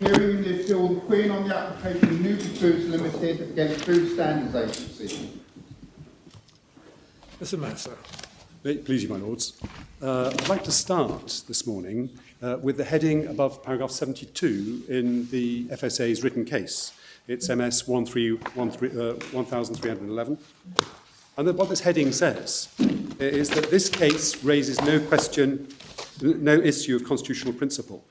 Hearing the appeal of the Queen on the application of Newby Foods Limited against Food Standards Agency. Mr. Masser. Please you, my lords. I'd like to start this morning with the heading above paragraph 72 in the FSA's written case. It's MS 1311. And what this heading says is that this case raises no issue of constitutional principle.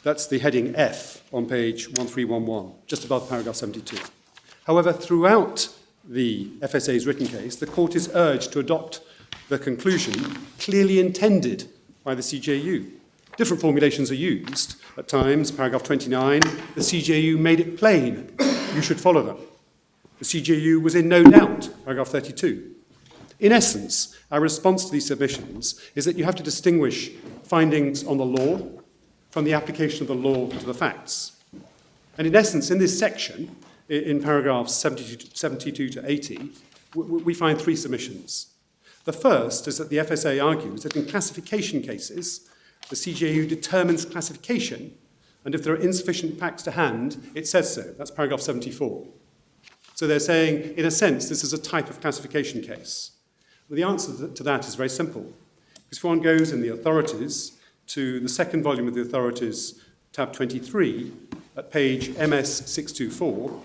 That's the heading F on page 1311, just above paragraph 72. However, throughout the FSA's written case, the court is urged to adopt the conclusion clearly intended by the CJU. Different formulations are used. At times, paragraph 29, the CJU made it plain you should follow them. The CJU was in no doubt, paragraph 32. In essence, our response to these submissions is that you have to distinguish findings on the law from the application of the law to the facts. And in essence, in this section, in paragraphs 72 to 80, we find three submissions. The first is that the FSA argues that in classification cases, the CJU determines classification, and if there are insufficient facts to hand, it says so. That's paragraph 74. So they're saying, in a sense, this is a type of classification case. Well, the answer to that is very simple. If one goes in the authorities to the second volume of the authorities, tab 23, at page MS 624,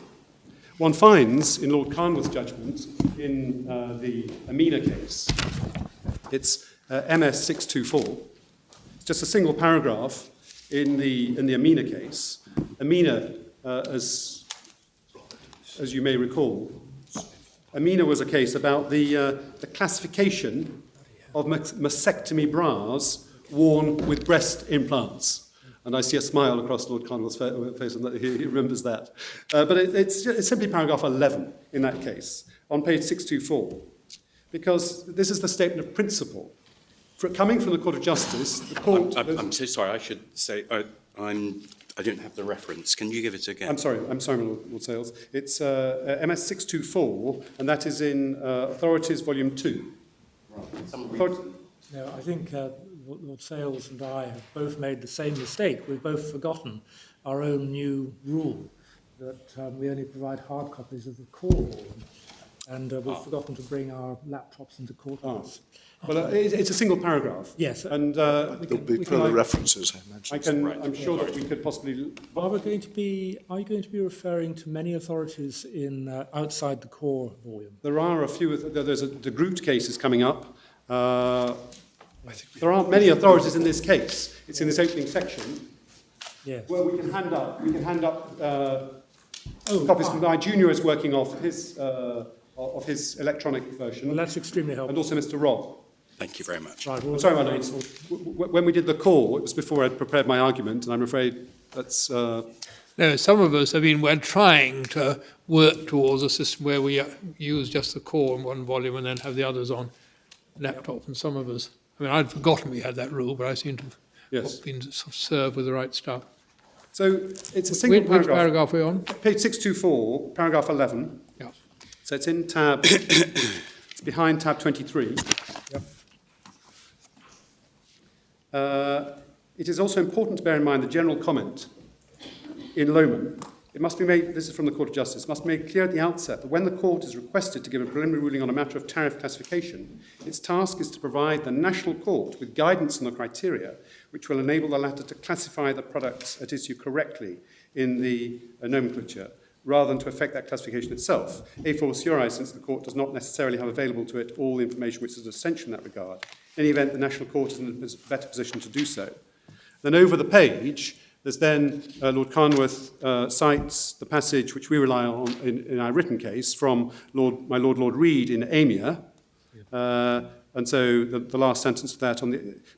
one finds in Lord Carnwath's judgment in the Amina case, it's MS 624. It's just a single paragraph in the Amina case. Amina, as you may recall, Amina was a case about the classification of mastectomy bras worn with breast implants. And I see a smile across Lord Carnwath's face, and he remembers that. But it's simply paragraph 11 in that case, on page 624, because this is the statement of principle. Coming from the Court of Justice, the Court... I'm so sorry, I should say, I don't have the reference. Can you give it again? I'm sorry, Lord Sales. It's MS 624, and that is in Authorities, Volume 2. Right. No, I think Lord Sales and I have both made the same mistake. We've both forgotten our own new rule that we only provide hard copies of the core volume, and we've forgotten to bring our laptops into courthouse. Well, it's a single paragraph. Yes. And there'll be further references, I imagine. I'm sure that we could possibly... Are you going to be referring to many authorities in outside the core volume? There are a few. There's the Groot case is coming up. There aren't many authorities in this case. It's in this opening section. Yes. Where we can hand up. Copies. My junior is working off his electronic version. Well, that's extremely helpful. And also Mr. Rob. Thank you very much. Right, I'm sorry, my lords. When we did the call, it was before I'd prepared my argument, and I'm afraid that's... No, some of us, we're trying to work towards a system where we use just the core in one volume and then have the others on laptop, and some of us... I'd forgotten we had that rule, but I seem to have been sort of served with the right stuff. So it's a single paragraph. Which paragraph are we on? Page 624, paragraph 11. Yeah. So it's in tab... it's behind tab 23. Yep. It is also important to bear in mind the general comment in Lohman. It must be made, this is from the Court of Justice, must be made clear at the outset that when the Court is requested to give a preliminary ruling on a matter of tariff classification, its task is to provide the National Court with guidance on the criteria which will enable the latter to classify the products at issue correctly in the nomenclature, rather than to effect that classification itself. A fortiori, since the Court does not necessarily have available to it all the information which is essential in that regard. In any event, the National Court is in a better position to do so. Then over the page, there's then Lord Carnwath cites the passage which we rely on in our written case from my Lord Reed in Amia. And so the last sentence of that,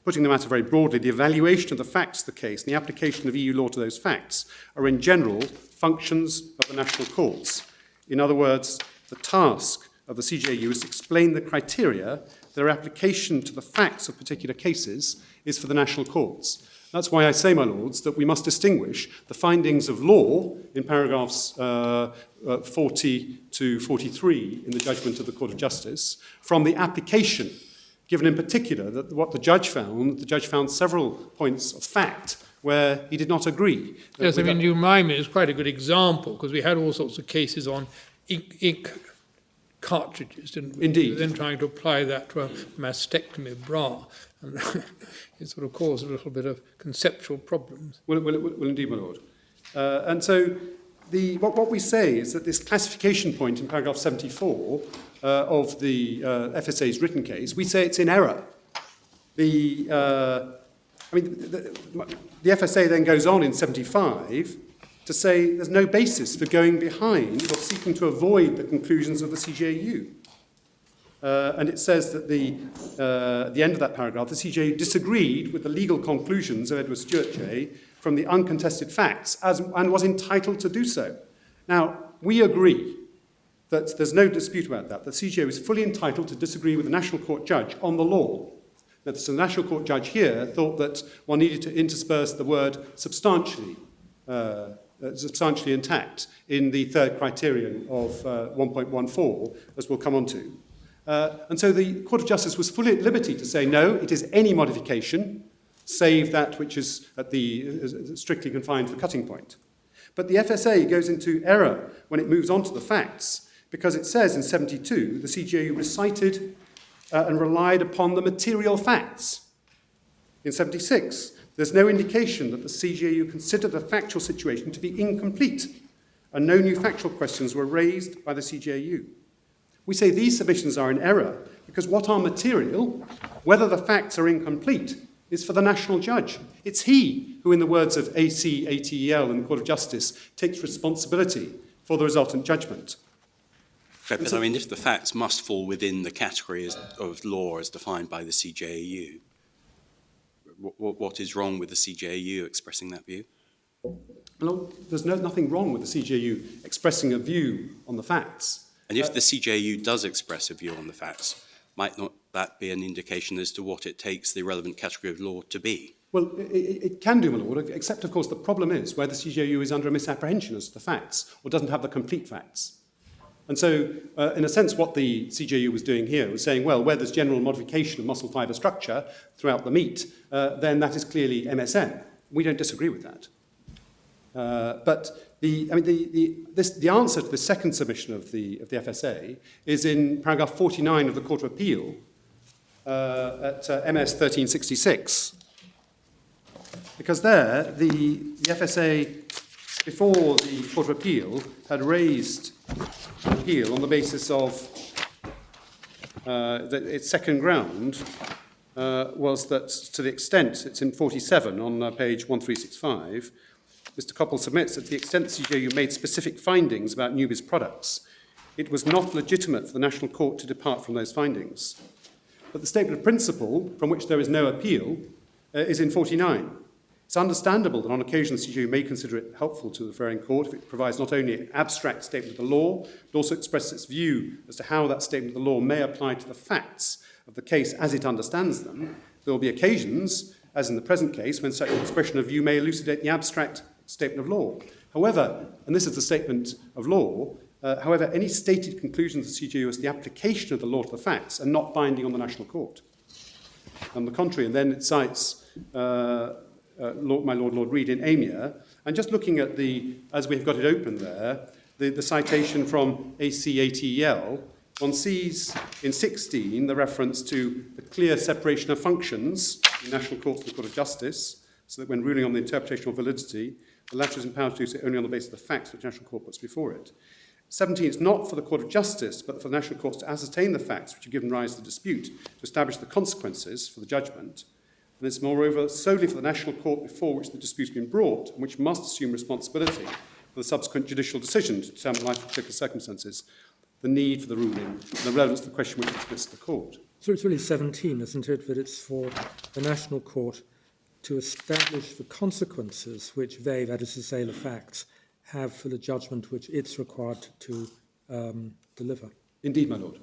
putting the matter very broadly, the evaluation of the facts of the case and the application of EU law to those facts are in general functions of the national courts. In other words, the task of the CJU is to explain the criteria. Their application to the facts of particular cases is for the national courts. That's why I say, my lords, that we must distinguish the findings of law in paragraphs 40 to 43 in the judgment of the Court of Justice from the application, given in particular that what the judge found several points of fact where he did not agree. Yes, I mean, you remind me, it's quite a good example, because we had all sorts of cases on ink cartridges, didn't we? Indeed. Then trying to apply that to a mastectomy bra. And it sort of caused a little bit of conceptual problems. Will indeed, my lord. And so what we say is that this classification point in paragraph 74 of the FSA's written case, we say it's in error. The FSA then goes on in 75 to say there's no basis for going behind or seeking to avoid the conclusions of the CJU. And it says that at the end of that paragraph, the CJU disagreed with the legal conclusions of Edward Stuart J. from the uncontested facts and was entitled to do so. Now, we agree that there's no dispute about that. The CJU is fully entitled to disagree with the National Court judge on the law. Now, so the National Court judge here thought that one needed to intersperse the word substantially intact in the third criterion of 1.14, as we'll come on to. And so the Court of Justice was fully at liberty to say, no, it is any modification, save that which is strictly confined for cutting point. But the FSA goes into error when it moves on to the facts, because it says in 72, the CJU recited and relied upon the material facts. In 76, there's no indication that the CJU considered the factual situation to be incomplete, and no new factual questions were raised by the CJU. We say these submissions are in error because what are material, whether the facts are incomplete, is for the national judge. It's he who, in the words of AC, ATEL and the Court of Justice, takes responsibility for the resultant judgment. But I mean, if the facts must fall within the category of law as defined by the CJU, what is wrong with the CJU expressing that view? Well, there's nothing wrong with the CJU expressing a view on the facts. And if the CJU does express a view on the facts, might not that be an indication as to what it takes the relevant category of law to be? Well, it can do, my lord, except, of course, the problem is where the CJU is under a misapprehension as to the facts or doesn't have the complete facts. And so, in a sense, what the CJU was doing here was saying, well, where there's general modification of muscle fibre structure throughout the meat, then that is clearly MSM. We don't disagree with that. But the answer to the second submission of the FSA is in paragraph 49 of the Court of Appeal at MS 1366. Because there, the FSA, before the Court of Appeal, had raised an appeal on the basis of that its second ground was that to the extent, it's in 47 on page 1365, Mr. Coppell submits that to the extent the CJU made specific findings about Newby's products, it was not legitimate for the National Court to depart from those findings. But the statement of principle, from which there is no appeal, is in 49. It's understandable that on occasion the CJU may consider it helpful to the referring court if it provides not only an abstract statement of the law, but also expresses its view as to how that statement of the law may apply to the facts of the case as it understands them. There will be occasions, as in the present case, when such an expression of view may elucidate the abstract statement of law. However, and this is the statement of law, however, any stated conclusions of the CJU as the application of the law to the facts are not binding on the National Court. On the contrary, and then it cites my Lord Reid in Amia, and just looking at as we've got it open there, the citation from ACATEL, one sees in 16 the reference to the clear separation of functions in national courts and the Court of Justice, so that when ruling on the interpretation of validity, the latter is empowered to do so only on the basis of the facts which the National Court puts before it. 17, it's not for the Court of Justice, but for the national courts to ascertain the facts which have given rise to the dispute, to establish the consequences for the judgment. And it's moreover solely for the national court before which the dispute has been brought, and which must assume responsibility for the subsequent judicial decision to determine life of particular circumstances, the need for the ruling, and the relevance of the question which expressed the court. So it's really 17, isn't it, that it's for the national court to establish the consequences which they, that is to say the facts, have for the judgment which it's required to deliver. Indeed, my lord.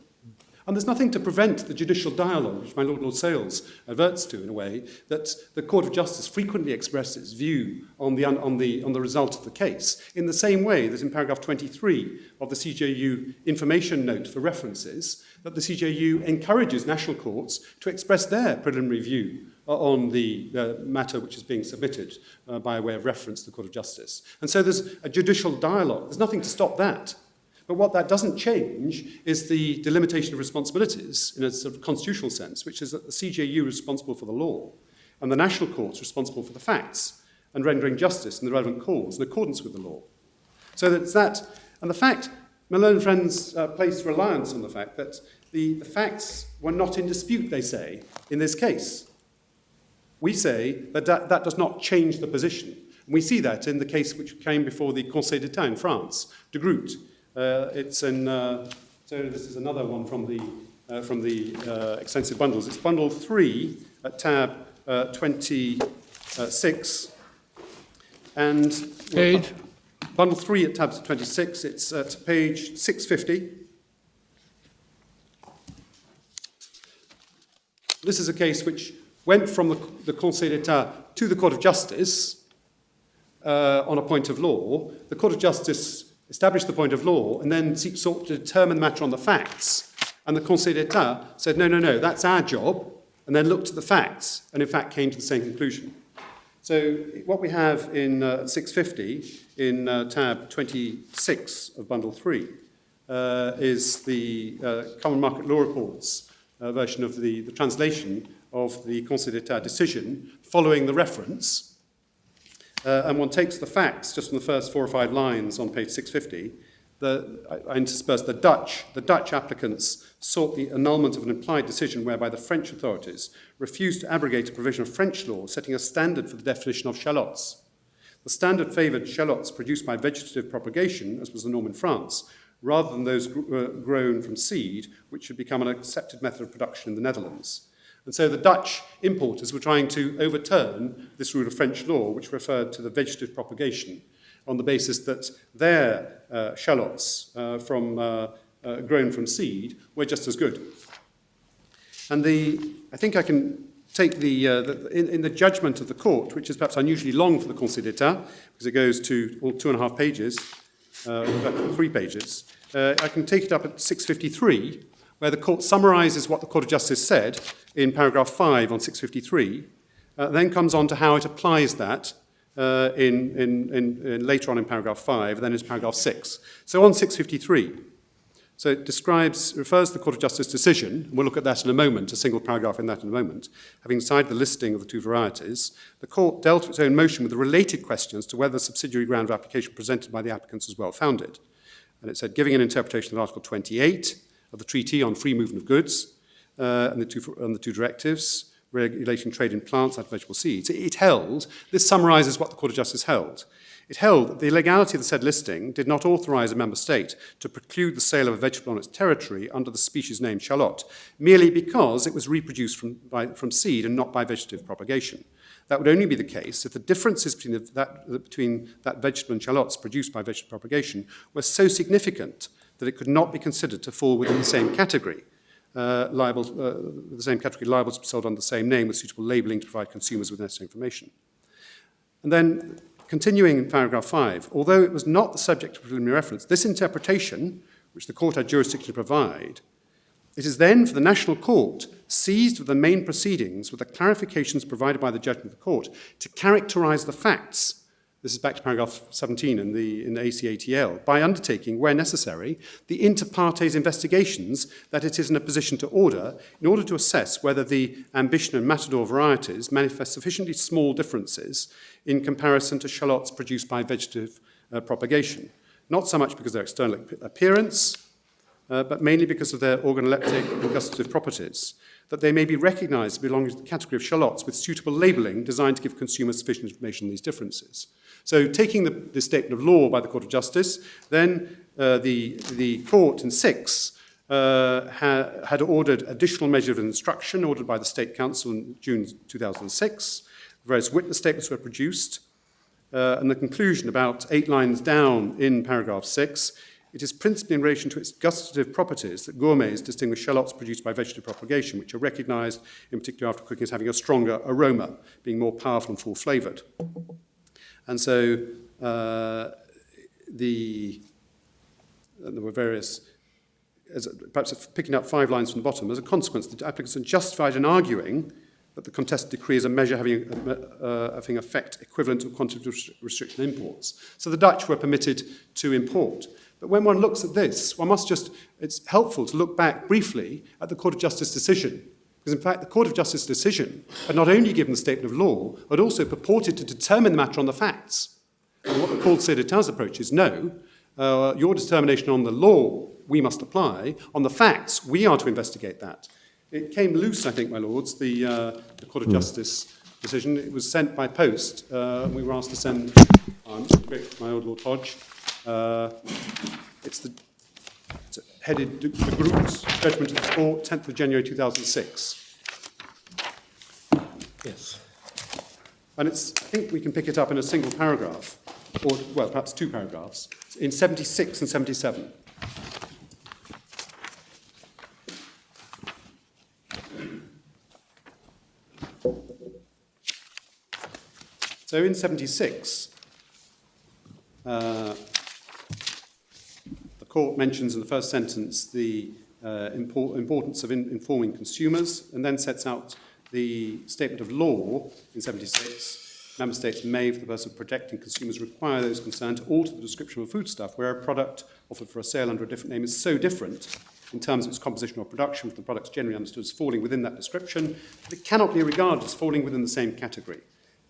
And there's nothing to prevent the judicial dialogue, which my Lord Sales adverts to in a way, that the Court of Justice frequently expresses view on the result of the case, in the same way that in paragraph 23 of the CJU information note for references, that the CJU encourages national courts to express their preliminary view on the matter which is being submitted by way of reference to the Court of Justice. And so there's a judicial dialogue. There's nothing to stop that. But what that doesn't change is the delimitation of responsibilities in a sort of constitutional sense, which is that the CJU is responsible for the law and the national courts responsible for the facts and rendering justice in the relevant cause in accordance with the law. So that's that. And the fact, my learned friends place reliance on the fact that the facts were not in dispute, they say, in this case. We say that that does not change the position. And we see that in the case which came before the Conseil d'État in France, de Groot. It's in, so this is another one from the extensive bundles. It's bundle 3 at tab 26. And Page? Bundle 3 at tab 26, it's at page 650. This is a case which went from the Conseil d'État to the Court of Justice on a point of law. The Court of Justice established the point of law and then sought to determine the matter on the facts. And the Conseil d'État said, no, that's our job, and then looked at the facts and in fact came to the same conclusion. So what we have in 650 in tab 26 of bundle 3 is the Common Market Law Reports version of the translation of the Conseil d'État decision following the reference. And one takes the facts just from the first 4 or 5 lines on page 650. I intersperse the Dutch applicants sought the annulment of an implied decision whereby the French authorities refused to abrogate a provision of French law setting a standard for the definition of shallots. The standard favoured shallots produced by vegetative propagation, as was the norm in France, rather than those grown from seed, which had become an accepted method of production in the Netherlands. And so the Dutch importers were trying to overturn this rule of French law, which referred to the vegetative propagation, on the basis that their shallots grown from seed were just as good. And I think I can take in the judgment of the court, which is perhaps unusually long for the Conseil d'État, because it goes to all 2.5 pages, 3 pages, I can take it up at 653, where the court summarises what the Court of Justice said in paragraph 5 on 653, then comes on to how it applies that later on in paragraph 5, then it's paragraph 6. So on 653, so it refers to the Court of Justice decision, and we'll look at that in a moment, a single paragraph in that in a moment. Having decided the listing of the 2 varieties, the court dealt with its own motion with the related questions to whether the subsidiary ground of application presented by the applicants was well-founded. And it said, giving an interpretation of Article 28 of the Treaty on Free Movement of Goods and the two directives, regulating trade in plants and vegetable seeds, it held, this summarises what the Court of Justice held. It held that the illegality of the said listing did not authorise a member state to preclude the sale of a vegetable on its territory under the species name shallot, merely because it was reproduced from seed and not by vegetative propagation. That would only be the case if the differences between that vegetable and shallots produced by vegetative propagation were so significant that it could not be considered to fall within the same category, liable to be sold under the same name with suitable labelling to provide consumers with necessary information. And then, continuing in paragraph 5, although it was not the subject of preliminary reference, this interpretation, which the court had jurisdiction to provide, it is then for the national court, seized with the main proceedings with the clarifications provided by the judgment of the court, to characterise the facts. This is back to paragraph 17 in the ACATL, by undertaking, where necessary, the inter partes investigations that it is in a position to order in order to assess whether the ambition and matador varieties manifest sufficiently small differences in comparison to shallots produced by vegetative propagation. Not so much because of their external appearance, but mainly because of their organoleptic and gustative properties, that they may be recognised as belonging to the category of shallots with suitable labelling designed to give consumers sufficient information on these differences. So taking the statement of law by the Court of Justice, then the court in 6 had ordered additional measures of instruction ordered by the State Council in June 2006. Various witness statements were produced, and the conclusion about 8 lines down in paragraph 6 it is principally in relation to its gustative properties that gourmets distinguish shallots produced by vegetative propagation, which are recognised, in particular after cooking, as having a stronger aroma, being more powerful and full-flavoured. And so there were various, perhaps picking up 5 lines from the bottom, as a consequence, the applicants are justified in arguing that the contested decree is a measure having effect equivalent to quantitative restriction imports. So the Dutch were permitted to import. But when one looks at this, it's helpful to look back briefly at the Court of Justice decision. Because in fact, the Court of Justice decision had not only given the statement of law, but also purported to determine the matter on the facts. And what the Court said at Tao's approach is, no, your determination on the law we must apply, on the facts we are to investigate that. It came loose, I think, my lords, the Court of Justice decision. It was sent by post. We were asked to send, my old Lord Hodge, it's headed the group's judgment of the court, 10th of January 2006. Yes. And I think we can pick it up in a single paragraph, or, well, perhaps 2 paragraphs, in 76 and 77. So in 76, the court mentions in the first sentence the importance of informing consumers, and then sets out the statement of law in 76. Member states may, for the purpose of protecting consumers, require those concerned to alter the description of a foodstuff where a product offered for a sale under a different name is so different in terms of its composition or production from the products generally understood as falling within that description that it cannot be regarded as falling within the same category.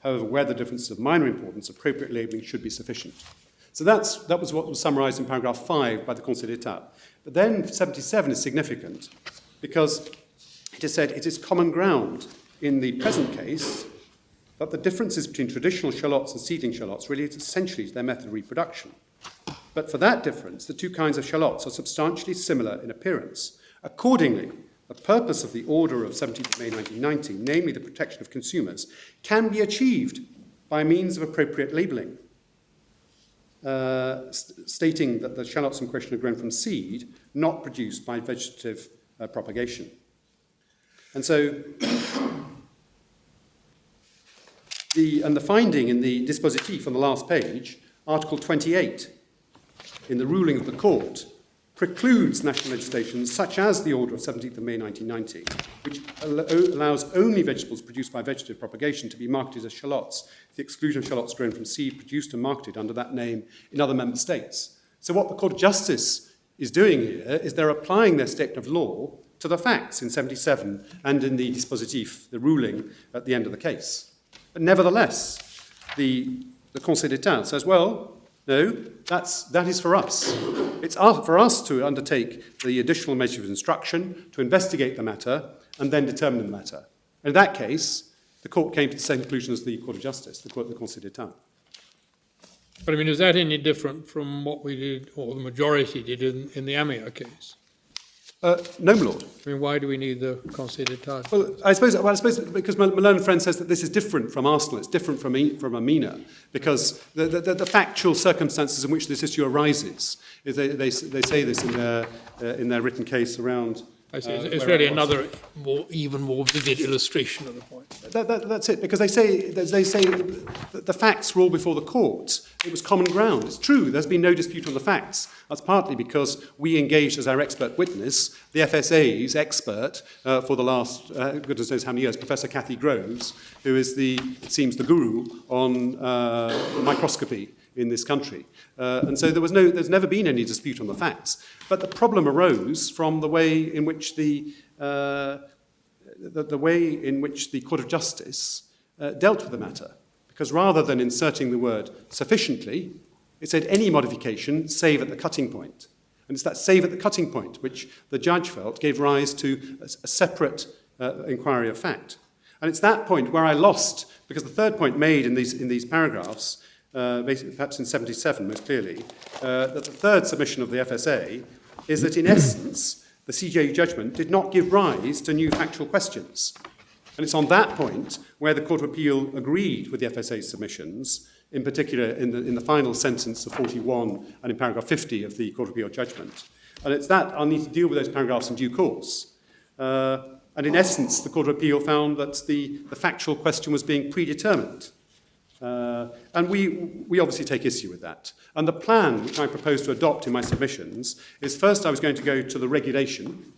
However, where the difference is of minor importance, appropriate labelling should be sufficient. So that was what was summarised in paragraph 5 by the Conseil d'État. But then 77 is significant because it is said it is common ground in the present case that the differences between traditional shallots and seedling shallots relate essentially to their method of reproduction. But for that difference, the 2 kinds of shallots are substantially similar in appearance. Accordingly, the purpose of the order of 17th May 1990, namely the protection of consumers, can be achieved by means of appropriate labelling, stating that the shallots in question are grown from seed, not produced by vegetative propagation. And so the finding in the dispositif on the last page, Article 28, in the ruling of the court, precludes national legislation such as the order of 17th of May 1990, which allows only vegetables produced by vegetative propagation to be marketed as shallots, to the exclusion of shallots grown from seed produced and marketed under that name in other member states. So what the Court of Justice is doing here is they're applying their statement of law to the facts in 77 and in the dispositif, the ruling at the end of the case. But nevertheless, the Conseil d'État says, well, no, that is for us. It's for us to undertake the additional measure of instruction, to investigate the matter, and then determine the matter. In that case, the court came to the same conclusion as the Court of Justice, the Conseil d'État. But I mean, is that any different from what we did, or the majority did in the Amia case? No, my lord. I mean, why do we need the Conseil d'État? Well, I suppose because my learned friend says that this is different from Arsenal, it's different from Amina, because the factual circumstances in which this issue arises, is they say this in their written case around. I see. It's really another even more vivid illustration of the point. That's it, because they say that the facts were all before the court. It was common ground. It's true, there's been no dispute on the facts. That's partly because we engaged as our expert witness the FSA's expert for the last, goodness knows how many years, Professor Cathy Groves, who is it seems the guru on microscopy in this country. And so there's never been any dispute on the facts. But the problem arose from the way in which the way in which the Court of Justice dealt with the matter. Because rather than inserting the word sufficiently, it said any modification save at the cutting point. And it's that save at the cutting point which the judge felt gave rise to a separate inquiry of fact. And it's that point where I lost, because the third point made in these paragraphs, basically perhaps in 77 most clearly, that the third submission of the FSA is that in essence the CJU judgment did not give rise to new factual questions. And it's on that point where the Court of Appeal agreed with the FSA's submissions in particular in the final sentence of 41 and in paragraph 50 of the Court of Appeal judgment. And it's that I'll need to deal with those paragraphs in due course. And in essence, the Court of Appeal found that the factual question was being predetermined. And we obviously take issue with that. And the plan which I propose to adopt in my submissions is first I was going to go to the regulation.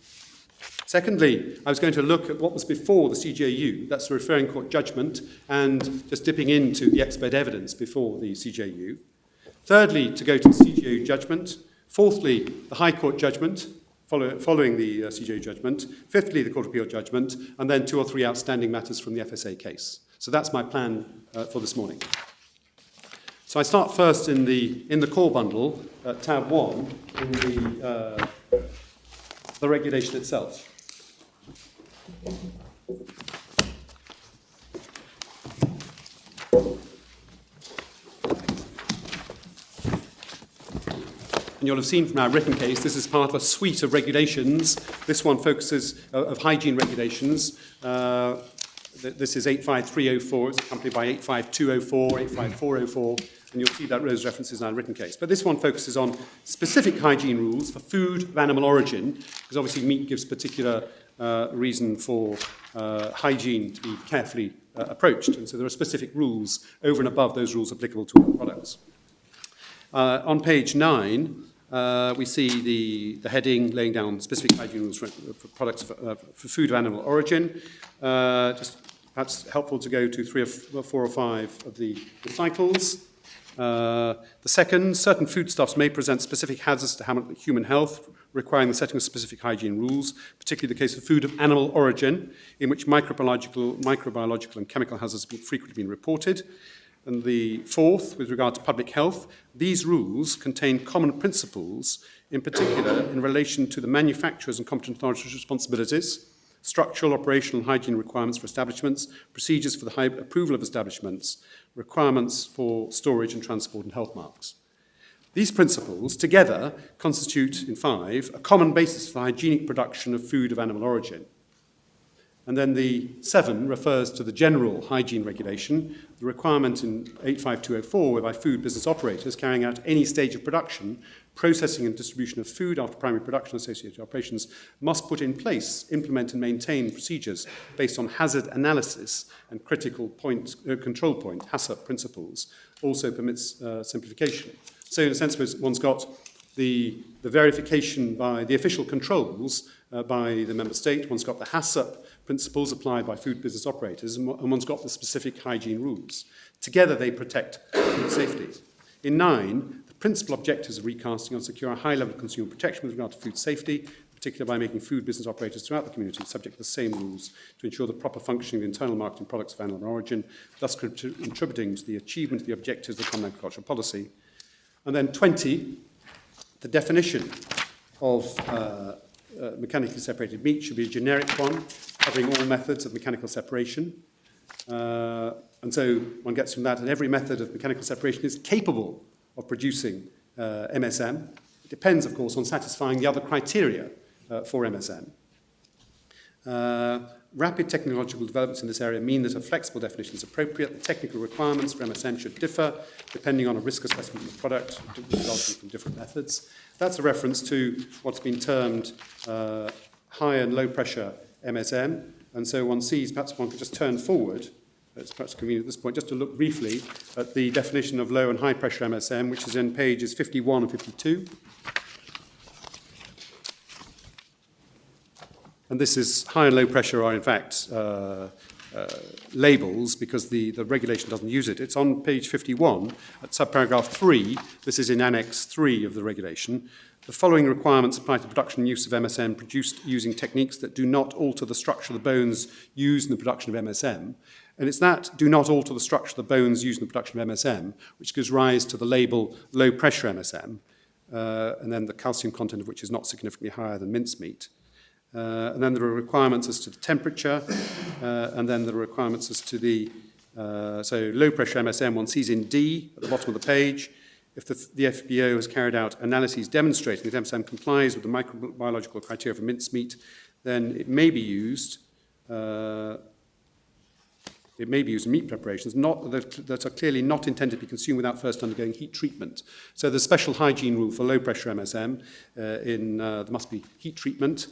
Secondly, I was going to look at what was before the CJU, that's the referring court judgment, and just dipping into the expert evidence before the CJU. Thirdly, to go to the CJU judgment. Fourthly, the High Court judgment, following the CJU judgment. Fifthly, the Court of Appeal judgment, and then 2 or 3 outstanding matters from the FSA case. So that's my plan for this morning. So I start first in the core bundle, tab 1, in the regulation itself. And you'll have seen from our written case, this is part of a suite of regulations. This one focuses of hygiene regulations. This is 85304, it's accompanied by 85204, 85404, and you'll see that those references in our written case. But this one focuses on specific hygiene rules for food of animal origin, because obviously meat gives particular reason for hygiene to be carefully approached. And so there are specific rules over and above those rules applicable to all products. On page 9, we see the heading laying down specific hygiene rules for products for food of animal origin. Just perhaps helpful to go to 3 or 4 or 5 of the cycles. The second, certain foodstuffs may present specific hazards to human health, requiring the setting of specific hygiene rules, particularly the case of food of animal origin, in which microbiological and chemical hazards have frequently been reported. And the fourth, with regard to public health, these rules contain common principles, in particular in relation to the manufacturers and competent authorities' responsibilities, structural, operational and hygiene requirements for establishments, procedures for the approval of establishments, requirements for storage and transport and health marks. These principles together constitute, in 5, a common basis for the hygienic production of food of animal origin. And then the 7 refers to the general hygiene regulation, the requirement in 85204 whereby food business operators carrying out any stage of production, processing and distribution of food after primary production associated operations must put in place, implement and maintain procedures based on hazard analysis and critical control point, HACCP principles, also permits simplification. So in a sense, one's got the verification by the official controls by the member state, one's got the HACCP principles applied by food business operators, and one's got the specific hygiene rules. Together they protect food safety. In 9, the principal objectives of recasting are to secure a high level of consumer protection with regard to food safety, particularly by making food business operators throughout the community subject to the same rules to ensure the proper functioning of the internal marketing products of animal origin, thus contributing to the achievement of the objectives of the common agricultural policy. And then 20, the definition of mechanically separated meat should be a generic one, covering all methods of mechanical separation. And so one gets from that that every method of mechanical separation is capable of producing MSM. It depends, of course, on satisfying the other criteria for MSM. Rapid technological developments in this area mean that a flexible definition is appropriate. The technical requirements for MSM should differ depending on a risk assessment of the product, resulting from different methods. That's a reference to what's been termed high and low pressure MSM. And so one sees, perhaps one could just turn forward, it's perhaps convenient at this point, just to look briefly at the definition of low and high pressure MSM, which is in pages 51 and 52. And this is high and low pressure are in fact labels because the regulation doesn't use it. It's on page 51 at subparagraph 3. This is in Annex 3 of the regulation. The following requirements apply to production and use of MSM produced using techniques that do not alter the structure of the bones used in the production of MSM. And it's that do not alter the structure of the bones used in the production of MSM which gives rise to the label low pressure MSM, and then the calcium content of which is not significantly higher than mincemeat. And then there are requirements as to the temperature, and then there are requirements as to the, so low pressure MSM one sees in D at the bottom of the page. If the FBO has carried out analyses demonstrating that MSM complies with the microbiological criteria for mincemeat, then it may be used it may be used in meat preparations, that are clearly not intended to be consumed without first undergoing heat treatment. So there's a special hygiene rule for low-pressure MSM. There must be heat treatment.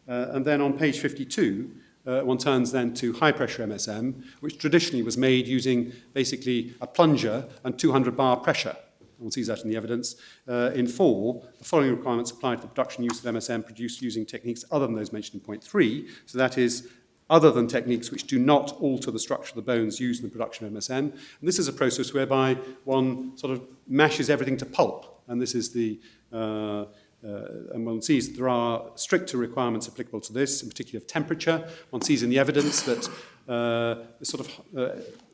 And then on page 52, one turns then to high-pressure MSM, which traditionally was made using basically a plunger and 200 bar pressure. One sees that in the evidence. In 4, the following requirements apply to the production use of MSM produced using techniques other than those mentioned in point 3. So that is, other than techniques which do not alter the structure of the bones used in the production of MSM. And this is a process whereby one sort of mashes everything to pulp. And this is the, and one sees that there are stricter requirements applicable to this, in particular of temperature. One sees in the evidence that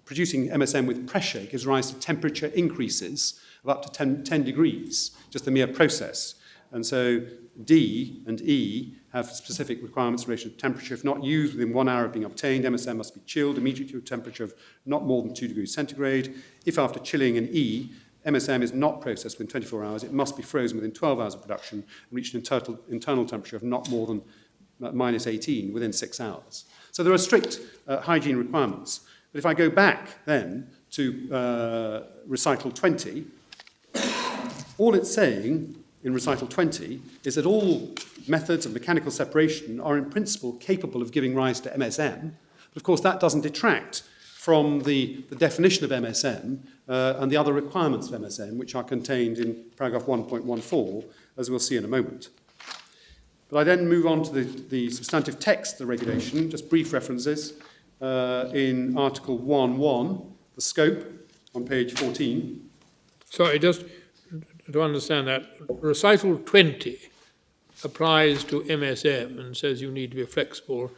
producing MSM with pressure gives rise to temperature increases of up to 10 degrees, just the mere process. And so D and E have specific requirements in relation to temperature. If not used within 1 hour of being obtained, MSM must be chilled immediately to a temperature of not more than 2 degrees centigrade. If after chilling in E, MSM is not processed within 24 hours, it must be frozen within 12 hours of production and reach an internal temperature of not more than minus 18 within 6 hours. So there are strict hygiene requirements. But if I go back then to recital 20, all it's saying in recital 20 is that all methods of mechanical separation are in principle capable of giving rise to MSM. But of course that doesn't detract from the definition of MSM and the other requirements of MSM, which are contained in paragraph 1.14, as we'll see in a moment. But I then move on to the substantive text of the regulation, just brief references. In Article 1.1, the scope, on page 14. Sorry, just to understand that, recital 20 applies to MSM and says you need to be flexible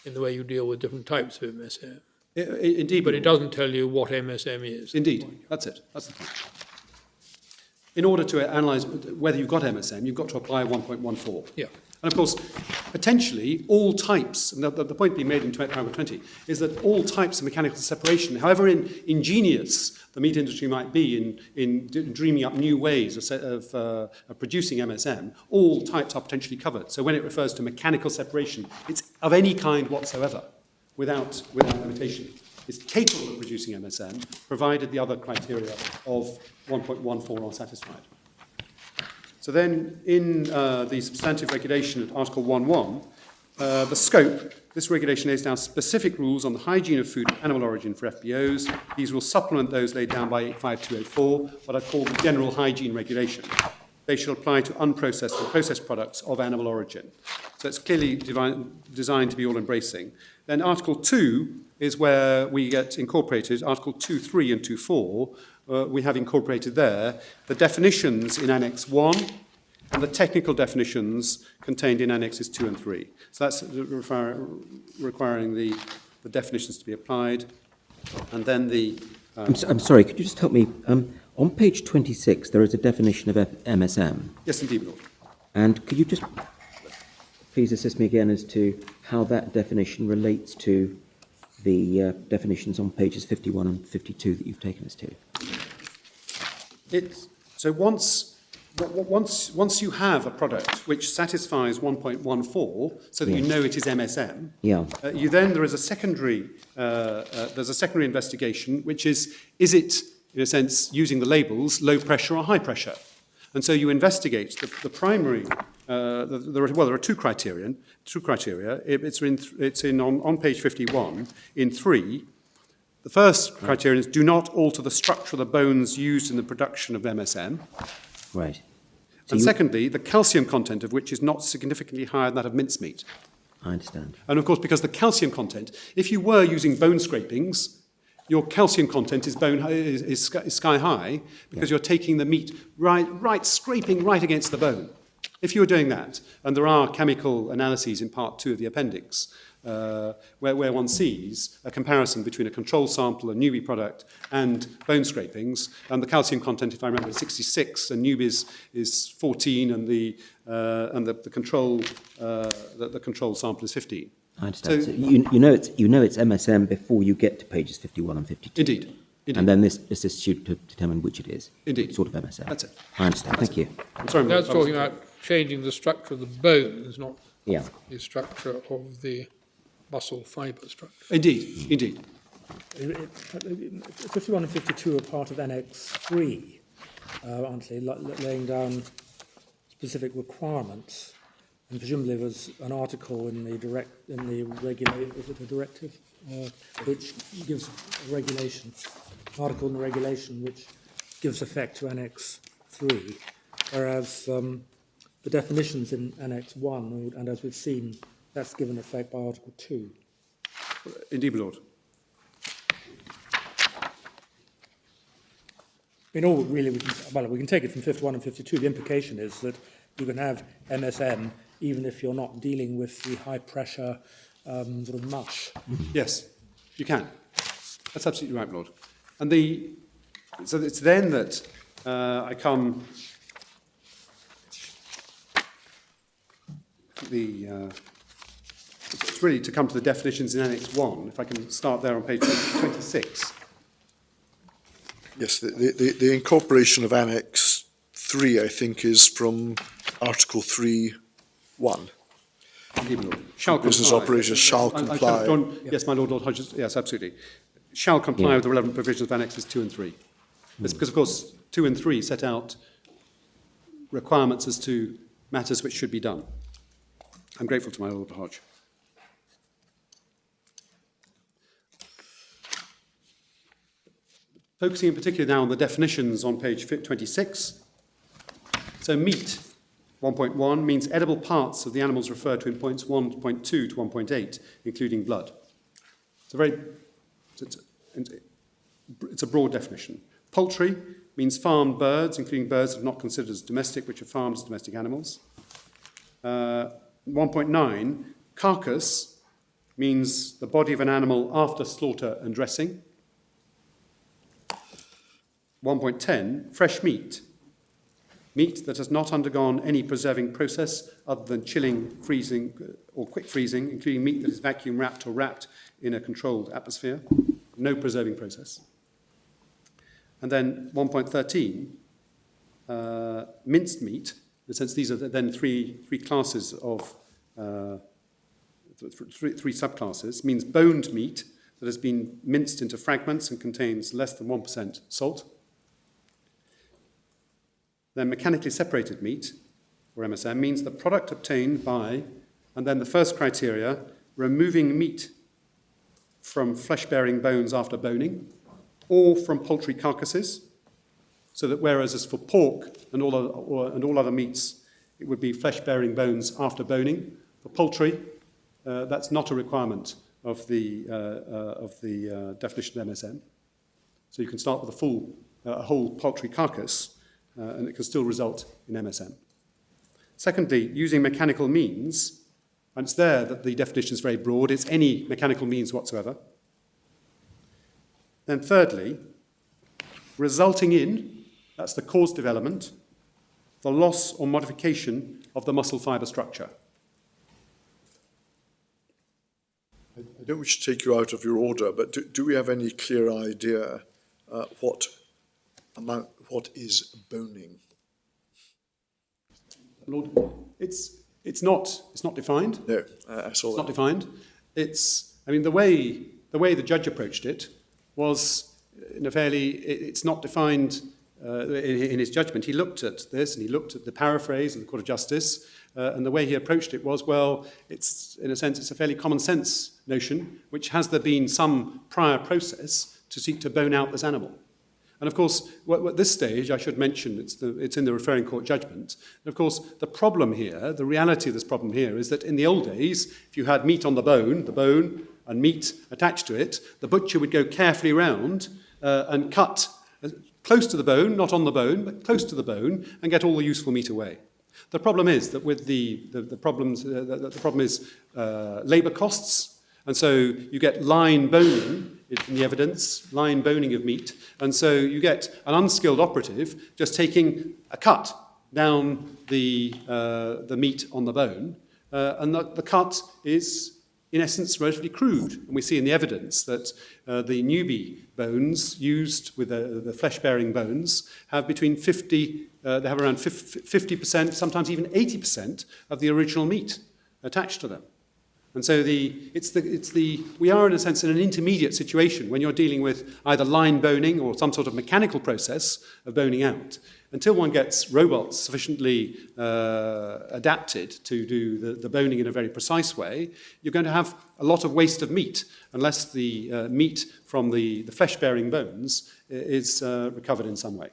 in the way you deal with different types of MSM. Indeed. But it doesn't tell you what MSM is. Indeed, that's it. That's the point. In order to analyse whether you've got MSM, you've got to apply 1.14. Yeah. And of course, potentially all types, and the point being made in paragraph 20, is that all types of mechanical separation, however ingenious the meat industry might be in dreaming up new ways of producing MSM, all types are potentially covered. So when it refers to mechanical separation, it's of any kind whatsoever, without limitation. It's capable of producing MSM, provided the other criteria of 1.14 are satisfied. So then, in the substantive regulation at Article 1.1, the scope, this regulation lays down specific rules on the hygiene of food of animal origin for FBOs. These will supplement those laid down by 85204, what I call the general hygiene regulation. They shall apply to unprocessed and processed products of animal origin. So it's clearly designed to be all-embracing. Then Article 2 is where we get incorporated, Article 2.3 and 2.4, we have incorporated there the definitions in Annex 1 and the technical definitions contained in Annexes 2 and 3. So that's requiring the definitions to be applied. And then the... I'm sorry, could you just help me? On page 26, there is a definition of MSM. Yes, indeed, Lord. And could you just please assist me again as to how that definition relates to the definitions on pages 51 and 52 that you've taken us to? So once you have a product which satisfies 1.14, so that you know it is MSM, there is a secondary investigation, which is it, in a sense, using the labels, low pressure or high pressure? And so you investigate the primary. There are two criteria. It's on page 51 in 3. The first criterion is do not alter the structure of the bones used in the production of MSM. Right. So And secondly, the calcium content of which is not significantly higher than that of mincemeat. I understand. And of course, because the calcium content, if you were using bone scrapings, your calcium content is sky high because you're taking the meat scraping right against the bone. If you were doing that, and there are chemical analyses in part 2 of the appendix, where one sees a comparison between a control sample, a Newby product, and bone scrapings, and the calcium content, if I remember, is 66, and Newby's is 14, and the control sample is 15. I understand. So you know it's MSM before you get to pages 51 and 52. Indeed. And then this is to determine which it is. Indeed. Sort of MSM. That's it. I understand. Thank you. I'm sorry, That's talking about changing the structure of the bones, not the structure of the muscle fibre structure. Indeed. 51 and 52 are part of Annex 3, aren't they, laying down specific requirements. And presumably there's an article in the directive, which gives a regulation, article in the regulation which gives effect to Annex 3, whereas the definitions in Annex 1, and as we've seen, that's given effect by Article 2. Indeed, my Lord. I mean, all really, we can take it from 51 and 52. The implication is that you can have MSM even if you're not dealing with the high-pressure sort of mush. Yes, you can. That's absolutely right, my Lord. And so it's then that I come it's really to come to the definitions in Annex 1, if I can start there on page 26. Yes, the incorporation of Annex 3, I think, is from Article 3(1). Indeed, my Lord. Shall Business comply. operators shall comply. Yes, my Lord Hodges, yes, absolutely. Shall comply with the relevant provisions of Annexes 2 and 3. It's because, of course, 2 and 3 set out requirements as to matters which should be done. I'm grateful to my Lord Hodge. Focusing in particular now on the definitions on page 26. So meat, 1.1, means edible parts of the animals referred to in points 1.2 to 1.8, including blood. It's a broad definition. Poultry means farmed birds, including birds that are not considered as domestic, which are farmed as domestic animals. 1.9, carcass means the body of an animal after slaughter and dressing. 1.10, fresh meat, meat that has not undergone any preserving process other than chilling, freezing, or quick freezing, including meat that is vacuum wrapped or wrapped in a controlled atmosphere, no preserving process. And then 1.13, minced meat, in the sense these are then three classes of, three subclasses, means boned meat that has been minced into fragments and contains less than 1% salt. Then mechanically separated meat, or MSM, means the product obtained by, and then the first criteria, removing meat from flesh-bearing bones after boning, or from poultry carcasses, so that whereas as for pork and all other meats, it would be flesh-bearing bones after boning, for poultry, that's not a requirement of the definition of MSM. So you can start with a whole poultry carcass, and it can still result in MSM. Secondly, using mechanical means, and it's there that the definition is very broad, it's any mechanical means whatsoever. Then thirdly, resulting in, that's the causative element, the loss or modification of the muscle fibre structure. I don't wish to take you out of your order, but do we have any clear idea what is boning? Lord, it's not defined. No, I saw that. It's not defined. The way the judge approached it was in a fairly, it's not defined in his judgment. He looked at this and he looked at the paraphrase of the Court of Justice, and the way he approached it was, well, it's in a sense, it's a fairly common sense notion, which has there been some prior process to seek to bone out this animal. And of course, at this stage, I should mention, it's in the referring court judgment. And of course, the problem here, the reality of this problem here, is that in the old days, if you had meat on the bone and meat attached to it, the butcher would go carefully round and cut close to the bone, not on the bone, but close to the bone, and get all the useful meat away. The problem is that with the problem is labour costs. And so you get line boning in the evidence, line boning of meat. And so you get an unskilled operative just taking a cut down the meat on the bone. And the cut is, in essence, relatively crude. And we see in the evidence that the Newby bones used with the flesh-bearing bones have between 50, they have around 50%, sometimes even 80% of the original meat attached to them. And so we are in a sense in an intermediate situation when you're dealing with either line boning or some sort of mechanical process of boning out. Until one gets robots sufficiently adapted to do the boning in a very precise way, you're going to have a lot of waste of meat unless the meat from the flesh-bearing bones is recovered in some way.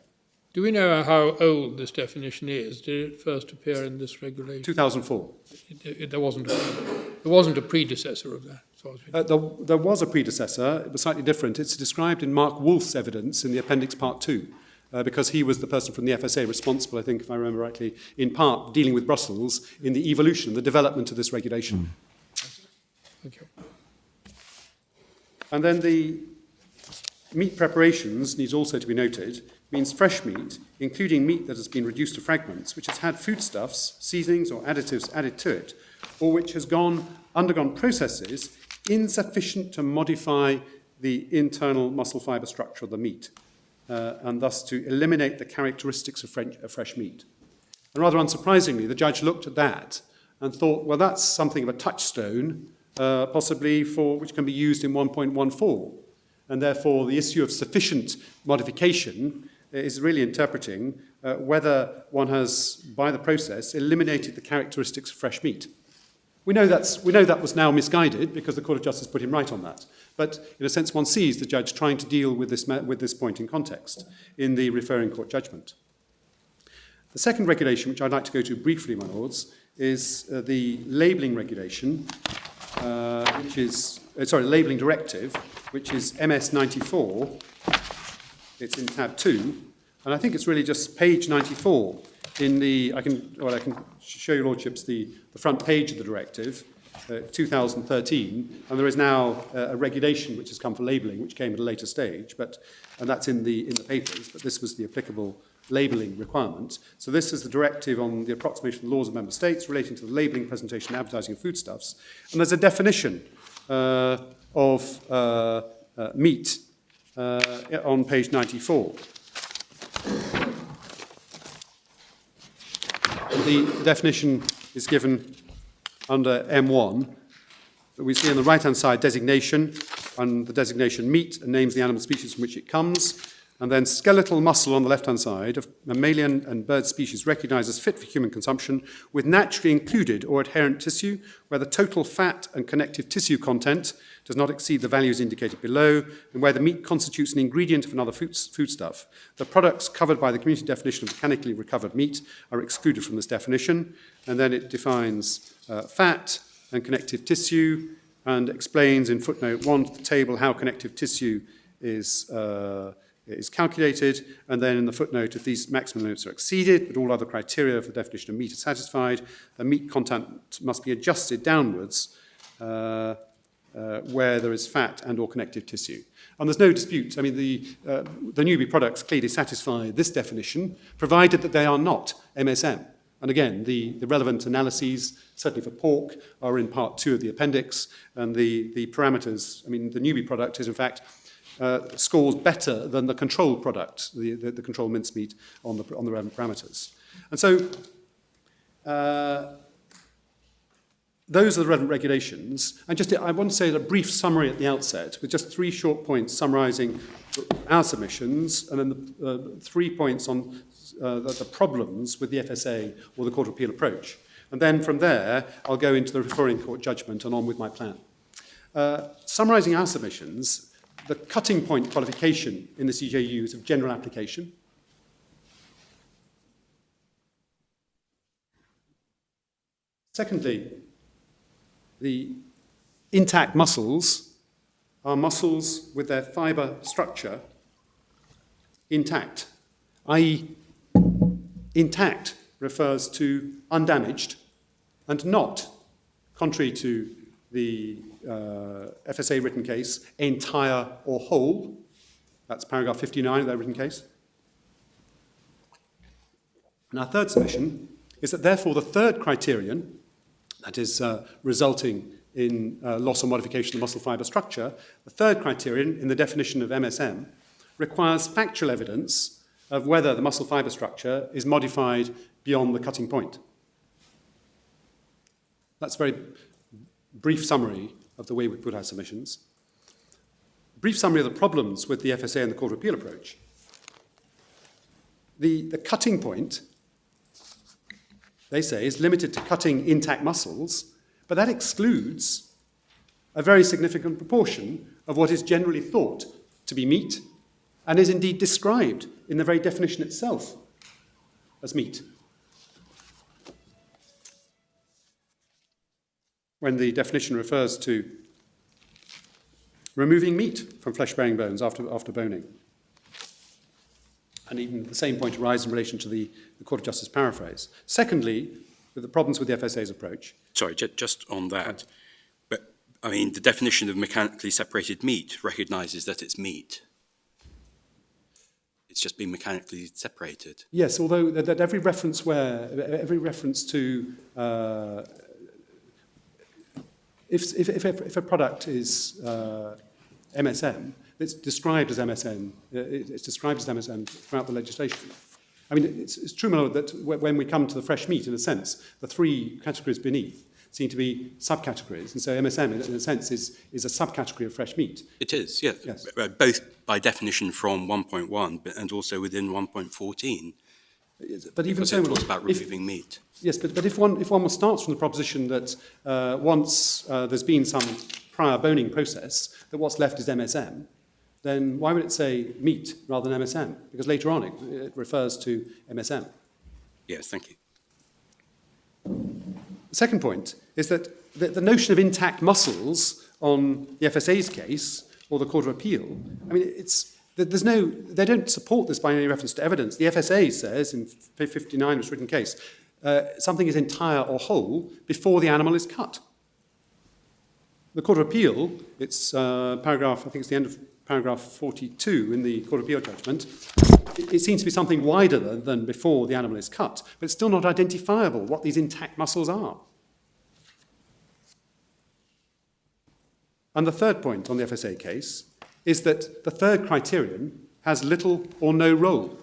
Do we know how old this definition is? Did it first appear in this regulation? 2004. There wasn't a predecessor of that. So There was a predecessor. It was slightly different. It's described in Mark Wolf's evidence in the Appendix Part 2, because he was the person from the FSA responsible, I think, if I remember rightly, in part dealing with Brussels in the evolution, the development of this regulation. Thank you. And then the meat preparations needs also to be noted, means fresh meat, including meat that has been reduced to fragments, which has had foodstuffs, seasonings or additives added to it, or which has undergone processes insufficient to modify the internal muscle fibre structure of the meat, and thus to eliminate the characteristics of fresh meat. And rather unsurprisingly, the judge looked at that and thought, well, that's something of a touchstone, possibly for which can be used in 1.14. And therefore, the issue of sufficient modification is really interpreting whether one has, by the process, eliminated the characteristics of fresh meat. We know that was now misguided because the Court of Justice put him right on that. But in a sense, one sees the judge trying to deal with this point in context in the referring court judgment. The second regulation, which I'd like to go to briefly, my lords, is the labelling regulation, labelling directive, which is MS 94. It's in tab 2, and I think it's really just page 94 in the, I can show your lordships the front page of the directive, 2013, and there is now a regulation which has come for labelling, which came at a later stage, and that's in the papers, but this was the applicable labelling requirement. So this is the directive on the approximation of the laws of member states relating to the labelling, presentation, and advertising of foodstuffs, and there's a definition of meat on page 94. The definition is given under M1. We see on the right-hand side designation, and the designation meat, and names the animal species from which it comes, and then skeletal muscle on the left-hand side of mammalian and bird species recognised as fit for human consumption, with naturally included or adherent tissue, where the total fat and connective tissue content does not exceed the values indicated below, and where the meat constitutes an ingredient of another foodstuff. The products covered by the community definition of mechanically recovered meat are excluded from this definition, and then it defines fat and connective tissue, and explains in footnote 1 of the table how connective tissue is calculated, and then in the footnote, if these maximum limits are exceeded, but all other criteria for the definition of meat are satisfied, the meat content must be adjusted downwards where there is fat and or connective tissue. And there's no dispute. I mean, the Newby products clearly satisfy this definition, provided that they are not MSM. And again, the relevant analyses, certainly for pork, are in part 2 of the appendix, and the parameters, I mean, the Newby product is in fact scores better than the control product, the control mincemeat on the relevant parameters. And so those are the relevant regulations. And just I want to say a brief summary at the outset with just 3 short points summarising our submissions, and then the 3 points on the problems with the FSA or the Court of Appeal approach. And then from there, I'll go into the referring court judgment and on with my plan. Summarising our submissions, the cutting point qualification in the CJU is of general application. Secondly, the intact muscles are muscles with their fibre structure intact, i.e. intact refers to undamaged and not, contrary to the FSA written case, entire or whole. That's paragraph 59 of their written case. And our third submission is that therefore the third criterion, that is resulting in loss or modification of the muscle fibre structure, the third criterion in the definition of MSM requires factual evidence of whether the muscle fibre structure is modified beyond the cutting point. That's very brief summary of the way we put our submissions, brief summary of the problems with the FSA and the Court of Appeal approach. The cutting point, they say, is limited to cutting intact muscles, but that excludes a very significant proportion of what is generally thought to be meat and is indeed described in the very definition itself as meat. When the definition refers to removing meat from flesh-bearing bones after boning. And even the same point arises in relation to the Court of Justice paraphrase. Secondly, with the problems with the FSA's approach. Sorry, just on that. But, I mean, the definition of mechanically separated meat recognises that it's meat. It's just been mechanically separated. Yes, although that every reference to if a product is MSM, it's described as MSM. It's described as MSM throughout the legislation. I mean, it's true, my lord, that when we come to the fresh meat, in a sense, the three categories beneath seem to be subcategories, and so MSM, in a sense, is a subcategory of fresh meat. It is, yes. Both by definition from 1.1 and also within 1.14. But even so, it talks about removing meat. Yes, but if one starts from the proposition that once there's been some prior boning process, that what's left is MSM, then why would it say meat rather than MSM? Because later on it refers to MSM. Yes, thank you. The second point is that the notion of intact muscles on the FSA's case or the Court of Appeal, I mean, they don't support this by any reference to evidence. The FSA says in 59 of its written case, something is entire or whole before the animal is cut. The Court of Appeal, it's paragraph, I think it's the end of paragraph 42 in the Court of Appeal judgment, it seems to be something wider than before the animal is cut, but it's still not identifiable what these intact muscles are. And the third point on the FSA case is that the third criterion has little or no role.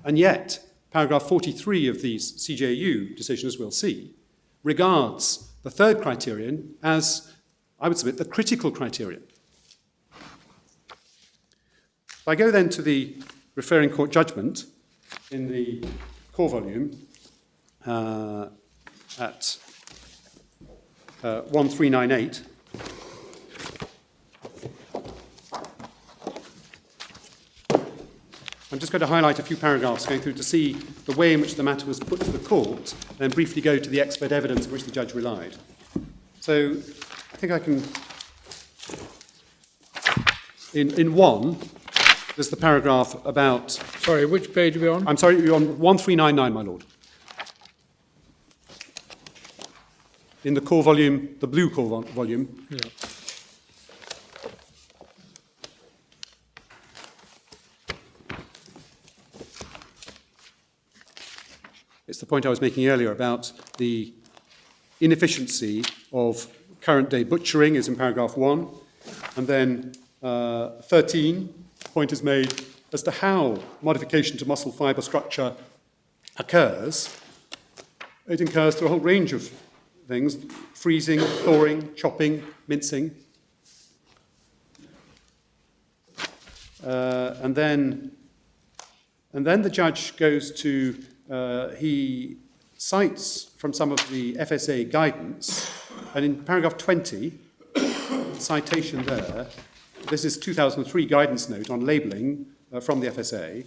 And yet, paragraph 43 of the CJU decision, as we'll see, regards the third criterion as, I would submit, the critical criterion. If I go then to the referring court judgment in the core volume at 1398, I'm just going to highlight a few paragraphs going through to see the way in which the matter was put to the court, and then briefly go to the expert evidence on which the judge relied. So I think I can... In one, there's the paragraph about... Sorry, which page are we on? I'm sorry, you're on 1399, my lord. In the core volume, the blue core volume. Yeah. It's the point I was making earlier about the inefficiency of current day butchering is in paragraph 1. And then 13, point is made as to how modification to muscle fibre structure occurs. It occurs through a whole range of things: freezing, thawing, chopping, mincing. And then the judge goes to, he cites from some of the FSA guidance, and in paragraph 20, citation there, this is 2003 guidance note on labelling from the FSA.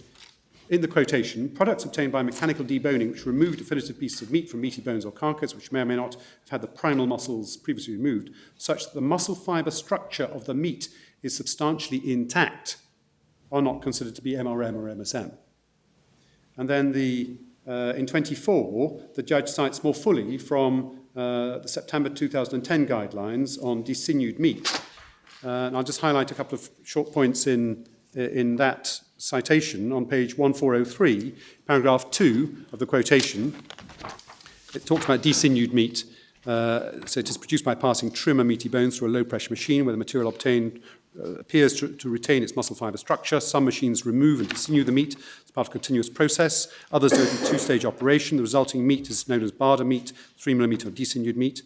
In the quotation, products obtained by mechanical deboning which remove definitive pieces of meat from meaty bones or carcass, which may or may not have had the primal muscles previously removed, such that the muscle fibre structure of the meat is substantially intact, are not considered to be MRM or MSM. And then in 24, the judge cites more fully from the September 2010 guidelines on desinued meat. And I'll just highlight a couple of short points in that citation on page 1403, paragraph 2 of the quotation. It talks about desinued meat. So it is produced by passing trim or meaty bones through a low-pressure machine where the material obtained appears to retain its muscle fibre structure. Some machines remove and desinew the meat as part of a continuous process. Others do it in a two-stage operation. The resulting meat is known as barder meat, 3 mm of desinued meat.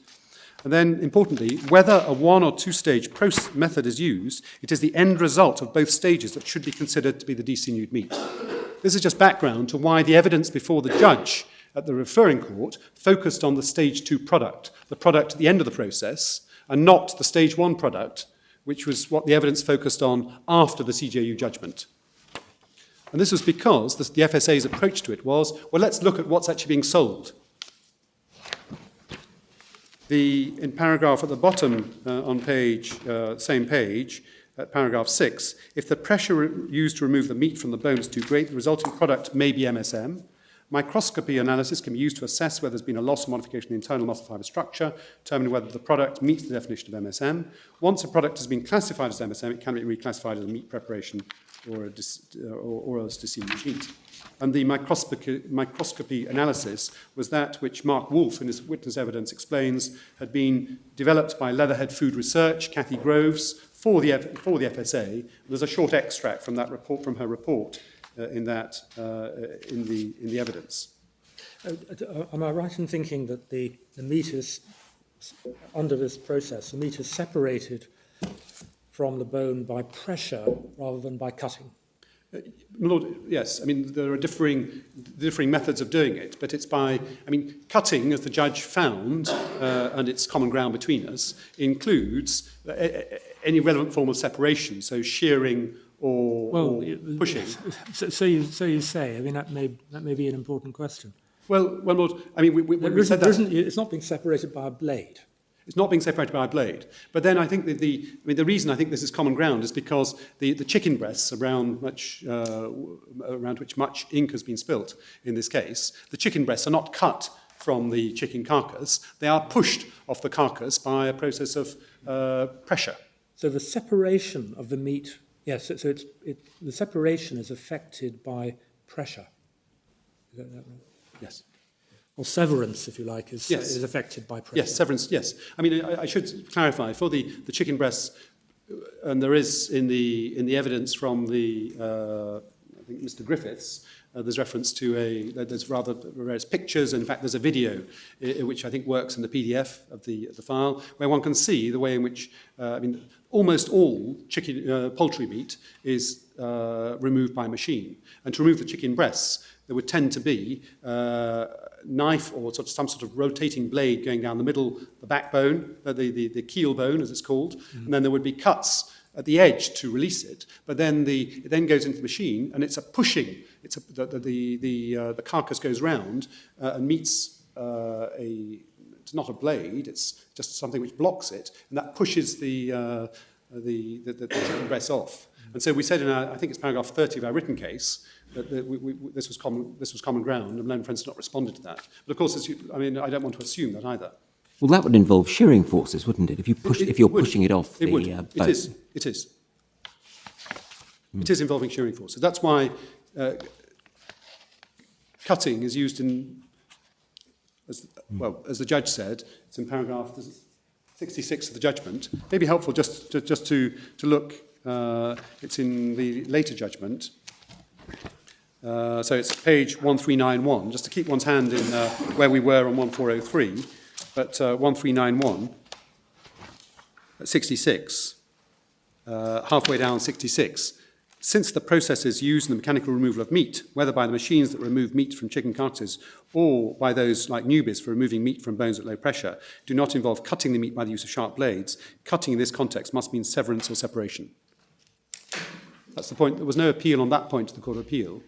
And then, importantly, whether a one- or two-stage method is used, it is the end result of both stages that should be considered to be the desinewed meat. This is just background to why the evidence before the judge at the referring court focused on the stage 2 product, the product at the end of the process, and not the stage 1 product, which was what the evidence focused on after the CJU judgment. And this was because the FSA's approach to it was, well, let's look at what's actually being sold. In paragraph at the bottom on same page, at paragraph 6, if the pressure used to remove the meat from the bone is too great, the resulting product may be MSM. Microscopy analysis can be used to assess whether there's been a loss or modification in the internal muscle fibre structure, determine whether the product meets the definition of MSM. Once a product has been classified as MSM, it can be reclassified as a meat preparation or as deceased meat. And the microscopy analysis was that which Mark Wolfe, in his witness evidence, explains had been developed by Leatherhead Food Research, Cathy Groves, for the FSA. There's a short extract from that report, from her report, in the evidence. Am I right in thinking that the meat is, under this process, the meat is separated from the bone by pressure rather than by cutting? My Lord, yes. I mean, there are differing methods of doing it, but it's by, I mean, cutting, as the judge found, and it's common ground between us, includes any relevant form of separation, so shearing or pushing. So you say. I mean, that may be an important question. Well, Lord, I mean, we said that it's not being separated by a blade. It's not being separated by a blade. But then I think that the reason I think this is common ground is because the chicken breasts around which much ink has been spilt in this case, the chicken breasts are not cut from the chicken carcass. They are pushed off the carcass by a process of pressure. So the separation of the meat, yes, so the separation is affected by pressure. Is that right? Yes. Or severance, if you like, is affected by pressure. Yes, severance, yes. I mean, I should clarify, for the chicken breasts, and there is in the evidence from I think Mr. Griffiths, there's reference to there's rather various pictures. In fact, there's a video which I think works in the PDF of the file, where one can see the way in which, almost all poultry meat is removed by machine. And to remove the chicken breasts, there would tend to be knife or some sort of rotating blade going down the middle, the backbone, the keel bone, as it's called, and then there would be cuts at the edge to release it. But then it then goes into the machine, and it's a pushing. The carcass goes round and meets it's not a blade. It's just something which blocks it, and that pushes the chicken breast off. And so we said in I think it's paragraph 30 of our written case, that this was common ground, and Learned Friends had not responded to that. But of course, I don't want to assume that either. Well, that would involve shearing forces, wouldn't it? If you're pushing it off the bone. It is. It is involving shearing forces. That's why cutting is used as the judge said. It's in paragraph 66 of the judgment. It may be helpful just to look. It's in the later judgment. So it's page 1391, just to keep one's hand in where we were on 1403, but 1391, at 66, halfway down 66. Since the processes used in the mechanical removal of meat, whether by the machines that remove meat from chicken carcasses or by those like Newby's for removing meat from bones at low pressure, do not involve cutting the meat by the use of sharp blades, cutting in this context must mean severance or separation. That's the point. There was no appeal on that point to the Court of Appeal.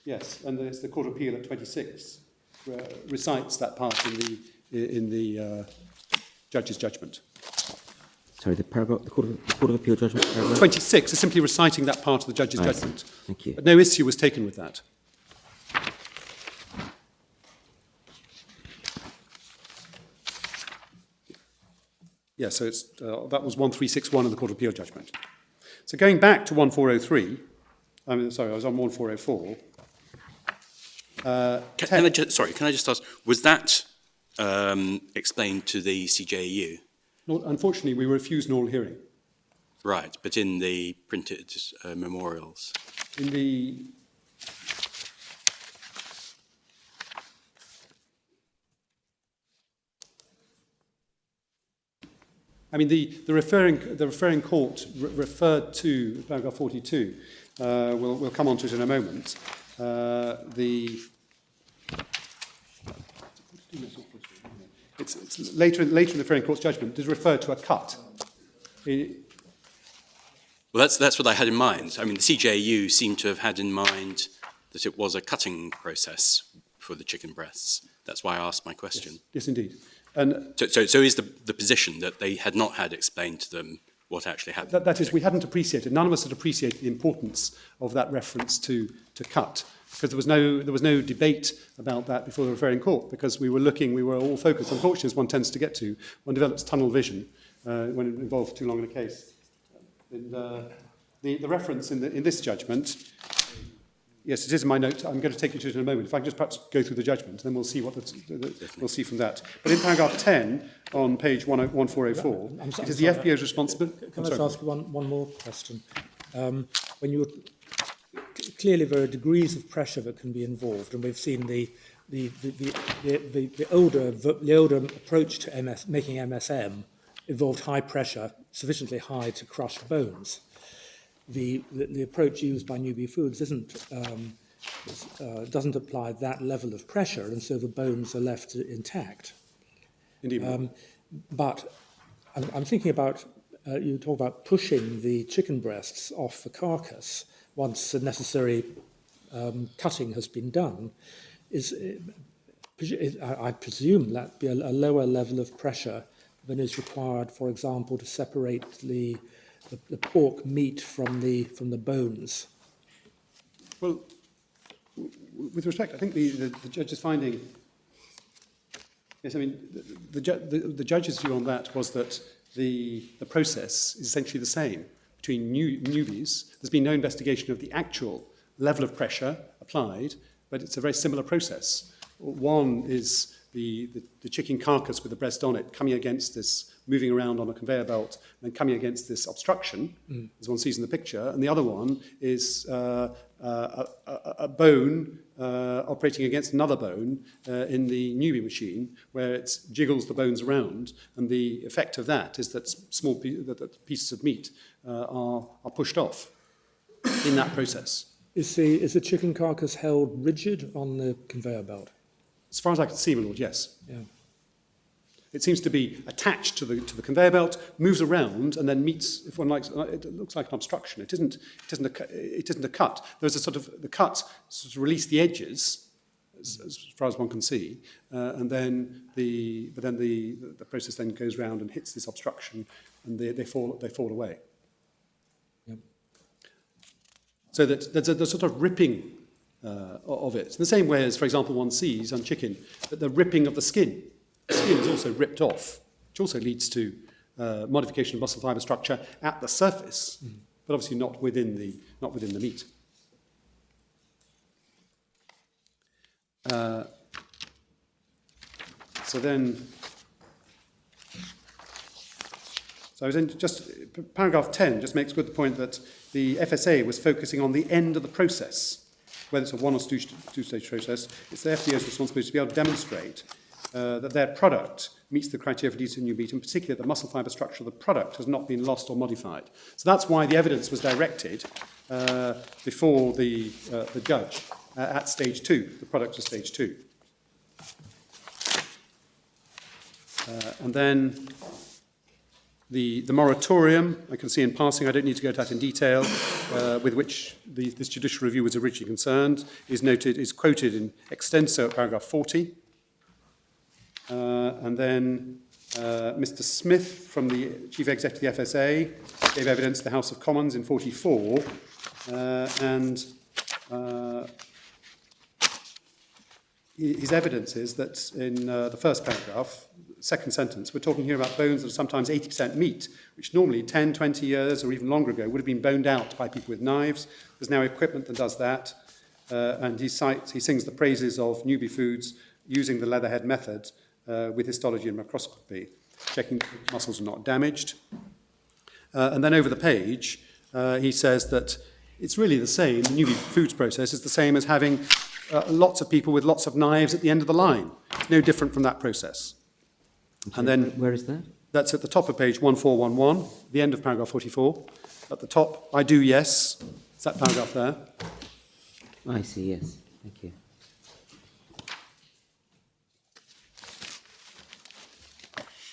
Yes, and there's the Court of Appeal at 26 recites that part in the judge's judgment. Sorry, the paragraph, the Court of Appeal judgment paragraph? 26 is simply reciting that part of the judge's judgment. Thank you. But no issue was taken with that. Yeah, so it's, that was 1361 in the Court of Appeal judgment. So going back to 1403, I was on 1404. Can I just ask, was that explained to the CJU? Unfortunately, we refused an oral hearing. Right, but in the printed memorials? In the... I mean, the referring court referred to paragraph 42. We'll come on to it in a moment. It's later in the referring court's judgment. It referred to a cut. Well, that's what I had in mind. I mean, the CJU seemed to have had in mind that it was a cutting process for the chicken breasts. That's why I asked my question. Yes, indeed. And So is the position that they had not had explained to them what actually happened? that is, we hadn't appreciated, none of us had appreciated the importance of that reference to cut, because there was no debate about that before the referring court, because we were all focused. Unfortunately, as one tends to get to, one develops tunnel vision when it involves too long in a case. And the reference in this judgment, yes, it is in my note. I'm going to take you to it in a moment. If I can just perhaps go through the judgment, then we'll see we'll see from that. But in paragraph 10 on page 1404, it is the FBO's responsibility. Can I just ask one more question? When you clearly there are degrees of pressure that can be involved, and we've seen the older approach to making MSM involved high pressure, sufficiently high to crush bones. The approach used by Newby Foods doesn't apply that level of pressure, and so the bones are left intact. Indeed. But I'm thinking about, you talk about pushing the chicken breasts off the carcass once the necessary cutting has been done. I presume that'd be a lower level of pressure than is required, for example, to separate the pork meat from the bones. Well, with respect, I think the judge's finding. Yes, I mean the judge's view on that was that the process is essentially the same between newbies. There's been no investigation of the actual level of pressure applied, but it's a very similar process. One is the chicken carcass with the breast on it coming against this, moving around on a conveyor belt, and then coming against this obstruction, as one sees in the picture. And the other one is a bone operating against another bone in the Newby machine, where it jiggles the bones around. And the effect of that is that that pieces of meat are pushed off in that process. Is the chicken carcass held rigid on the conveyor belt? As far as I can see, my lord, yes. Yeah. It seems to be attached to the conveyor belt, moves around, and then meets. If one likes, it looks like an obstruction. It isn't a cut. There's a sort of the cut sort of release the edges, as far as one can see, and then the process then goes round and hits this obstruction, and they fall away. Yep. So that there's a sort of ripping of it. In the same way as, for example, one sees on chicken that the ripping of the skin. The skin is also ripped off, which also leads to modification of muscle fibre structure at the surface, but obviously not within the meat. So I was in just paragraph 10 just makes good the point that the FSA was focusing on the end of the process, whether it's a one or two-stage process. It's the FDA's responsibility to be able to demonstrate that their product meets the criteria for decent new meat, in particular the muscle fibre structure of the product has not been lost or modified. So that's why the evidence was directed before the judge at stage 2. The product was stage 2. And then the moratorium, I can see in passing, I don't need to go into that in detail, with which this judicial review was originally concerned, is quoted in extenso at paragraph 40. And then Mr. Smith, from the Chief Executive of the FSA, gave evidence to the House of Commons in 44. His evidence is that in the first paragraph, second sentence, we're talking here about bones that are sometimes 80% meat, which normally 10, 20 years or even longer ago would have been boned out by people with knives. There's now equipment that does that. And he sings the praises of Newby Foods using the leatherhead method with histology and microscopy, checking muscles are not damaged. And then over the page, he says that it's really the same. The Newby Foods process is the same as having lots of people with lots of knives at the end of the line. It's no different from that process. And then where is that? That's at the top of page 1411, the end of paragraph 44. At the top, I do, yes. It's that paragraph there. I see, yes. Thank you.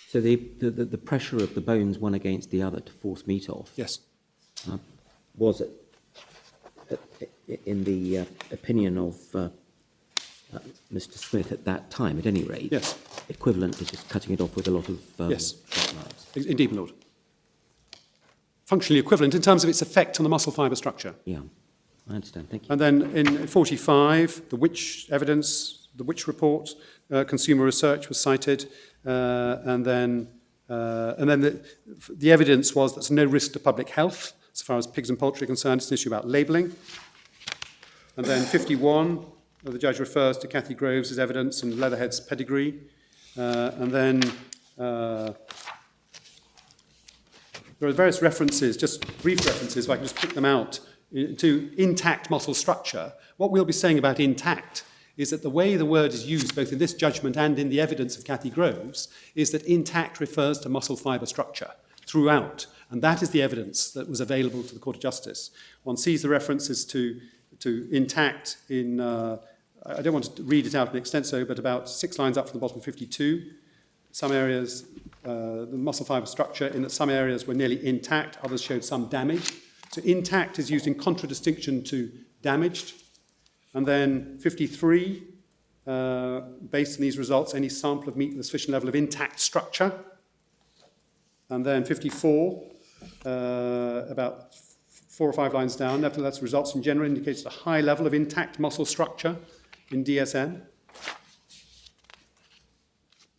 So the pressure of the bones one against the other to force meat off Yes. was in the opinion of Mr. Smith at that time, at any rate, Yes. equivalent to just cutting it off with a lot of Yes. knives. Indeed, my lord. Functionally equivalent in terms of its effect on the muscle fibre structure. Yeah, I understand. Thank you. And then in 45, the witch evidence, the witch report, consumer research was cited, and then the evidence was that there's no risk to public health as far as pigs and poultry are concerned. It's an issue about labelling. And then 51, the judge refers to Cathy Groves' evidence and Leatherhead's pedigree. And then there are various references, just brief references, if I can just pick them out, to intact muscle structure. What we'll be saying about intact is that the way the word is used, both in this judgment and in the evidence of Cathy Groves, is that intact refers to muscle fibre structure throughout. And that is the evidence that was available to the Court of Justice. One sees the references to intact in, I don't want to read it out in extenso, but about 6 lines up from the bottom of 52. Some areas, the muscle fibre structure, in that some areas were nearly intact, others showed some damage. So intact is used in contradistinction to damaged. And then 53, based on these results, any sample of meat with a sufficient level of intact structure. And then 54, about 4 or 5 lines down, nevertheless, results in general indicates a high level of intact muscle structure in DSM.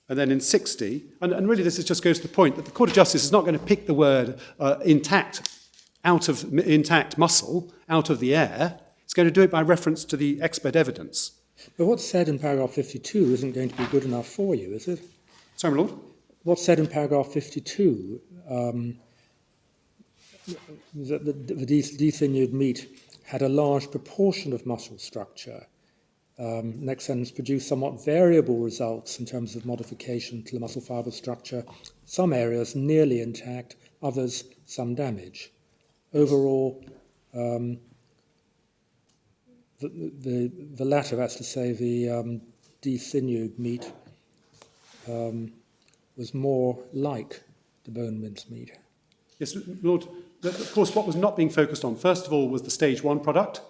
And then in 60, and really this just goes to the point that the Court of Justice is not going to pick the word intact out of intact muscle out of the air. It's going to do it by reference to the expert evidence. But what's said in paragraph 52 isn't going to be good enough for you, is it? Sorry, my lord? What's said in paragraph 52, that the dethinured meat had a large proportion of muscle structure. Next sentence, produced somewhat variable results in terms of modification to the muscle fibre structure. Some areas nearly intact, others some damage. Overall, the latter, that's to say the dethinured meat, was more like the bone mince meat. Yes, Lord. Of course, what was not being focused on, first of all, was the stage 1 product.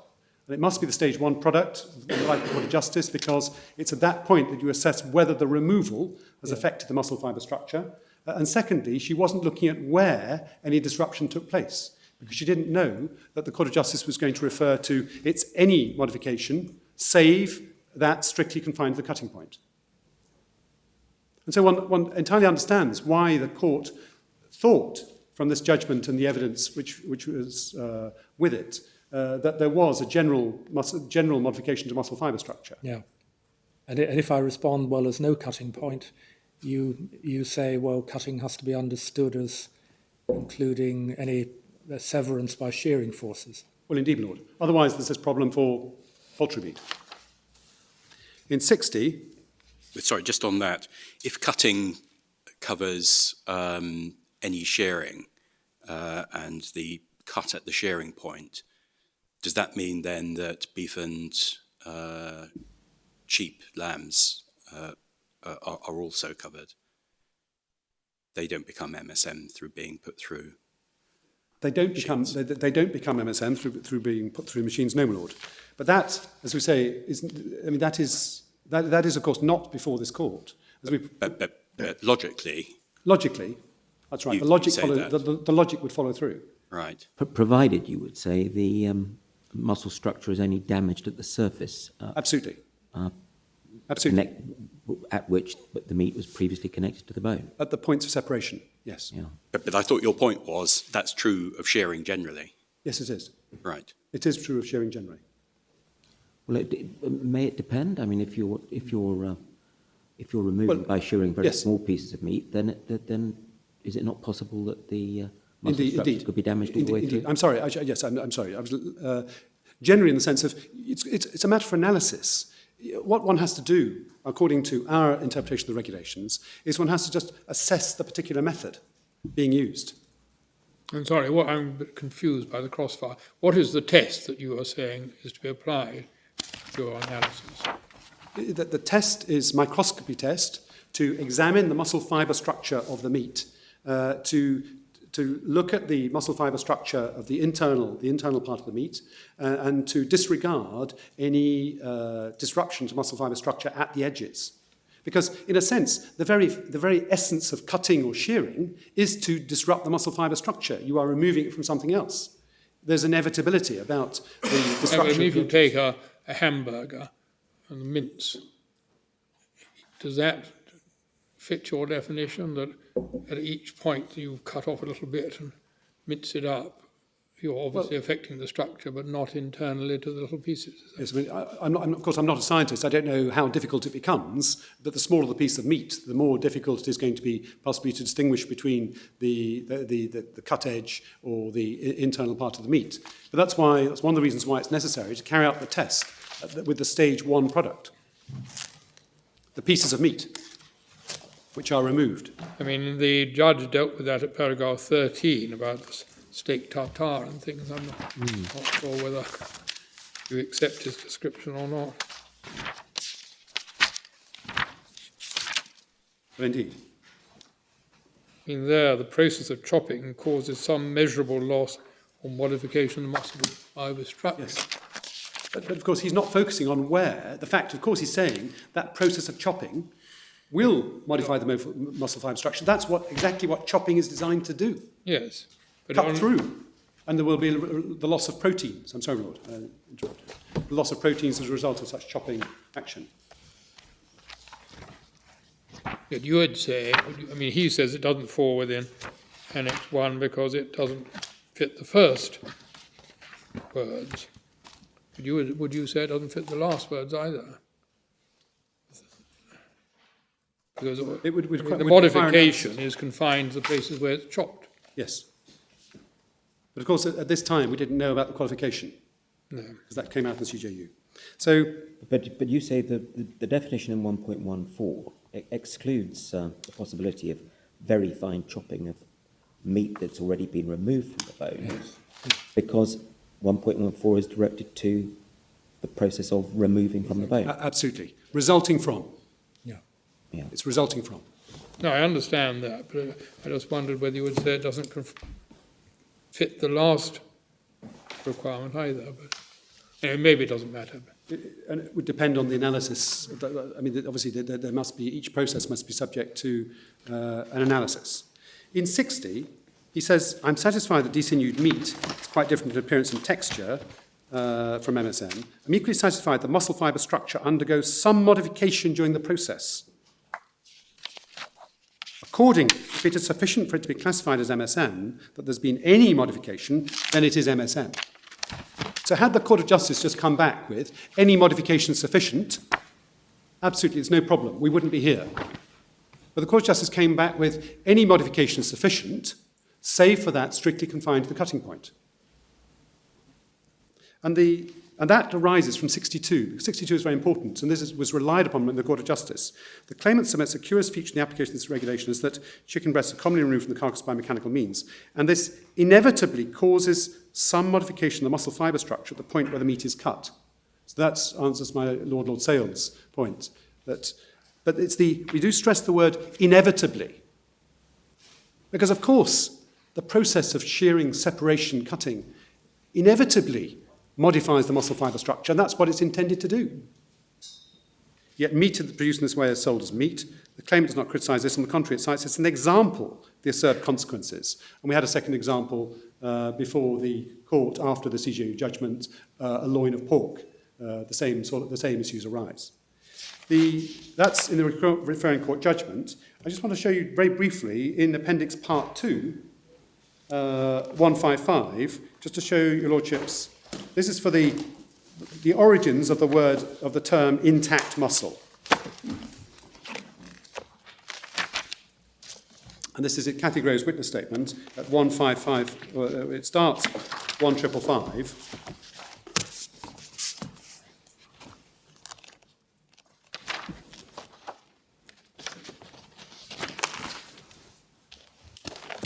And it must be the stage 1 product, like the Court of Justice, because it's at that point that you assess whether the removal has affected the muscle fibre structure. And secondly, she wasn't looking at where any disruption took place, because she didn't know that the Court of Justice was going to refer to its any modification, save that strictly confined to the cutting point. And so one entirely understands why the court thought, from this judgment and the evidence which was with it, that there was a general modification to muscle fibre structure. Yeah. And if I respond, well, there's no cutting point, you say, well, cutting has to be understood as including any severance by shearing forces. Well, indeed, Lord. Otherwise, there's this problem for poultry meat. In 60... Sorry, just on that. If cutting covers any shearing and the cut at the shearing point, does that mean then that beef and cheap lambs are also covered? They don't become MSM through being put through. They don't become MSM through being put through machines, no, my lord. But that, as we say, that is of course not before this court. But logically, that's right. The logic would follow through. Right. Provided, you would say, the muscle structure is only damaged at the surface. Absolutely. Absolutely. At which the meat was previously connected to the bone. At the points of separation, yes. Yeah. But I thought your point was that's true of shearing generally. Yes, it is. Right. It is true of shearing generally. Well, may it depend? I mean, if you're removing by shearing very small pieces of meat, then is it not possible that the muscle structure could be damaged all the way through? I'm sorry. I'm sorry. I was generally in the sense of it's a matter for analysis. what one has to do, according to our interpretation of the regulations, is one has to just assess the particular method being used. I'm sorry, I'm a bit confused by the crossfire. What is the test that you are saying is to be applied to your analysis? The test is microscopy test to examine the muscle fibre structure of the meat, to look at the muscle fibre structure of the internal part of the meat, and to disregard any disruption to muscle fibre structure at the edges. Because, in a sense, the very essence of cutting or shearing is to disrupt the muscle fibre structure. You are removing it from something else. There's inevitability about the disruption. If you take a hamburger and mince, does that fit your definition that at each point you cut off a little bit and mince it up? You're obviously affecting the structure, but not internally to the little pieces. Yes, I mean, of course, I'm not a scientist. I don't know how difficult it becomes, but the smaller the piece of meat, the more difficult it is going to be possibly to distinguish between the cut edge or the internal part of the meat. But that's one of the reasons why it's necessary to carry out the test with the stage 1 product. The pieces of meat which are removed. I mean, the judge dealt with that at paragraph 13 about the steak tartare and things. I'm not sure whether you accept his description or not. Well, indeed. I mean, there, the process of chopping causes some measurable loss or modification of muscle fibre structure. Yes. But of course, he's not focusing on where. The fact, of course, he's saying that process of chopping will modify the muscle fibre structure. That's exactly what chopping is designed to do. Yes. But Cut through. And there will be the loss of proteins. I'm sorry, Lord. Interrupted. The loss of proteins as a result of such chopping action. Yet you would say, I mean, he says it doesn't fall within Annex 1 because it doesn't fit the first words. But would you say it doesn't fit the last words either? Because the modification is confined to the places where it's chopped. Yes. But of course, at this time, we didn't know about the qualification. No. Because that came out in the CJU. So, But you say the definition in 1.14 excludes the possibility of very fine chopping of meat that's already been removed from the bone, Yes. because 1.14 is directed to the process of removing from the bone. absolutely. Resulting from. Yeah. It's resulting from. No, I understand that, but I just wondered whether you would say it doesn't fit the last requirement either. But maybe it doesn't matter. And it would depend on the analysis. I mean, obviously, there must be, each process must be subject to an analysis. In 60, he says, I'm satisfied that desinewed meat is quite different in appearance and texture from MSM. I'm equally satisfied that muscle fibre structure undergoes some modification during the process. Accordingly, if it is sufficient for it to be classified as MSM, that there's been any modification, then it is MSM. So had the Court of Justice just come back with any modification sufficient, absolutely, it's no problem. We wouldn't be here. But the Court of Justice came back with any modification sufficient, save for that strictly confined to the cutting point. And that arises from 62. 62 is very important, and this was relied upon in the Court of Justice. The claimant submits a curious feature in the application of this regulation is that chicken breasts are commonly removed from the carcass by mechanical means, and this inevitably causes some modification of the muscle fibre structure at the point where the meat is cut. So that answers my Lord Sale's point. But we do stress the word inevitably. Because, of course, the process of shearing, separation, cutting inevitably modifies the muscle fibre structure, and that's what it's intended to do. Yet meat produced in this way is sold as meat. The claimant does not criticise this. On the contrary, it cites it's an example of the absurd consequences. And we had a second example before the court, after the CJU judgment, a loin of pork. The same issues arise. That's in the referring court judgment. I just want to show you very briefly in Appendix Part 2, 155, just to show your lordships. This is for the origins of the term intact muscle. And this is Cathy Grove's witness statement at 155, it starts 1555.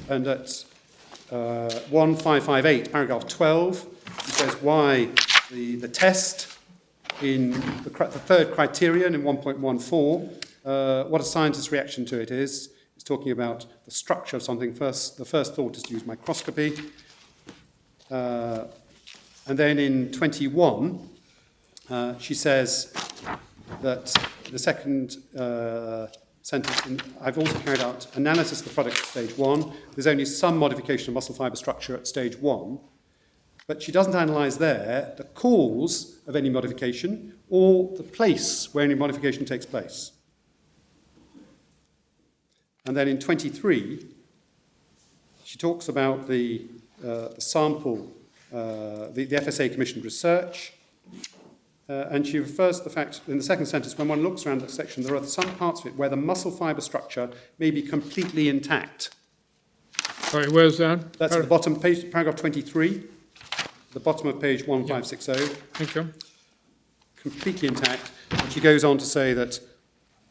And at 1558, paragraph 12, it says why the test in the third criterion in 1.14, what a scientist's reaction to it is. It's talking about the structure of something. The first thought is to use microscopy. And then in 21, she says that the second sentence, I've also carried out analysis of the product at stage 1. There's only some modification of muscle fibre structure at stage 1. But she doesn't analyse there the cause of any modification or the place where any modification takes place. And then in 23, she talks about the sample, the FSA commissioned research, and she refers to the fact in the second sentence, when one looks around that section, there are some parts of it where the muscle fibre structure may be completely intact. Sorry, where's that? That's at the bottom, paragraph 23, the bottom of page 1560. Thank you. Completely intact. And she goes on to say that,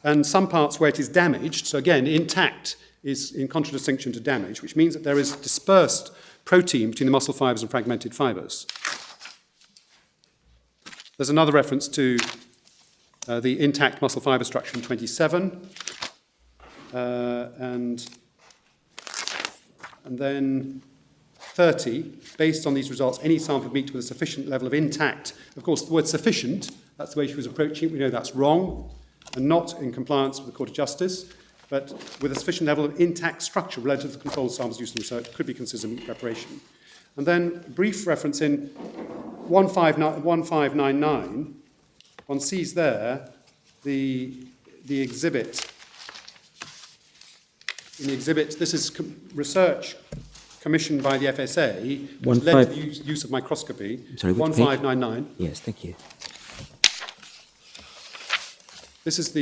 and some parts where it is damaged, so again, intact is in contradistinction to damage, which means that there is dispersed protein between the muscle fibres and fragmented fibres. There's another reference to the intact muscle fibre structure in 27, and then 30, based on these results, any sample of meat with a sufficient level of intact. Of course, the word sufficient, that's the way she was approaching it. We know that's wrong and not in compliance with the Court of Justice, but with a sufficient level of intact structure relative to the controlled samples used in research could be considered meat preparation. And then a brief reference in 1599, one sees there the exhibit. In the exhibit, this is research commissioned by the FSA, which led to the use of microscopy. Sorry, 1599. Yes, thank you. This is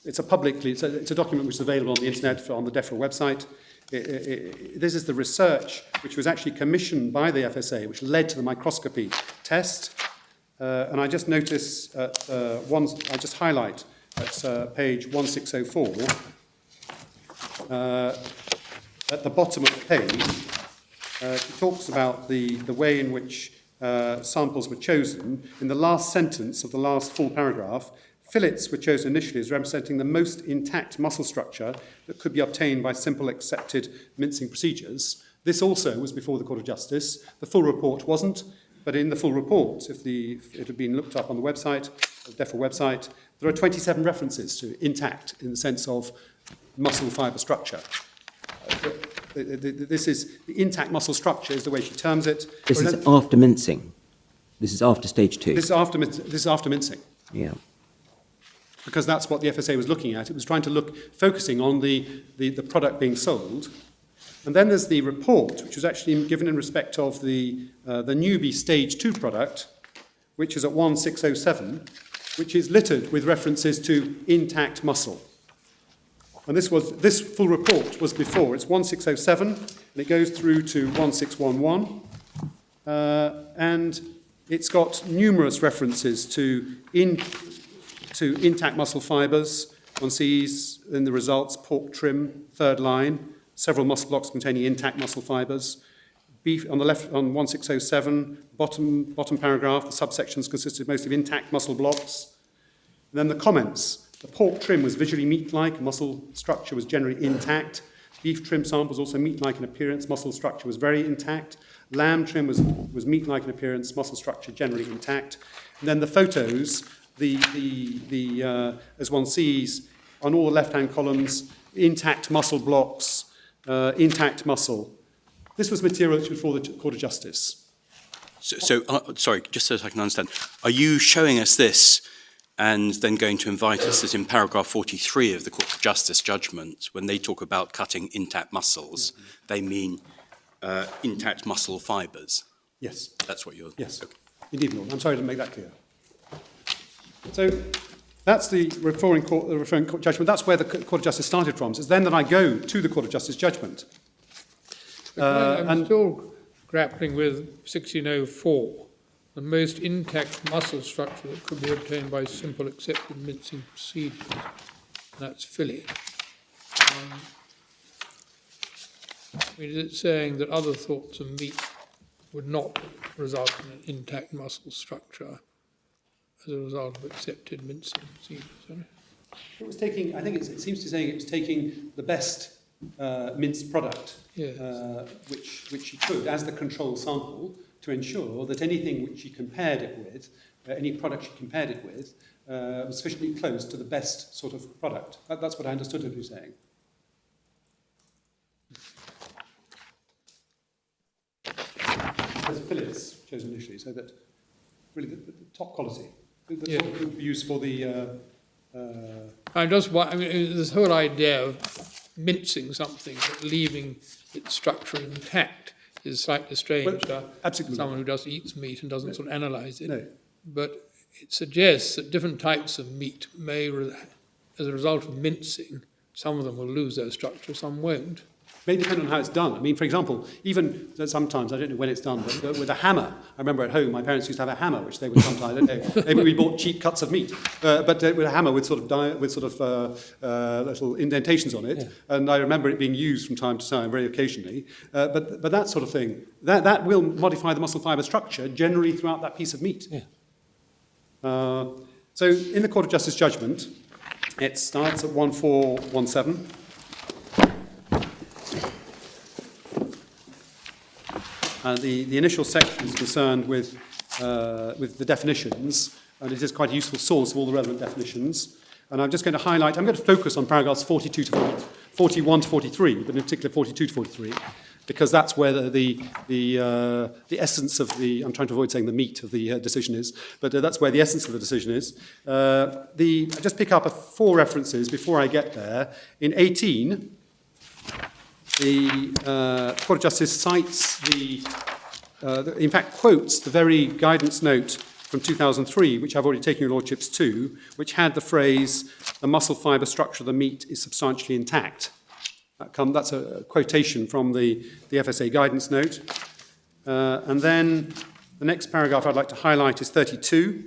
it's a document which is available on the internet on the DEFRA website. This is the research which was actually commissioned by the FSA, which led to the microscopy test. And I just notice I just highlight at page 1604, at the bottom of the page, it talks about the way in which samples were chosen. In the last sentence of the last full paragraph, fillets were chosen initially as representing the most intact muscle structure that could be obtained by simple accepted mincing procedures. This also was before the Court of Justice. The full report wasn't, but in the full report, if it had been looked up on the website, the DEFRA website, there are 27 references to intact in the sense of muscle fibre structure. This is the intact muscle structure is the way she terms it. This is after mincing. This is after stage 2. This is after mincing. Yeah. Because that's what the FSA was looking at. It was trying to focusing on the product being sold. And then there's the report, which was actually given in respect of the Newby stage 2 product, which is at 1607, which is littered with references to intact muscle. And this full report was before. It's 1607, and it goes through to 1611. And it's got numerous references to intact muscle fibres. One sees in the results pork trim, third line, several muscle blocks containing intact muscle fibres. Beef on the left, on 1607, bottom paragraph, the subsections consisted mostly of intact muscle blocks. And then the comments. The pork trim was visually meat-like, muscle structure was generally intact. Beef trim sample was also meat-like in appearance, muscle structure was very intact. Lamb trim was meat-like in appearance, muscle structure generally intact. And then the photos, as one sees on all the left-hand columns, intact muscle blocks, intact muscle. This was material which was before the Court of Justice. Sorry, just so I can understand, are you showing us this and then going to invite us that in paragraph 43 of the Court of Justice judgment, when they talk about cutting intact muscles, they mean intact muscle fibres? Yes. That's what you're... Yes, okay. indeed, Lord. I'm sorry to make that clear. So that's the referring court judgment. That's where the Court of Justice started from. So it's then that I go to the Court of Justice judgment. I'm still grappling with 1604, the most intact muscle structure that could be obtained by simple accepted mincing procedures. I mean, is it saying that other sorts of meat would not result in an intact muscle structure as a result of accepted mincing procedures? It was taking, I think it seems to be saying it was taking the best minced product, Yes. which you could, as the control sample, to ensure that anything which you compared it with, any product you compared it with, was sufficiently close to the best sort of product. That's what I understood it was saying. As Phillips chosen initially, so that really the top quality, the Yeah. sort of would be used for the. I'm just, I mean, this whole idea of mincing something but leaving its structure intact is slightly strange Well, to absolutely. someone who just eats meat and doesn't sort of analyse it. No. But it suggests that different types of meat may, as a result of mincing, some of them will lose their structure, some won't. May depend on how it's done. I mean, for example, even sometimes, I don't know when it's done, but with a hammer, I remember at home, my parents used to have a hammer, which they would sometimes, I don't know, maybe we bought cheap cuts of meat, but with a hammer with sort of little indentations on it, and I remember it being used from time to time, very occasionally, but that sort of thing, that will modify the muscle fibre structure generally throughout that piece of meat. Yeah. So in the Court of Justice judgment, it starts at 1417. The initial section is concerned with the definitions, and it is quite a useful source of all the relevant definitions. And I'm just going to highlight, I'm going to focus on paragraphs 42 to 41 to 43, but in particular 42 to 43, because that's where the essence of the, I'm trying to avoid saying the meat of the decision is, but that's where the essence of the decision is. I just pick up 4 references before I get there. In 18, the Court of Justice cites in fact quotes the very guidance note from 2003, which I've already taken your lordships to, which had the phrase, the muscle fibre structure of the meat is substantially intact. That's a quotation from the FSA guidance note. And then the next paragraph I'd like to highlight is 32.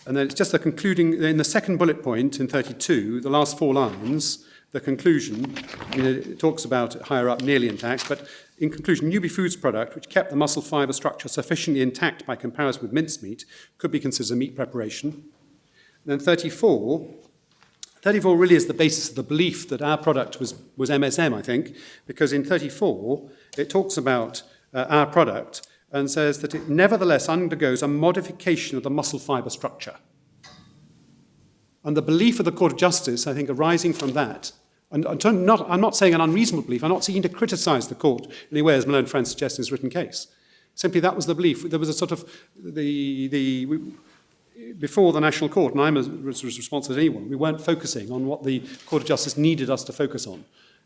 And then it's just the concluding, in the second bullet point in 32, the last 4 lines, the conclusion, it talks about it higher up, nearly intact, but in conclusion, Newby Foods product, which kept the muscle fibre structure sufficiently intact by comparison with mincemeat, could be considered meat preparation. And then 34 really is the basis of the belief that our product was MSM, I think, because in 34, it talks about our product and says that it nevertheless undergoes a modification of the muscle fibre structure. And the belief of the Court of Justice, I think, arising from that, and I'm not saying an unreasonable belief, I'm not seeking to criticise the court in any way, as my learned friend suggests in his written case. Simply that was the belief. There was a sort of, before the National Court, and I was responsible as anyone, we weren't focusing on what the Court of Justice needed us to focus on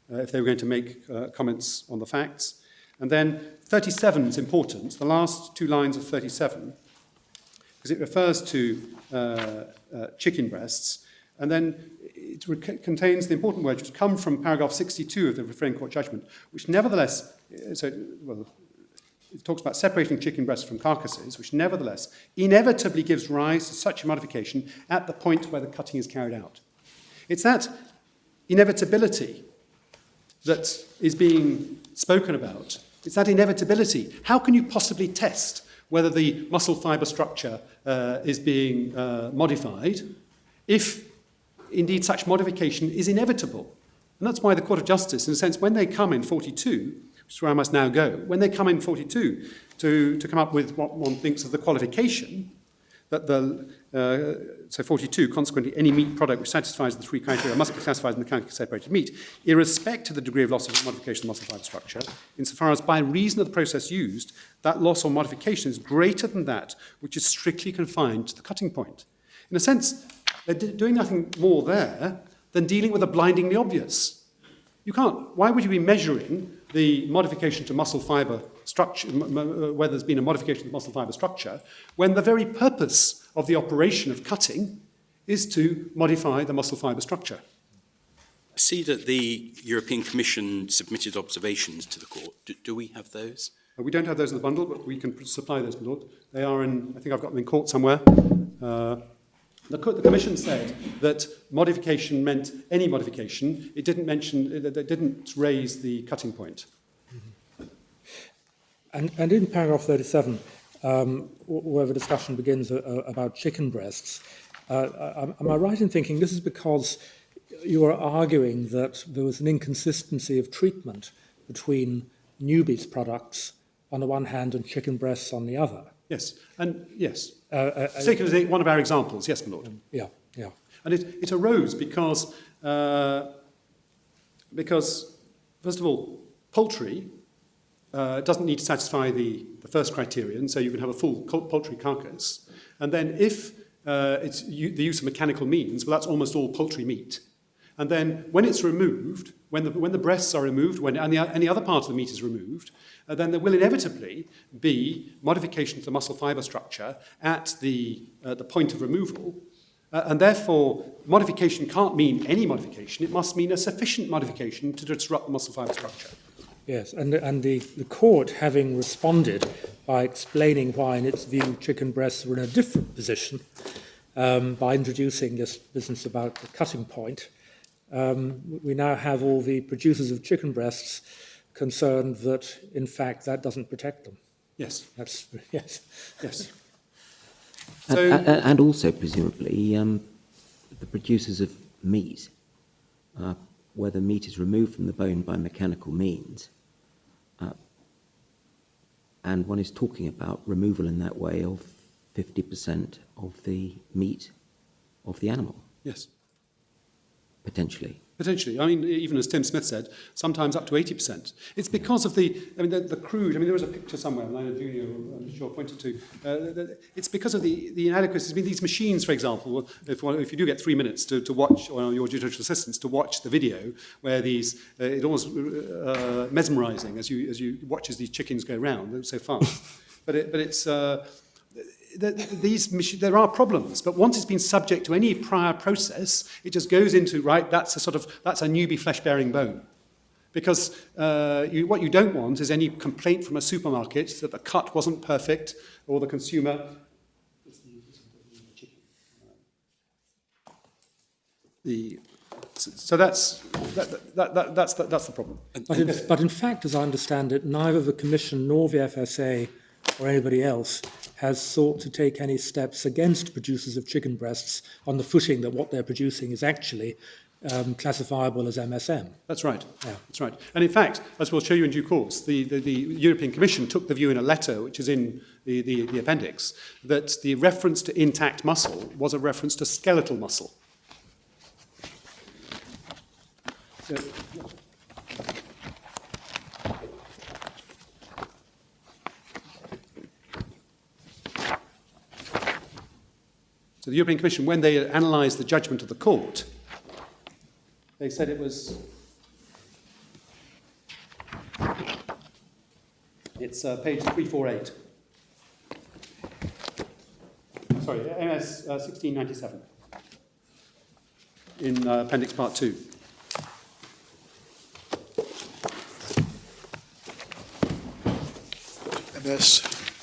if they were going to make comments on the facts. And then 37 is important, the last 2 lines of 37, because it refers to chicken breasts, and then it contains the important words which come from paragraph 62 of the referring court judgment, which nevertheless, it talks about separating chicken breasts from carcasses, which nevertheless inevitably gives rise to such a modification at the point where the cutting is carried out. It's that inevitability that is being spoken about. It's that inevitability. How can you possibly test whether the muscle fibre structure is being modified if indeed such modification is inevitable? And that's why the Court of Justice, in a sense, when they come in 42, which is where I must now go, when they come in 42 to come up with what one thinks of the qualification, that so 42, consequently, any meat product which satisfies the 3 criteria must be classified in mechanically separated meat, irrespective of the degree of loss or modification of the muscle fibre structure, insofar as by reason of the process used, that loss or modification is greater than that which is strictly confined to the cutting point. In a sense, they're doing nothing more there than dealing with the blindingly obvious. You can't. Why would you be measuring the modification to muscle fibre structure, whether there's been a modification of the muscle fibre structure, when the very purpose of the operation of cutting is to modify the muscle fibre structure? I see that the European Commission submitted observations to the court. Do we have those? We don't have those in the bundle, but we can supply those, my lord. They are in, I think I've got them in court somewhere. The Commission said that modification meant any modification. It didn't mention, it didn't raise the cutting point. And in paragraph 37, where the discussion begins about chicken breasts, am I right in thinking this is because you are arguing that there was an inconsistency of treatment between Newby's products on the one hand and chicken breasts on the other? Yes, and yes. Take as one of our examples, yes, my lord. Yeah. And it arose because, first of all, poultry doesn't need to satisfy the first criterion, so you can have a full poultry carcass. And then if it's the use of mechanical means, well, that's almost all poultry meat. And then when it's removed, when the breasts are removed, and any other part of the meat is removed, then there will inevitably be modification to the muscle fibre structure at the point of removal. And therefore, modification can't mean any modification. It must mean a sufficient modification to disrupt the muscle fibre structure. Yes, and the court, having responded by explaining why, in its view, chicken breasts were in a different position, by introducing this business about the cutting point, we now have all the producers of chicken breasts concerned that, in fact, that doesn't protect them. Yes. Yes. So, and also, presumably, the producers of meat, where the meat is removed from the bone by mechanical means, and one is talking about removal in that way of 50% of the meat of the animal. yes. Potentially. Potentially. I mean, even as Tim Smith said, sometimes up to 80%. It's because of the crude, there was a picture somewhere, and I know Junior, I'm sure, pointed to, it's because of the inadequacies. I mean, these machines, for example, if you do get 3 minutes to watch, or your judicial assistants to watch the video, where these, it almost mesmerising as you watch as these chickens go round, they're so fast. but it's... there are problems, but once it's been subject to any prior process, it just goes into, right, that's a Newby flesh-bearing bone. Because what you don't want is any complaint from a supermarket that the cut wasn't perfect, or the consumer... So that's the problem. But in fact, as I understand it, neither the Commission nor the FSA or anybody else has sought to take any steps against producers of chicken breasts on the footing that what they're producing is actually classifiable as MSM. That's right. Yeah. That's right. And in fact, as we'll show you in due course, the European Commission took the view in a letter, which is in the appendix, that the reference to intact muscle was a reference to skeletal muscle. So the European Commission, when they analysed the judgment of the court, they said it was... It's page 348. Sorry, MS 1697 in Appendix Part 2.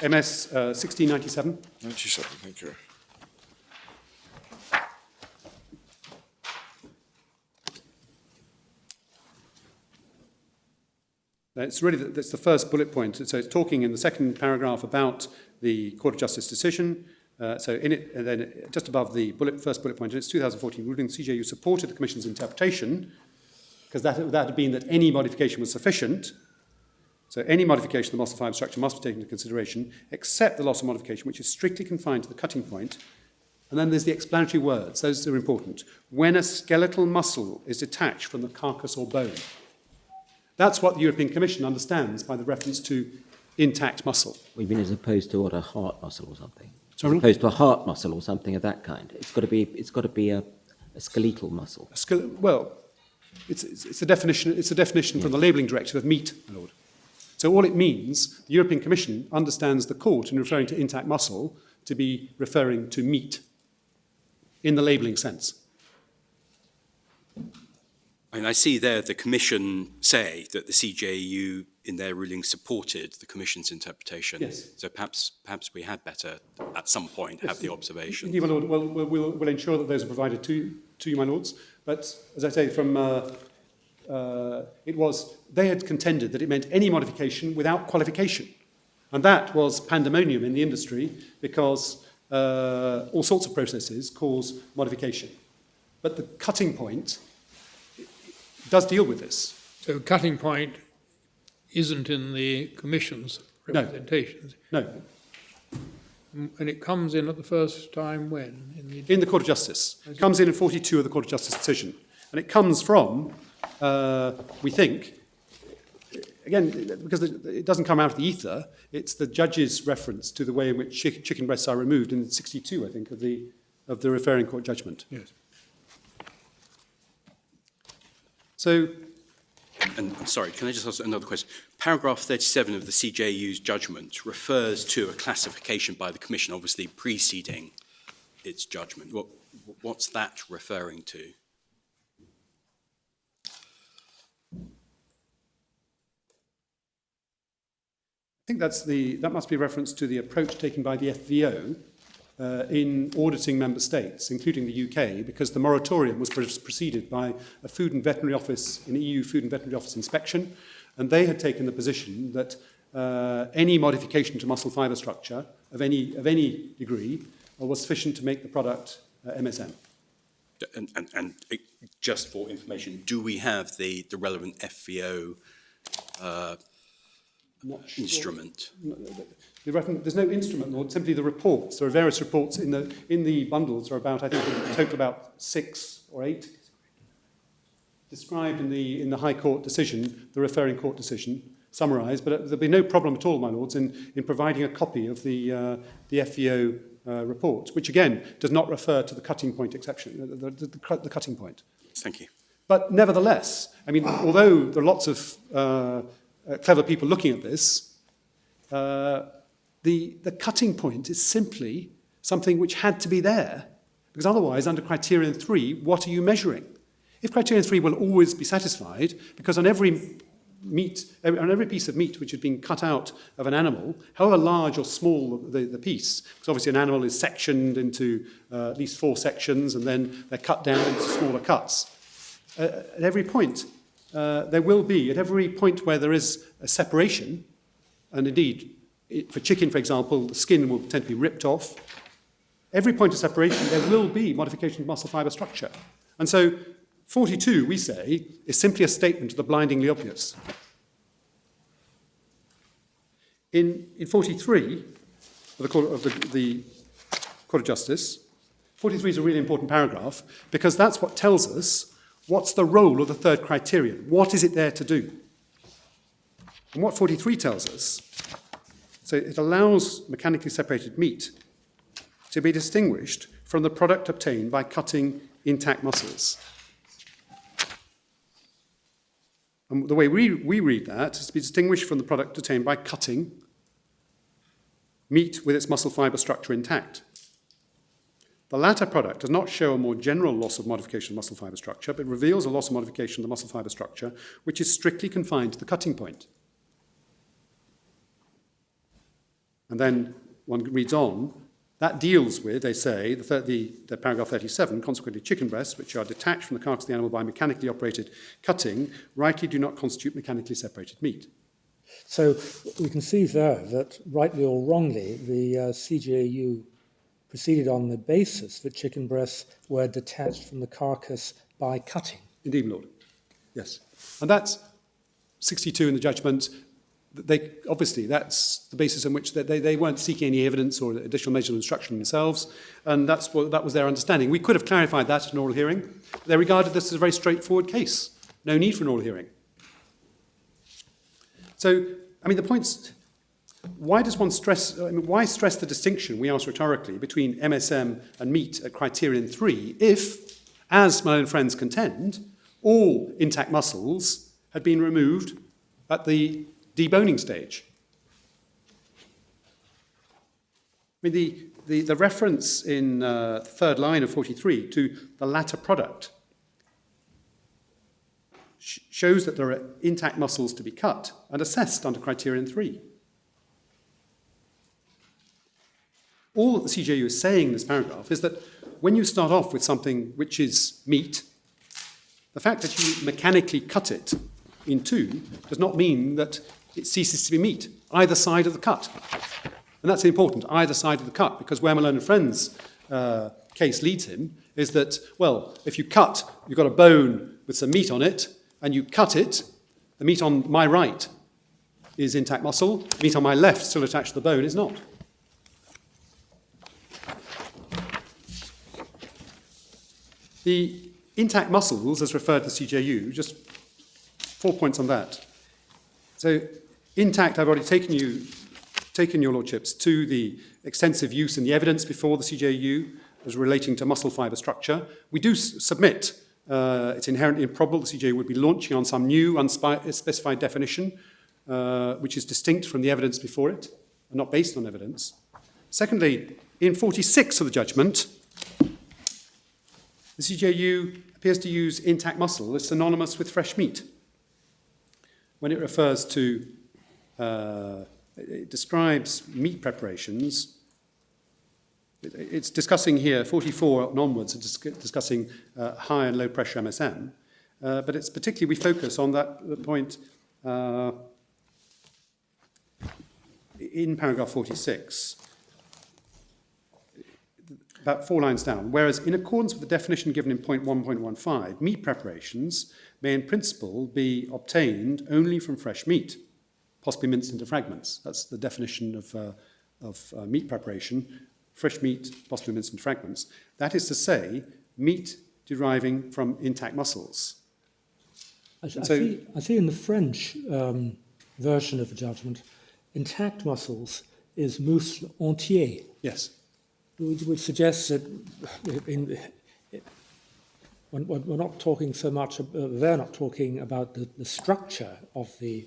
MS 1697. 97, thank you. That's the first bullet point. So it's talking in the second paragraph about the Court of Justice decision. So in it, and then just above the first bullet point, in its 2014 ruling, the CJU supported the Commission's interpretation, because that had been that any modification was sufficient. So any modification of the muscle fibre structure must be taken into consideration, except the loss of modification, which is strictly confined to the cutting point. And then there's the explanatory words. Those are important. When a skeletal muscle is detached from the carcass or bone. That's what the European Commission understands by the reference to intact muscle. You mean as opposed to what, a heart muscle or something? Sorry? As opposed to a heart muscle or something of that kind. It's got to be a skeletal muscle. Well, it's a definition. It's a definition from the labelling directive of meat, my lord. So all it means, the European Commission understands the court in referring to intact muscle to be referring to meat in the labelling sense. And I see there the Commission say that the CJU in their ruling supported the Commission's interpretation. Yes. So perhaps we had better at some point have the observation. Yeah, we'll ensure that those are provided to you. to you, my lords. But as I say, they had contended that it meant any modification without qualification. And that was pandemonium in the industry because all sorts of processes cause modification. But the cutting point does deal with this. So cutting point isn't in the Commission's representations. No, And it comes in at the first time when? in the Court of Justice. It comes in 42 of the Court of Justice decision. And it comes from, we think, again, because it doesn't come out of the ether, it's the judge's reference to the way in which chicken breasts are removed in 62, I think, of the referring court judgment. Yes. And I'm sorry, can I just ask another question? Paragraph 37 of the CJU's judgment refers to a classification by the Commission, obviously preceding its judgment. What's that referring to? I think that must be a reference to the approach taken by the FVO in auditing member states, including the UK, because the moratorium was preceded by a Food and Veterinary Office, an EU Food and Veterinary Office inspection, and they had taken the position that any modification to muscle fibre structure of any degree was sufficient to make the product MSM. And just for information, do we have the relevant FVO instrument? There's no instrument, Lord, simply the reports. There are various reports in the bundles. There are about, I think, in total about 6 or 8 described in the High Court decision, the referring court decision, summarised. But there'll be no problem at all, my lords, in providing a copy of the FVO report, which again does not refer to the cutting point exception, the cutting point. Thank you. But nevertheless, I mean, although there are lots of clever people looking at this, the cutting point is simply something which had to be there, because otherwise, under criterion 3, what are you measuring? If criterion 3 will always be satisfied, because on every piece of meat which had been cut out of an animal, however large or small the piece, because obviously an animal is sectioned into at least 4 sections, and then they're cut down into smaller cuts. At every point, there will be, at every point where there is a separation, and indeed, for chicken, for example, the skin will tend to be ripped off. Every point of separation, there will be modification of muscle fibre structure. And so 42, we say, is simply a statement of the blindingly obvious. In 43 of the Court of Justice, 43 is a really important paragraph because that's what tells us what's the role of the third criterion. What is it there to do? And what 43 tells us, so it allows mechanically separated meat to be distinguished from the product obtained by cutting intact muscles. And the way we read that is to be distinguished from the product obtained by cutting meat with its muscle fibre structure intact. The latter product does not show a more general loss of modification of muscle fibre structure, but reveals a loss of modification of the muscle fibre structure, which is strictly confined to the cutting point. And then one reads on, that deals with, they say, the paragraph 37, consequently chicken breasts, which are detached from the carcass of the animal by mechanically operated cutting, rightly do not constitute mechanically separated meat. So we can see there that, rightly or wrongly, the CJU proceeded on the basis that chicken breasts were detached from the carcass by cutting. Indeed, my Lord. Yes. And that's 62 in the judgment. Obviously, that's the basis on which they weren't seeking any evidence or additional measures of instruction themselves, and that was their understanding. We could have clarified that at an oral hearing. They regarded this as a very straightforward case. No need for an oral hearing. So, I mean, the points... Why does one stress... I mean, why stress the distinction, we ask rhetorically, between MSM and meat at criterion 3 if, as my own friends contend, all intact muscles had been removed at the deboning stage? I mean, the reference in the third line of 43 to the latter product shows that there are intact muscles to be cut and assessed under criterion 3. all that the CJU is saying in this paragraph is that when you start off with something which is meat, the fact that you mechanically cut it in two does not mean that it ceases to be meat, either side of the cut. And that's important, either side of the cut, because where Malone and Friends' case leads him is that, well, if you cut, you've got a bone with some meat on it, and you cut it, the meat on my right is intact muscle, the meat on my left, still attached to the bone, is not. The intact muscles, as referred to CJU, just 4 points on that. So, intact, I've already taken your lordships to the extensive use in the evidence before the CJU as relating to muscle fibre structure. We do submit, it's inherently improbable the CJU would be launching on some new unspecified definition, which is distinct from the evidence before it, and not based on evidence. Secondly, in 46 of the judgment, the CJU appears to use intact muscle as synonymous with fresh meat. When it refers to, it describes meat preparations, it's discussing here, 44 and onwards, it's discussing high and low pressure MSM, but it's particularly, we focus on the point in paragraph 46, about 4 lines down, whereas in accordance with the definition given in point 1.15, meat preparations may in principle be obtained only from fresh meat, possibly minced into fragments. That's the definition of meat preparation, fresh meat, possibly minced into fragments. That is to say, meat deriving from intact muscles. I see in the French version of the judgment, intact muscles is muscle entier. Yes. Which suggests that we're not talking so much, they're not talking about the structure of the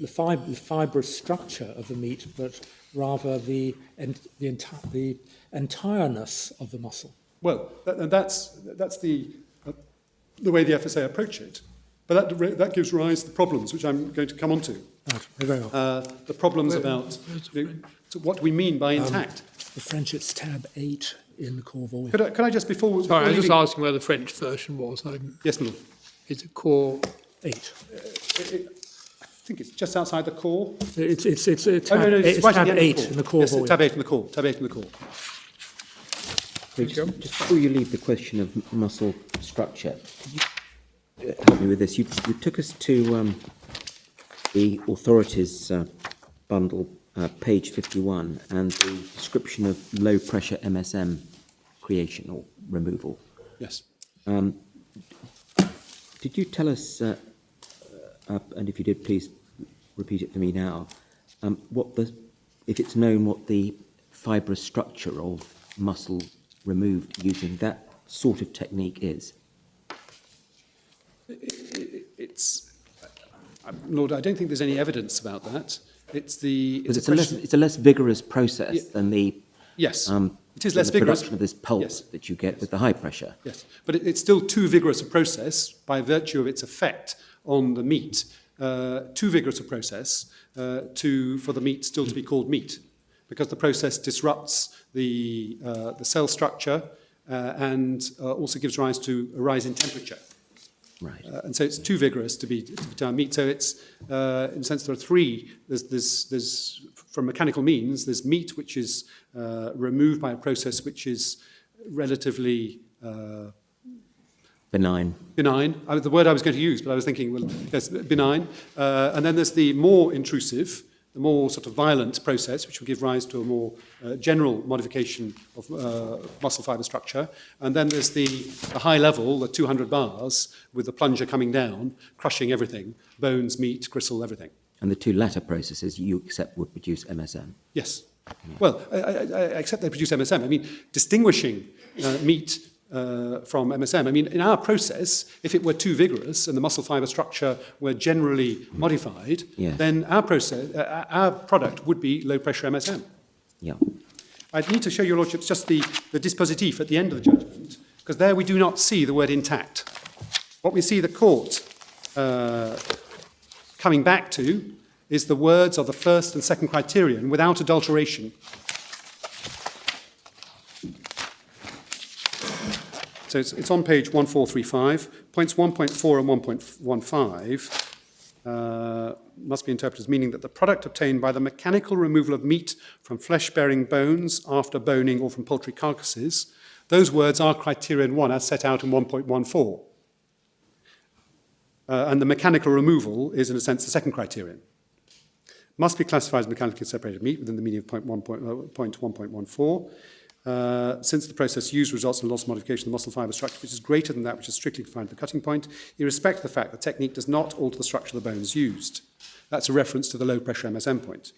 fibrous structure of the meat, but rather the entireness of the muscle. Well, that's the way the FSA approach it. But that gives rise to the problems, which I'm going to come on to. Right, very well. The problems about what do we mean by intact. The French, it's tab 8 in the core volume. Could I just, before... Sorry, I was just asking where the French version was. Yes, Lord. Is it core 8? I think it's just outside the core. It's tab, it's right tab at the end 8 of the core. in the core Yes, volume. tab 8 in the core. Tab 8 in the core. Just before you leave the question of muscle structure, could you help me with this? You took us to the authorities bundle, page 51, and the description of low pressure MSM creation or removal. Yes. Did you tell us, and if you did, please repeat it for me now, if it's known what the fibrous structure of muscle removed using that sort of technique is? Lord, I don't think there's any evidence about that. It's a less vigorous process than the yes. It is less the vigorous production of this pulp yes. that you get with the high pressure. Yes, but it's still too vigorous a process by virtue of its effect on the meat. Too vigorous a process for the meat still to be called meat, because the process disrupts the cell structure and also gives rise to a rise in temperature. Right. And so it's too vigorous to be termed meat. So it's, in a sense, there are three. There's from mechanical means, there's meat which is removed by a process which is relatively benign. Benign. The word I was going to use, but I was thinking, well, yes, benign. And then there's the more intrusive, the more sort of violent process, which will give rise to a more general modification of muscle fibre structure. And then there's the high level, the 200 bars, with the plunger coming down, crushing everything, bones, meat, gristle, everything. And the two latter processes you accept would produce MSM? Yes. Well, I accept they produce MSM. I mean, distinguishing meat from MSM. I mean, in our process, if it were too vigorous and the muscle fibre structure were generally modified, then our product would be low-pressure MSM. Yeah. I'd need to show your lordships just the dispositif at the end of the judgment, because there we do not see the word intact. What we see the court coming back to is the words of the first and second criterion without adulteration. So it's on page 1435. Points 1.4 and 1.15 must be interpreted as meaning that the product obtained by the mechanical removal of meat from flesh-bearing bones after boning or from poultry carcasses, those words are criterion 1 as set out in 1.14. And the mechanical removal is, in a sense, the second criterion. Must be classified as mechanically separated meat within the meaning of point 1.14. Since the process used results in loss or modification of the muscle fibre structure, which is greater than that which is strictly confined to the cutting point, irrespective of the fact the technique does not alter the structure of the bones used. That's a reference to the low-pressure MSM point.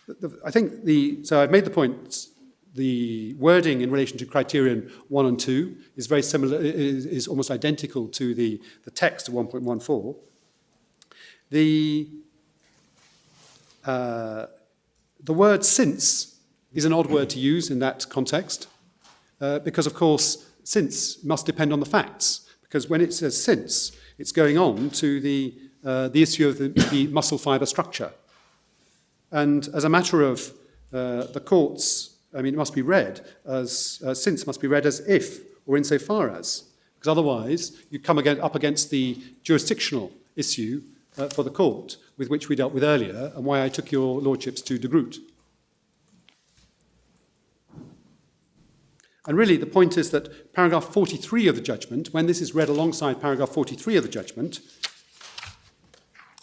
So I've made the point, the wording in relation to criterion 1 and 2 is very similar, is almost identical to the text of 1.14. The word since is an odd word to use in that context, because, of course, since must depend on the facts, because when it says since, it's going on to the issue of the muscle fibre structure. And as a matter of the courts, I mean, it must be read as, since must be read as if, or insofar as, because otherwise you come up against the jurisdictional issue for the court with which we dealt with earlier, and why I took your lordships to De Groot. And really, the point is that paragraph 43 of the judgment, when this is read alongside paragraph 43 of the judgment,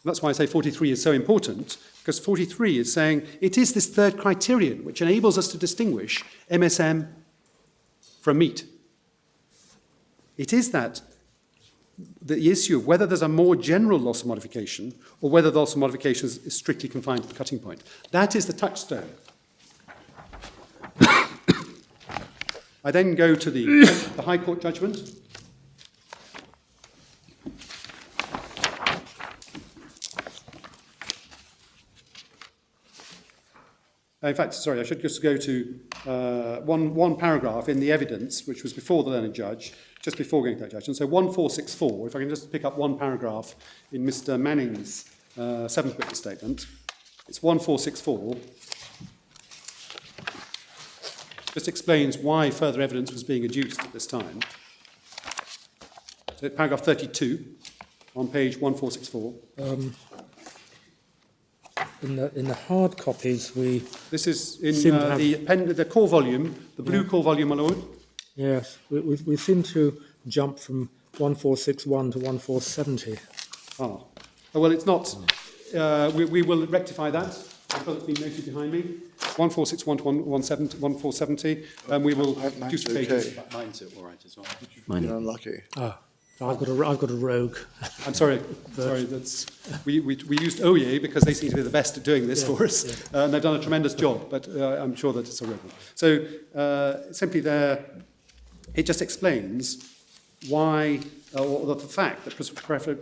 that's why I say 43 is so important, because 43 is saying it is this third criterion which enables us to distinguish MSM from meat. It is that the issue of whether there's a more general loss of modification or whether the loss of modification is strictly confined to the cutting point. That is the touchstone. I then go to the High Court judgment. In fact, sorry, I should just go to one paragraph in the evidence, which was before the learned judge, just before going to that judgment. So 1464, if I can just pick up one paragraph in Mr. Manning's seventh witness statement. It's 1464. Just explains why further evidence was being adduced at this time. So paragraph 32 on page 1464. In the hard copies, this is in the core volume, the blue core volume, my lord. Yes, we seem to jump from 1461 to 1470. Oh, well, it's not. We will rectify that. Because it's been noted behind me. 1461 to 1470, and we will reduce the pages. Mine's all right as well. You're unlucky. I've got a rogue. I'm sorry. That's we used Oye because they seem to be the best at doing this for us, and they've done a tremendous job. But I'm sure that it's a rogue one. So simply there, it just explains why, or the fact that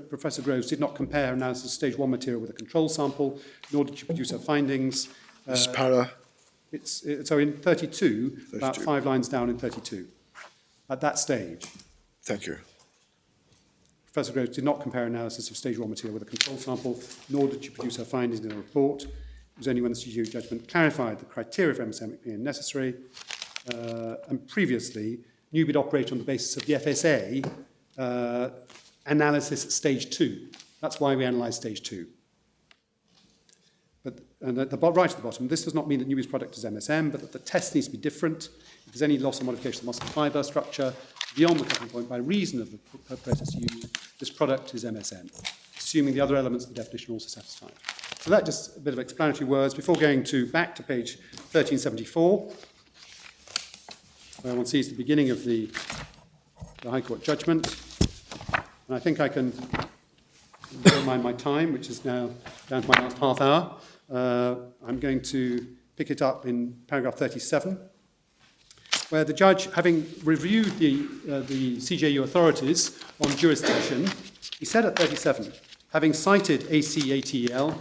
Professor Groves did not compare analysis of stage 1 material with a control sample, nor did she produce her findings. This is para. So in 32, about 5 lines down in 32, at that stage. Thank you. Professor Groves did not compare analysis of stage 1 material with a control sample, nor did she produce her findings in a report. It was only when the CGU judgment clarified the criteria for MSM being necessary, and previously, Newby had operated on the basis of the FSA analysis at stage 2. That's why we analysed stage 2. And at the right at the bottom, this does not mean that Newby's product is MSM, but that the test needs to be different. If there's any loss or modification of the muscle fibre structure beyond the cutting point by reason of the process used, this product is MSM, assuming the other elements of the definition are also satisfied. So that's just a bit of explanatory words before going back to page 1374, where one sees the beginning of the High Court judgment. And I think I can don't mind my time, which is now down to my last half hour. I'm going to pick it up in paragraph 37, where the judge, having reviewed the CJU authorities on jurisdiction, he said at 37, having cited ACATEL,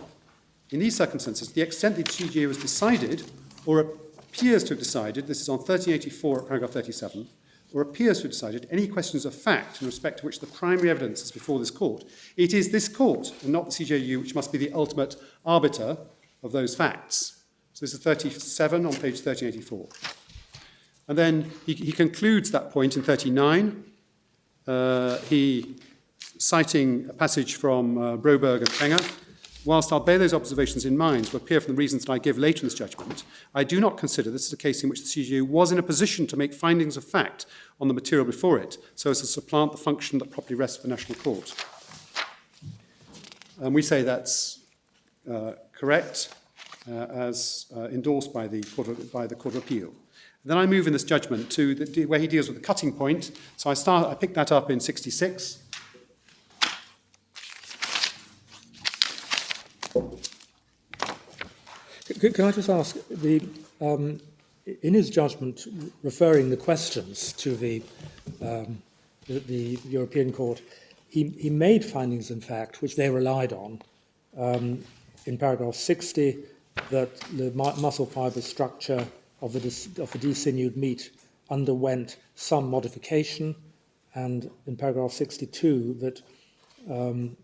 in these circumstances, the extent that the CJU has decided, or appears to have decided, this is on 1384 at paragraph 37, or appears to have decided any questions of fact in respect to which the primary evidence is before this court. It is this court, and not the CJU, which must be the ultimate arbiter of those facts. So this is 37 on page 1384. And then he concludes that point in 39, he, citing a passage from Broberg and Wenger, whilst I'll bear those observations in mind to appear from the reasons that I give later in this judgment, I do not consider this is a case in which the CGU was in a position to make findings of fact on the material before it, so as to supplant the function that properly rests with the National Court. And we say that's correct, as endorsed by the Court of Appeal. Then I move in this judgment to where he deals with the cutting point. So I picked that up in 66. Can I just ask, in his judgment, referring the questions to the European Court, he made findings, in fact, which they relied on, in paragraph 60, that the muscle fibre structure of the desinued meat underwent some modification, and in paragraph 62, that in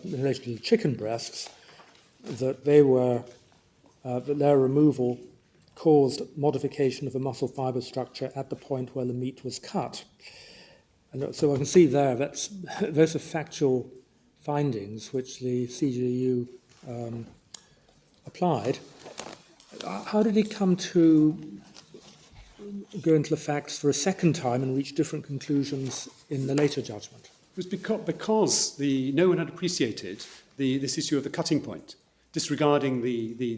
relation to the chicken breasts, that they were that their removal caused modification of the muscle fibre structure at the point where the meat was cut. And so I can see there that's those are factual findings which the CGU applied. How did he come to go into the facts for a second time and reach different conclusions in the later judgment? It was because no one had appreciated this issue of the cutting point, disregarding the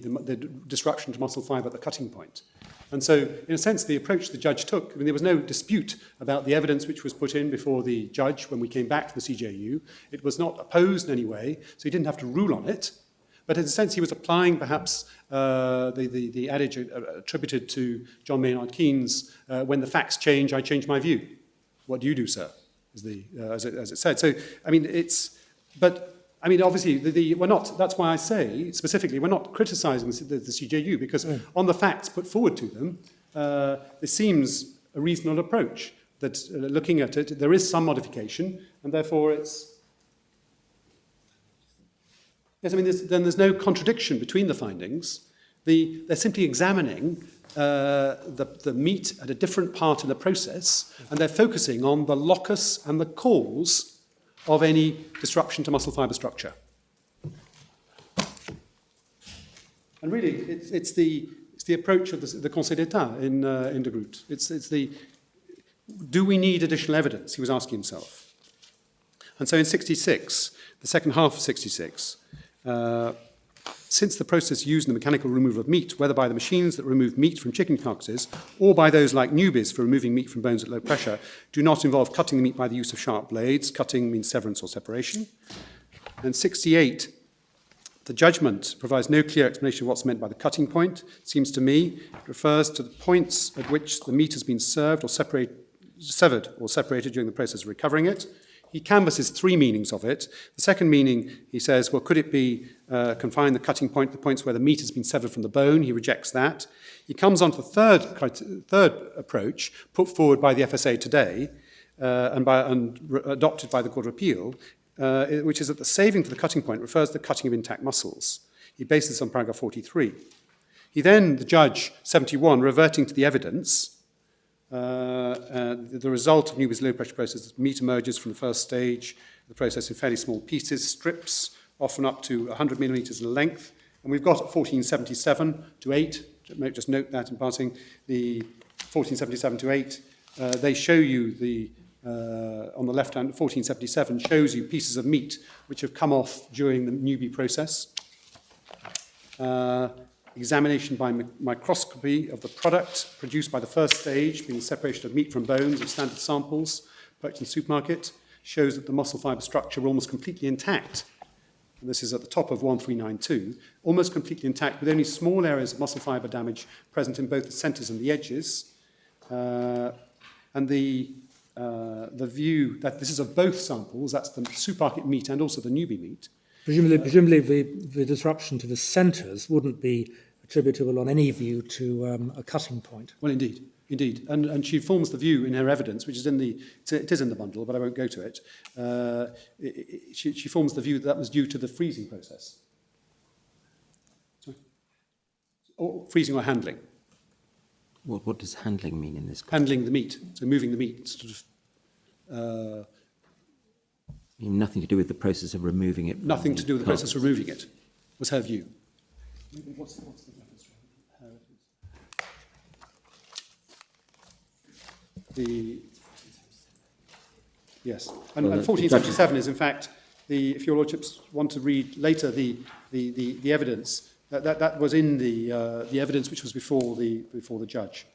disruption to muscle fibre at the cutting point. And so, in a sense, the approach the judge took, there was no dispute about the evidence which was put in before the judge when we came back from the CJU. It was not opposed in any way, so he didn't have to rule on it. But in a sense, he was applying perhaps the adage attributed to John Maynard Keynes, when the facts change, I change my view. What do you do, sir? As it said. So, I mean, obviously, we're not, that's why I say, specifically, we're not criticising the CJU, because on the facts put forward to them, this seems a reasonable approach, that looking at it, there is some modification, and therefore it's... Yes, I mean, then there's no contradiction between the findings. They're simply examining the meat at a different part in the process, and they're focusing on the locus and the cause of any disruption to muscle fibre structure. And really, it's the approach of the Conseil d'État in De Groot. It's the, do we need additional evidence? He was asking himself. And so in 66, the second half of 66, since the process used in the mechanical removal of meat, whether by the machines that remove meat from chicken carcasses or by those like Newby's for removing meat from bones at low pressure, do not involve cutting the meat by the use of sharp blades. Cutting means severance or separation. And 68, the judgment provides no clear explanation of what's meant by the cutting point. It seems to me it refers to the points at which the meat has been severed or separated during the process of recovering it. He canvasses three meanings of it. The second meaning, he says, well, could it be confined the cutting point to the points where the meat has been severed from the bone? He rejects that. He comes on to the third approach put forward by the FSA today and adopted by the Court of Appeal, which is that the saving to the cutting point refers to the cutting of intact muscles. He bases this on paragraph 43. He then, the judge, 71, reverting to the evidence, the result of Newby's low-pressure process is meat emerges from the first stage of the process in fairly small pieces, strips, often up to 100 millimetres in length. And we've got 1477 to 8, just note that in passing, the 1477 to 8, they show you on the left hand, 1477 shows you pieces of meat which have come off during the Newby process. Examination by microscopy of the product produced by the first stage, being the separation of meat from bones of standard samples purchased in the supermarket, shows that the muscle fibre structure were almost completely intact. And this is at the top of 1392, almost completely intact with only small areas of muscle fibre damage present in both the centres and the edges. And the view that this is of both samples, that's the supermarket meat and also the Newby meat. Presumably the disruption to the centres wouldn't be attributable on any view to a cutting point. Well, indeed. And she forms the view in her evidence, which is it is in the bundle, but I won't go to it. She forms the view that was due to the freezing process. Sorry? Or freezing or handling. What does handling mean in this case? Handling the meat, so moving the meat, sort of Nothing to do with the process of removing it. from nothing to do with the carpet. process of removing it, was her view. What's the reference to her? Yes, and, Well, and 1477 is in fact if your lordships want to read later the evidence that was in the evidence which was before the judge.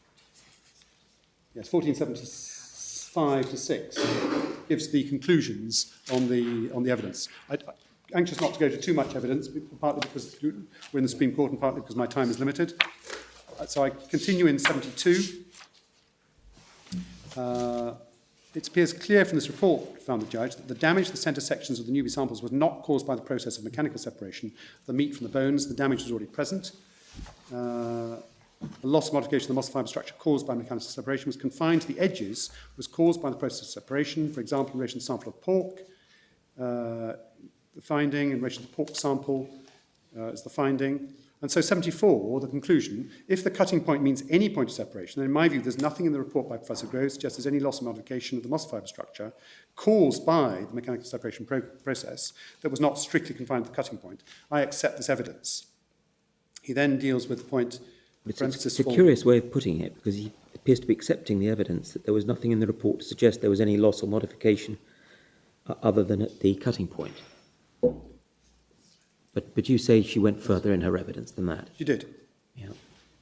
Yes, 1475 to 6 gives the conclusions on the evidence. I'm anxious not to go to too much evidence, partly because we're in the Supreme Court and partly because my time is limited. So I continue in 72. It appears clear from this report, found the judge, that the damage to the centre sections of the Newby samples was not caused by the process of mechanical separation of the meat from the bones. The damage was already present. The loss of modification of the muscle fibre structure caused by mechanical separation was confined to the edges, was caused by the process of separation, for example, in relation to the sample of pork. The finding in relation to the pork sample is the finding. And so 74, the conclusion, if the cutting point means any point of separation, then in my view there's nothing in the report by Professor Grove suggests there's any loss or modification of the muscle fibre structure caused by the mechanical separation process that was not strictly confined to the cutting point. I accept this evidence. He then deals with the point... It's a curious way of putting it, because he appears to be accepting the evidence that there was nothing in the report to suggest there was any loss or modification other than at the cutting point. But you say she went further in her evidence than that. She did. Yeah.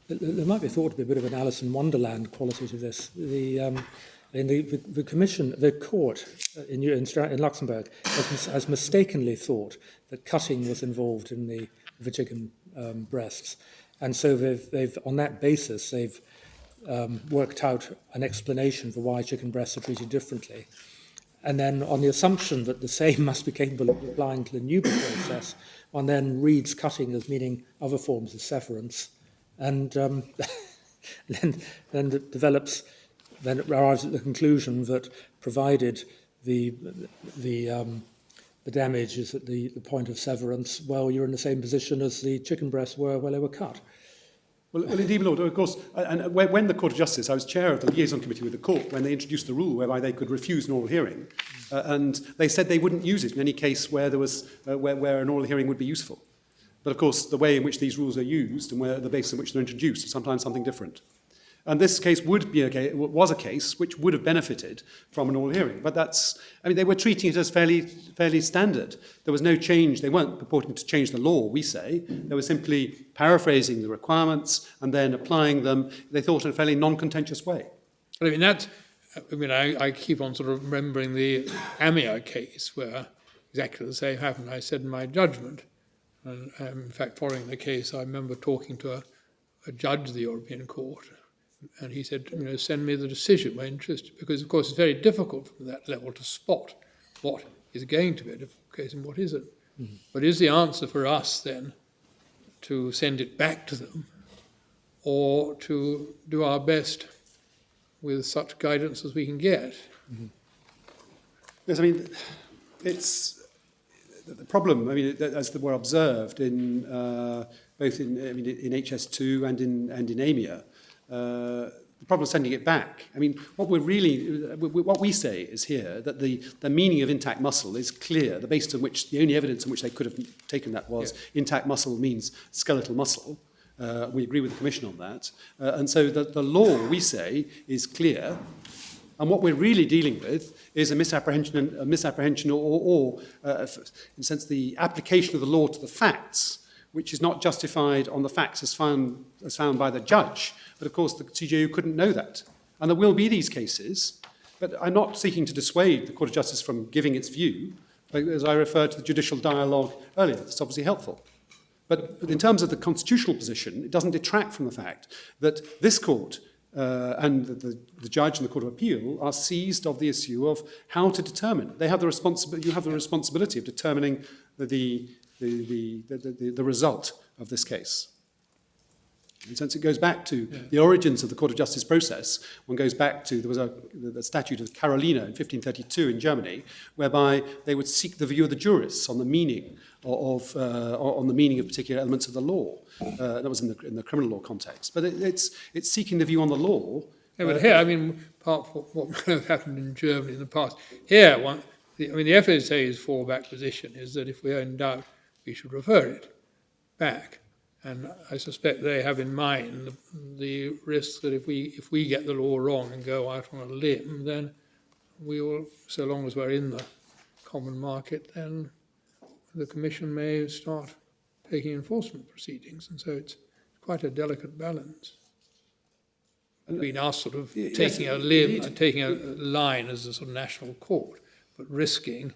There might be thought to be a bit of an Alice in Wonderland quality to this. The commission, the court in Luxembourg has mistakenly thought that cutting was involved in the chicken breasts, and so they've on that basis they've worked out an explanation for why chicken breasts are treated differently. And then on the assumption that the same must be capable of applying to the Newby process, one then reads cutting as meaning other forms of severance, and then it develops, then it arrives at the conclusion that provided the damage is at the point of severance, well, you're in the same position as the chicken breasts were when they were cut. Well, indeed, my Lord, of course, and when the Court of Justice, I was chair of the liaison committee with the Court when they introduced the rule whereby they could refuse an oral hearing, and they said they wouldn't use it in any case where there was where an oral hearing would be useful. But of course, the way in which these rules are used and where the basis in which they're introduced is sometimes something different. And this case was a case which would have benefited from an oral hearing. But they were treating it as fairly standard. There was no change. They weren't purporting to change the law, we say. They were simply paraphrasing the requirements and then applying them, they thought, in a fairly non-contentious way. But I keep on sort of remembering the Amir case where exactly the same happened. I said in my judgment, and in fact, following the case, I remember talking to a judge of the European Court, and he said, send me the decision, we're interested, because, of course, it's very difficult from that level to spot what is going to be a difficult case and what isn't. Mm-hmm. But is the answer for us, then, to send it back to them or to do our best with such guidance as we can get? Mm-hmm. Yes, it's... The problem, as were observed in both in HS2 and in AMIA, the problem of sending it back. What we say is here that the meaning of intact muscle is clear. The basis on which the only evidence on which they could have taken that was intact muscle means skeletal muscle. We agree with the Commission on that, and so the law we say is clear. And what we're really dealing with is a misapprehension, or in a sense, the application of the law to the facts, which is not justified on the facts as found by the judge. But of course, the CJU couldn't know that. And there will be these cases, but I'm not seeking to dissuade the Court of Justice from giving its view. As I referred to the judicial dialogue earlier, it's obviously helpful. But in terms of the constitutional position, it doesn't detract from the fact that this court and the judge and the Court of Appeal are seized of the issue of how to determine. They have the responsibility. You have the responsibility of determining the result of this case. And since it goes back to the origins of the Court of Justice process, one goes back to, there was the statute of Carolina in 1532 in Germany, whereby they would seek the view of the jurists on the meaning of particular elements of the law. That was in the criminal law context. But it's seeking the view on the law Yeah, but here, I mean, apart from what might have happened in Germany in the past, here, the FSA's fallback position is that if we are in doubt, we should refer it back. And I suspect they have in mind the risk that if we get the law wrong and go out on a limb, then we will, so long as we're in the common market, then the Commission may start taking enforcement proceedings. And so it's quite a delicate balance between us sort of taking a limb, taking a line as a sort of national court, but risking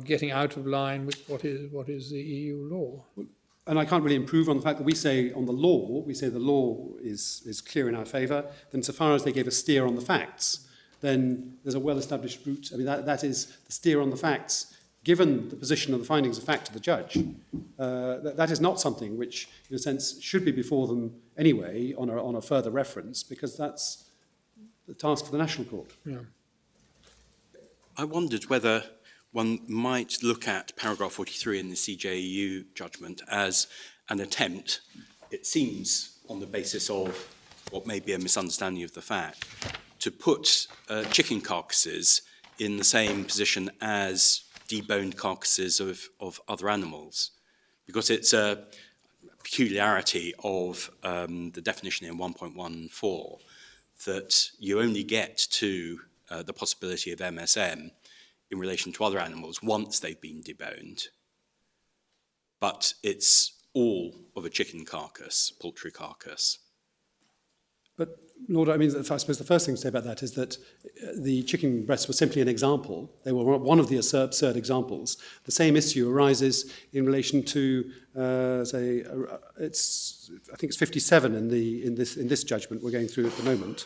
getting out of line with what is the EU law. And I can't really improve on the fact that we say on the law, we say the law is clear in our favour, then so far as they gave a steer on the facts, then there's a well-established route. I mean, that is the steer on the facts, given the position of the findings of fact to the judge. That is not something which, in a sense, should be before them anyway on a further reference, because that's the task for the National Court. Yeah. I wondered whether one might look at paragraph 43 in the CJEU judgment as an attempt, it seems on the basis of what may be a misunderstanding of the fact, to put chicken carcasses in the same position as deboned carcasses of other animals, because it's a peculiarity of the definition in 1.14 that you only get to the possibility of MSM in relation to other animals once they've been deboned. But it's all of a chicken carcass, poultry carcass. But, Lord, I mean, I suppose the first thing to say about that is that the chicken breasts were simply an example. They were one of the absurd examples. The same issue arises in relation to, I think it's 57 in this judgment we're going through at the moment.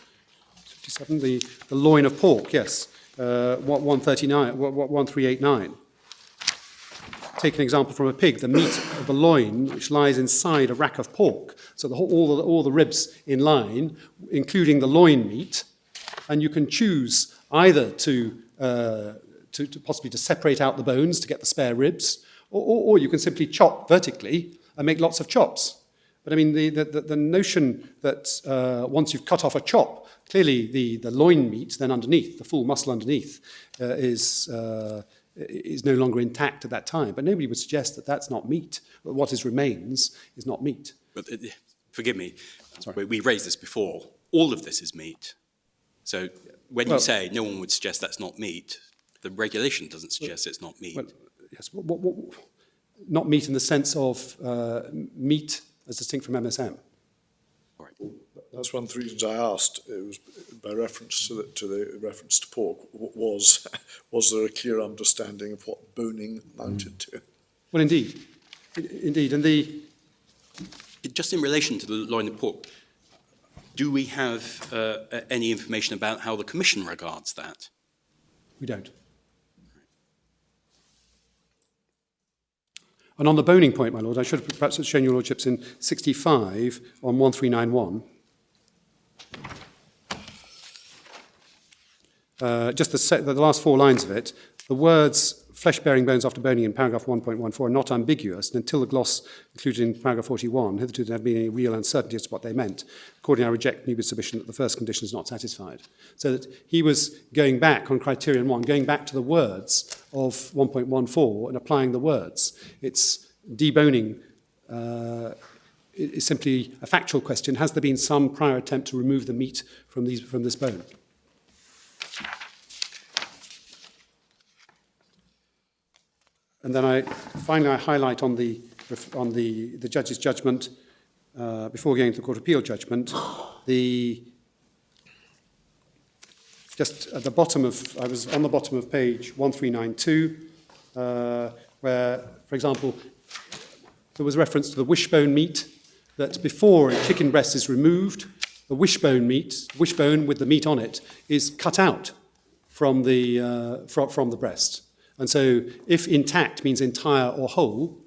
57, the loin of pork, yes. 1389. Take an example from a pig, the meat of the loin, which lies inside a rack of pork. So all the ribs in line, including the loin meat, and you can choose either to possibly to separate out the bones to get the spare ribs, or you can simply chop vertically and make lots of chops. But I mean, the notion that once you've cut off a chop, clearly the loin meat then underneath, the full muscle underneath, is no longer intact at that time. But nobody would suggest that that's not meat. But what remains is not meat. But forgive me, we raised this before. All of this is meat. So when you say no one would suggest that's not meat, the regulation doesn't suggest it's not meat. Well, yes, not meat in the sense of meat as distinct from MSM. All right. That's one of the reasons I asked. It was by reference to the reference to pork. Was there a clear understanding of what boning amounted to? Well, indeed, and Just in relation to the loin of pork, do we have any information about how the Commission regards that? we don't. And on the boning point, my Lord, I should have perhaps shown your Lordships in 65 on 1391. Just the last four lines of it, the words flesh-bearing bones after boning in paragraph 1.14 are not ambiguous, and until the gloss included in paragraph 41, hitherto there have been any real uncertainty as to what they meant. Accordingly, I reject Newby's submission that the first condition is not satisfied. So that he was going back on criterion 1, going back to the words of 1.14 and applying the words. It's deboning is simply a factual question. Has there been some prior attempt to remove the meat from this bone? And then finally I highlight on the judge's judgment, before going to the Court of Appeal judgment, just at the bottom of, I was on the bottom of page 1392, where, for example, there was reference to the wishbone meat, that before a chicken breast is removed, the wishbone with the meat on it is cut out from the breast. And so if intact means entire or whole,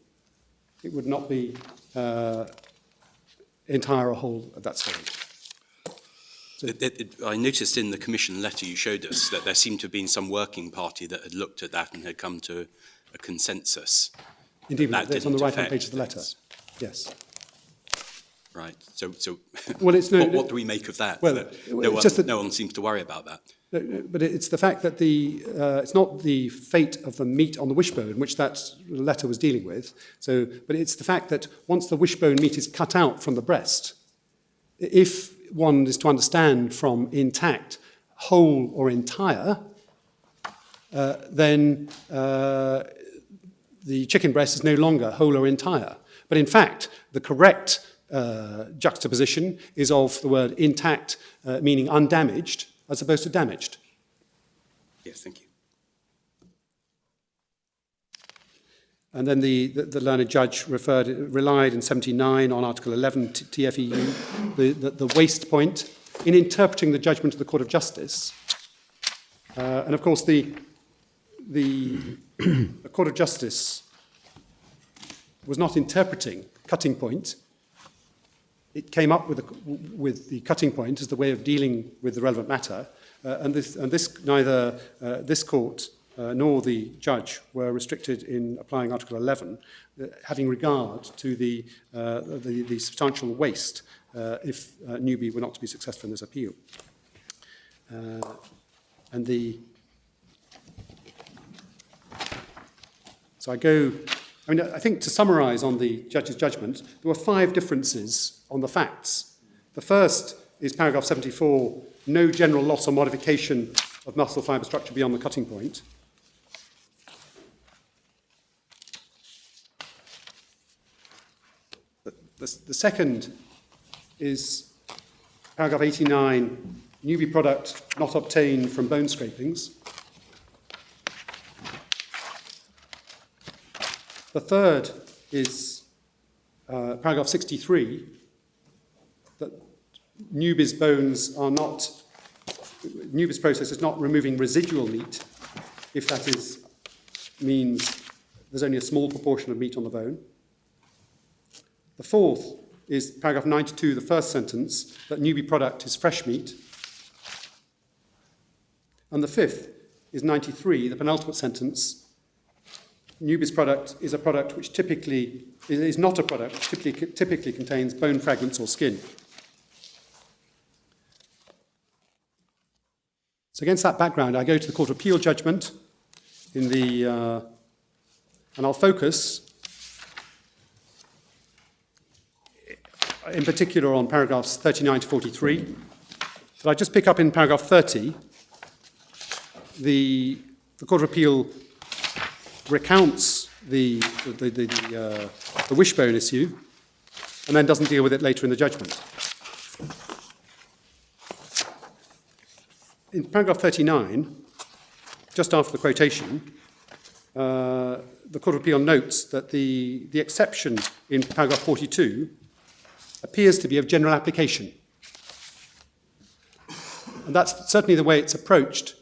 it would not be entire or whole at that stage. So I noticed in the Commission letter you showed us that there seemed to have been some working party that had looked at that and had come to a consensus. Indeed, that it's on the didn't right-hand affect page of the letter. things. Yes. Right. So Well, it's no- what do we make of that? Well, That it's just that- no one seems to worry about that. But it's the fact that it's not the fate of the meat on the wishbone, which that letter was dealing with. But it's the fact that once the wishbone meat is cut out from the breast, if one is to understand from intact, whole or entire, then the chicken breast is no longer whole or entire. But in fact, the correct juxtaposition is of the word intact, meaning undamaged, as opposed to damaged. Yes, thank you. And then the learned judge relied in 79 on Article 11 TFEU, the waste point, in interpreting the judgment of the Court of Justice. And of course, the Court of Justice was not interpreting cutting point. It came up with the cutting point as the way of dealing with the relevant matter, and this neither this court nor the judge were restricted in applying Article 11, having regard to the substantial waste if Newby were not to be successful in this appeal. So I think to summarise on the judge's judgment, there were 5 differences on the facts. The first is paragraph 74, no general loss or modification of muscle fibre structure beyond the cutting point. The second is paragraph 89, Newby product not obtained from bone scrapings. The third is paragraph 63, that Newby's process is not removing residual meat, if that means there's only a small proportion of meat on the bone. The fourth is paragraph 92, the first sentence, that Newby product is fresh meat. And the fifth is 93, the penultimate sentence, Newby's product is a product which typically is not a product which typically contains bone fragments or skin. So against that background, I go to the Court of Appeal judgment and I'll focus in particular on paragraphs 39 to 43. But I just pick up in paragraph 30, the Court of Appeal recounts the wishbone issue and then doesn't deal with it later in the judgment. In paragraph 39, just after the quotation, the Court of Appeal notes that the exception in paragraph 42 appears to be of general application. And that's certainly the way it's approached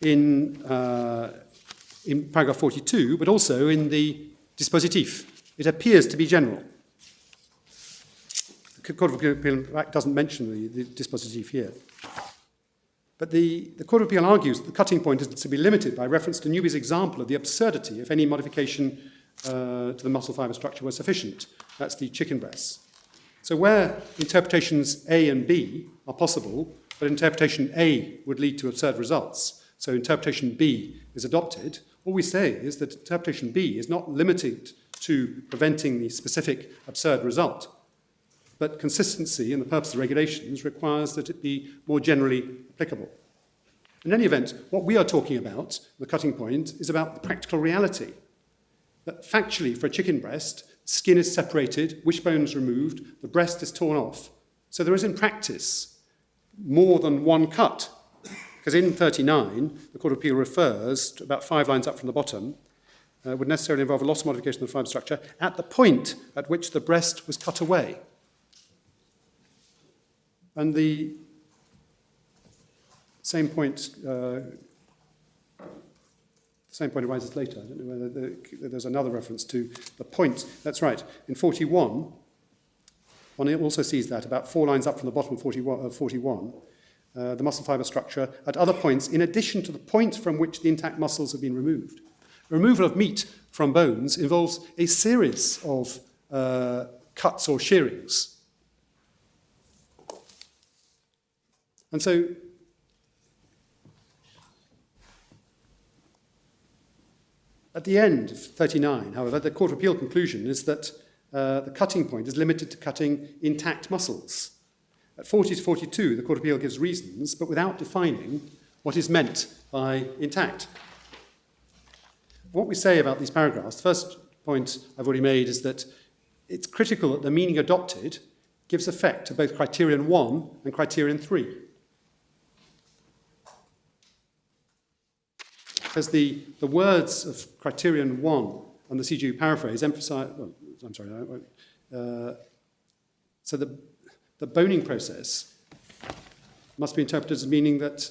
in paragraph 42, but also in the dispositif. It appears to be general. The Court of Appeal, in fact, doesn't mention the dispositif here. But the Court of Appeal argues that the cutting point is to be limited by reference to Newby's example of the absurdity if any modification to the muscle fibre structure was sufficient. That's the chicken breasts. So where interpretations A and B are possible, but interpretation A would lead to absurd results, so interpretation B is adopted, all we say is that interpretation B is not limited to preventing the specific absurd result, but consistency in the purpose of regulations requires that it be more generally applicable. In any event, what we are talking about, the cutting point, is about the practical reality. That factually, for a chicken breast, skin is separated, wishbone is removed, the breast is torn off. So there is in practice more than one cut. Because in 39, the Court of Appeal refers to about 5 lines up from the bottom, would necessarily involve a loss of modification of the fibre structure at the point at which the breast was cut away. And the same point arises later. I don't know whether there's another reference to the point. That's right. In 41, one also sees that about 4 lines up from the bottom of 41, the muscle fibre structure at other points, in addition to the point from which the intact muscles have been removed. Removal of meat from bones involves a series of cuts or shearings. And so at the end of 39, however, the Court of Appeal conclusion is that the cutting point is limited to cutting intact muscles. At 40 to 42, the Court of Appeal gives reasons, but without defining what is meant by intact. What we say about these paragraphs, the first point I've already made is that it's critical that the meaning adopted gives effect to both criterion 1 and criterion 3. Because the words of criterion 1 and the CGU paraphrase emphasize, well, I'm sorry, I won't. So the boning process must be interpreted as meaning that,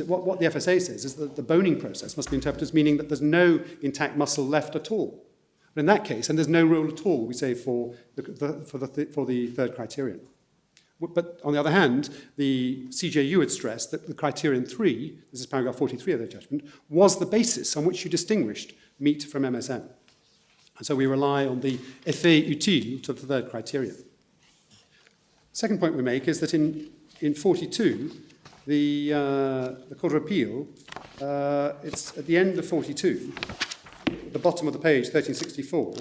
what the FSA says is that the boning process must be interpreted as meaning that there's no intact muscle left at all. But in that case, and there's no rule at all, we say, for the third criterion. But on the other hand, the CJU had stressed that the criterion 3, this is paragraph 43 of their judgment, was the basis on which you distinguished meat from MSM. And so we rely on the effet utile to the third criterion. Second point we make is that in 42, the Court of Appeal, it's at the end of 42, at the bottom of the page, 1364,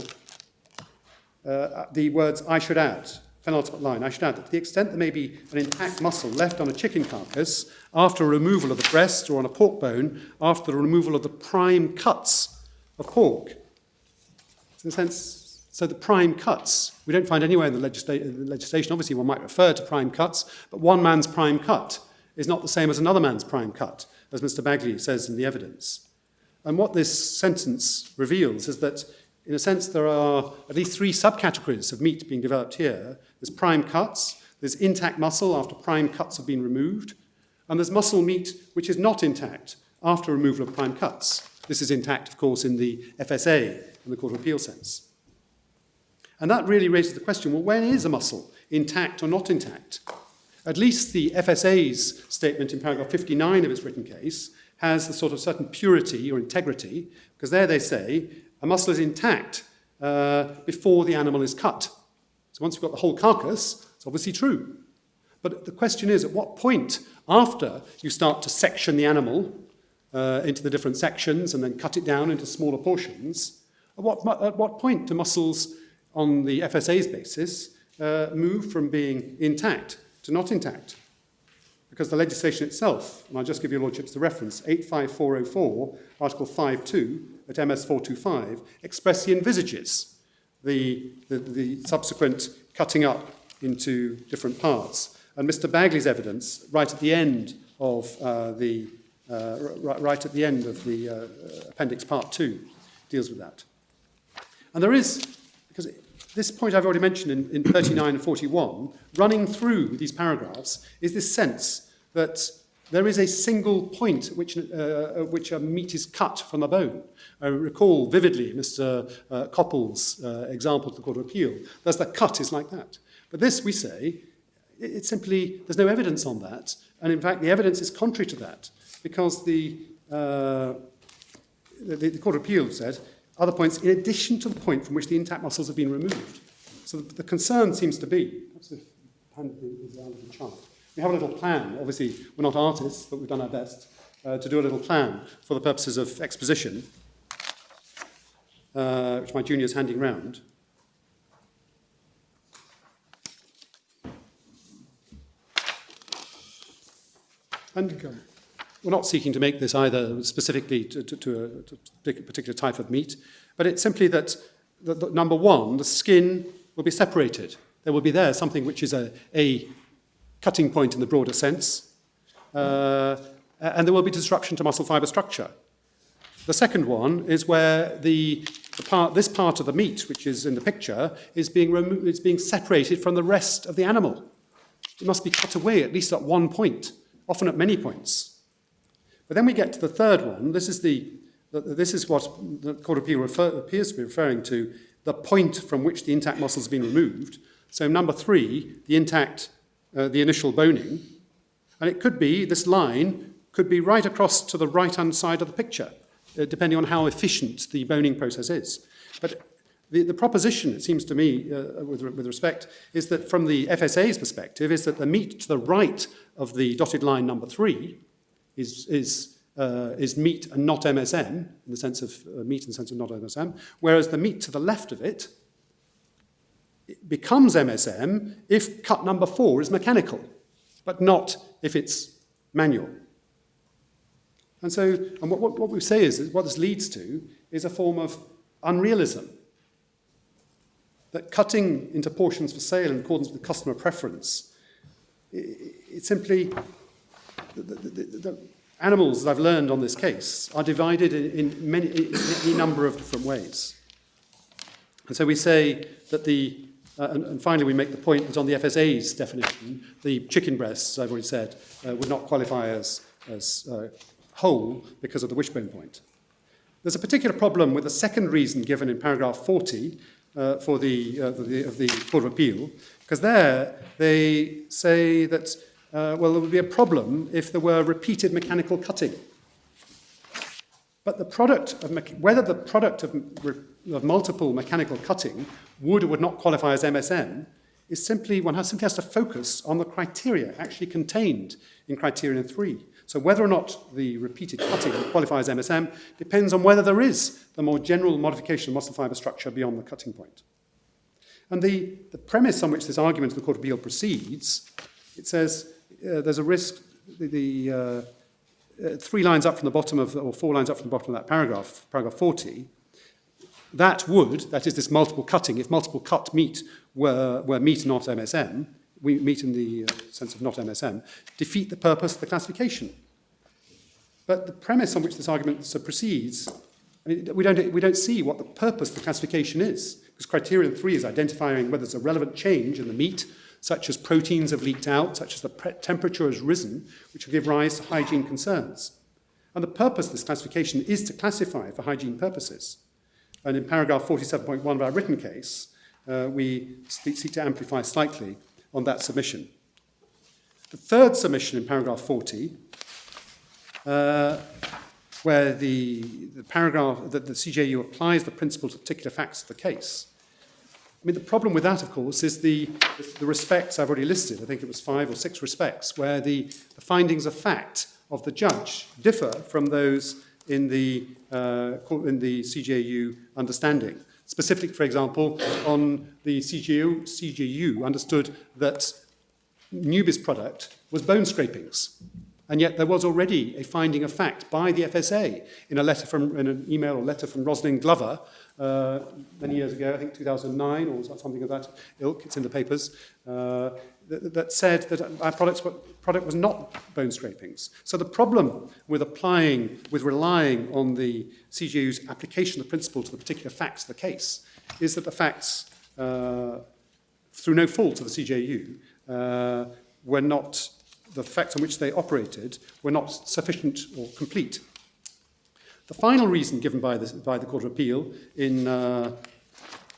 the words, I should add, penultimate line, I should add that to the extent there may be an intact muscle left on a chicken carcass after removal of the breast or on a pork bone after the removal of the prime cuts of pork. In a sense, so the prime cuts, we don't find anywhere in the legislation, obviously one might refer to prime cuts, but one man's prime cut is not the same as another man's prime cut, as Mr. Bagley says in the evidence. And what this sentence reveals is that, in a sense, there are at least 3 subcategories of meat being developed here. There's prime cuts, there's intact muscle after prime cuts have been removed, and there's muscle meat which is not intact after removal of prime cuts. This is intact, of course, in the FSA, in the Court of Appeal sense. And that really raises the question, well, when is a muscle intact or not intact? At least the FSA's statement in paragraph 59 of its written case has the sort of certain purity or integrity, because there they say a muscle is intact before the animal is cut. So once you've got the whole carcass, it's obviously true. But the question is, at what point, after you start to section the animal into the different sections and then cut it down into smaller portions, at what point do muscles on the FSA's basis move from being intact to not intact? Because the legislation itself, and I'll just give your lordships the reference, 85404, Article 5.2 at MS 425, expressly envisages the subsequent cutting up into different parts. And Mr. Bagley's evidence, right at the end of the Appendix Part 2, deals with that. And there is, because this point I've already mentioned in 39 and 41, running through these paragraphs is this sense that there is a single point at which a meat is cut from the bone. I recall vividly Mr. Coppell's example to the Court of Appeal. There's the cut is like that. But this, we say, it's simply, there's no evidence on that. And in fact, the evidence is contrary to that, because the Court of Appeal said, other points in addition to the point from which the intact muscles have been removed. So the concern seems to be, perhaps if the chart. We have a little plan. Obviously, we're not artists, but we've done our best to do a little plan for the purposes of exposition, which my junior is handing round. And we're not seeking to make this either specifically to a particular type of meat, but it's simply that, number one, the skin will be separated. There will be there something which is a cutting point in the broader sense, and there will be disruption to muscle fibre structure. The second one is where this part of the meat, which is in the picture, is being separated from the rest of the animal. It must be cut away at least at one point, often at many points. But then we get to the third one. This is what the Court of Appeal appears to be referring to, the point from which the intact muscle has been removed. So number 3, the initial boning. And it could be, this line could be right across to the right-hand side of the picture, depending on how efficient the boning process is. But The proposition, it seems to me, with respect, is that from the FSA's perspective, is that the meat to the right of the dotted line number 3 is meat and not MSM, in the sense of meat in the sense of not MSM, whereas the meat to the left of it becomes MSM if cut number 4 is mechanical, but not if it's manual. And so, and what we say is that what this leads to is a form of unrealism. That cutting into portions for sale in accordance with customer preference, it's simply, the animals that I've learned on this case are divided in any number of different ways. And so we say that and finally we make the point that on the FSA's definition, the chicken breasts, I've already said, would not qualify as whole because of the wishbone point. There's a particular problem with the second reason given in paragraph 40 of the Court of Appeal, because there they say that, well, there would be a problem if there were repeated mechanical cutting. But the product of whether the product of multiple mechanical cutting would or would not qualify as MSM is simply, one simply has to focus on the criteria actually contained in criterion 3. So whether or not the repeated cutting qualifies MSM depends on whether there is the more general modification of muscle fibre structure beyond the cutting point. And the premise on which this argument in the Court of Appeal proceeds, it says there's a risk, 3 lines up from the bottom of, or 4 lines up from the bottom of that paragraph 40, that is this multiple cutting, if multiple cut meat were meat not MSM, meat in the sense of not MSM, defeat the purpose of the classification. But the premise on which this argument proceeds, I mean, we don't see what the purpose of the classification is, because criterion 3 is identifying whether there's a relevant change in the meat, such as proteins have leaked out, such as the temperature has risen, which will give rise to hygiene concerns. And the purpose of this classification is to classify for hygiene purposes. And in paragraph 47.1 of our written case, we seek to amplify slightly on that submission. The third submission in paragraph 40, where the paragraph that the CJU applies the principle to particular facts of the case. I mean, the problem with that, of course, is the respects I've already listed. I think it was 5 or 6 respects where the findings of fact of the judge differ from those in the CJU understanding. Specifically, for example, on the CJU understood that Newby's product was bone scrapings. And yet there was already a finding of fact by the FSA in an email or letter from Rosalind Glover many years ago, I think 2009 or something of that ilk, it's in the papers, that said that our product was not bone scrapings. So the problem with relying on the CJU's application of the principle to the particular facts of the case is that the facts, through no fault of the CJU, were not, the facts on which they operated were not sufficient or complete. The final reason given by the Court of Appeal in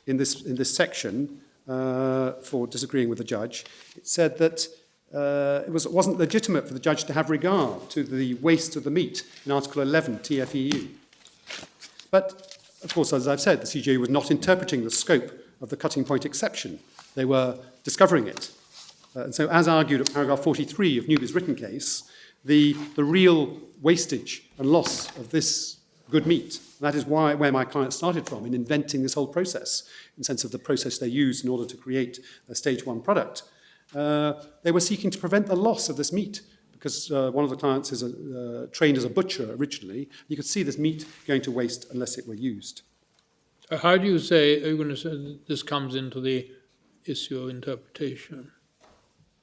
this section for disagreeing with the judge, it said that it wasn't legitimate for the judge to have regard to the waste of the meat in Article 11 TFEU. But, of course, as I've said, the CJU was not interpreting the scope of the cutting point exception. They were discovering it. And so, as argued at paragraph 43 of Newby's written case, the real wastage and loss of this good meat, that is where my client started from in inventing this whole process, in the sense of the process they used in order to create a stage 1 product. They were seeking to prevent the loss of this meat, because one of the clients is trained as a butcher originally. You could see this meat going to waste unless it were used. How do you say, are you going to say that this comes into the issue of interpretation?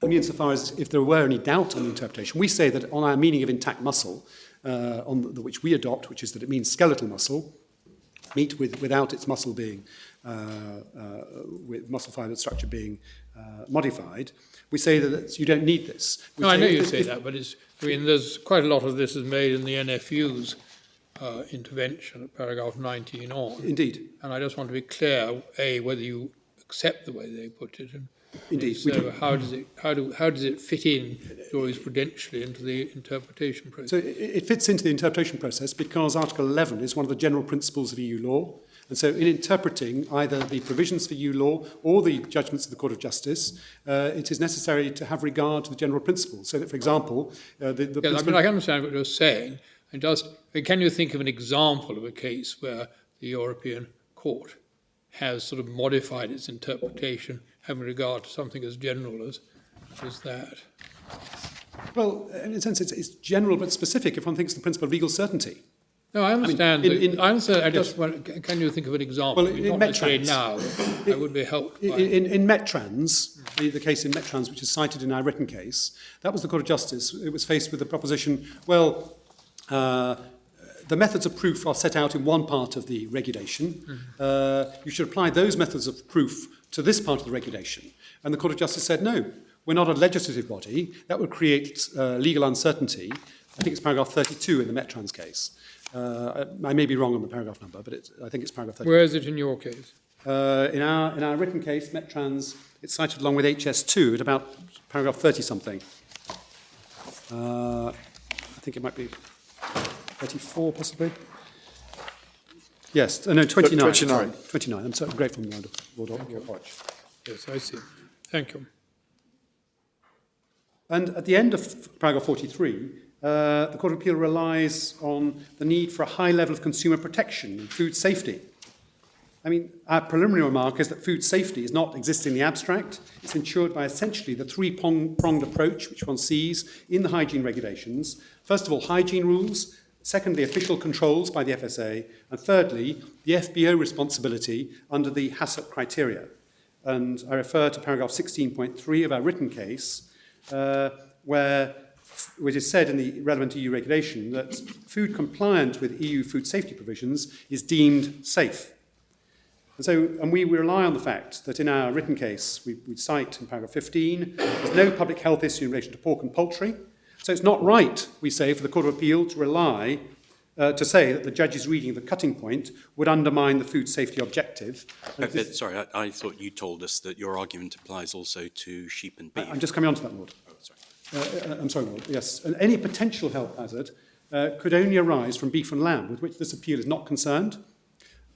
Only insofar as if there were any doubt on the interpretation. We say that on our meaning of intact muscle, which we adopt, which is that it means skeletal muscle, meat without its muscle being, with muscle fibre structure being modified, we say that you don't need this. No, I know you say that, but there's quite a lot of this is made in the NFU's intervention at paragraph 19 on. Indeed. And I just want to be clear, A, whether you accept the way they put it, and Indeed. so how does it fit in jurisprudentially into the interpretation process? So it fits into the interpretation process because Article 11 is one of the general principles of EU law, And so in interpreting either the provisions for EU law or the judgments of the Court of Justice, it is necessary to have regard to the general principles. So that, for example, Yes, I mean, I can understand what you're saying. And can you think of an example of a case where the European Court has sort of modified its interpretation having regard to something as general as that? Well, in a sense, it's general but specific if one thinks the principle of legal certainty. No, I understand. I understand. I just yes. want, can you think of an example? Well, in not necessarily Metrans, now. That would be helpful. In Metrans, the case in Metrans, which is cited in our written case, that was the Court of Justice. It was faced with the proposition, well, the methods of proof are set out in one part of the regulation. You should apply those methods of proof to this part of the regulation. And the Court of Justice said, no, we're not a legislative body. That would create legal uncertainty. I think it's paragraph 32 in the Metrans case. I may be wrong on the paragraph number, but I think it's paragraph 32. Where is it in your case? In our written case, Metrans, it's cited along with HS2 at about paragraph 30-something. I think it might be 34, possibly. Yes, no, 29. 29. Sorry, 29. I'm so grateful, Lord Hodge. Yes, I see. Thank you. And at the end of paragraph 43, the Court of Appeal relies on the need for a high level of consumer protection and food safety. I mean, our preliminary remark is that food safety is not existing in the abstract. It's ensured by essentially the three-pronged approach which one sees in the hygiene regulations. First of all, hygiene rules. Secondly, official controls by the FSA. And thirdly, the FBO responsibility under the HACCP criteria. And I refer to paragraph 16.3 of our written case, which is said in the relevant EU regulation that food compliant with EU food safety provisions is deemed safe. And we rely on the fact that in our written case, we cite in paragraph 15, there's no public health issue in relation to pork and poultry. So it's not right, we say, for the Court of Appeal to rely, to say that the judge's reading of the cutting point would undermine the food safety objective. Sorry, I thought you told us that your argument applies also to sheep and beef. I'm just coming on to that, Lord. Oh, sorry. I'm sorry, Lord. Yes. And any potential health hazard could only arise from beef and lamb, with which this appeal is not concerned.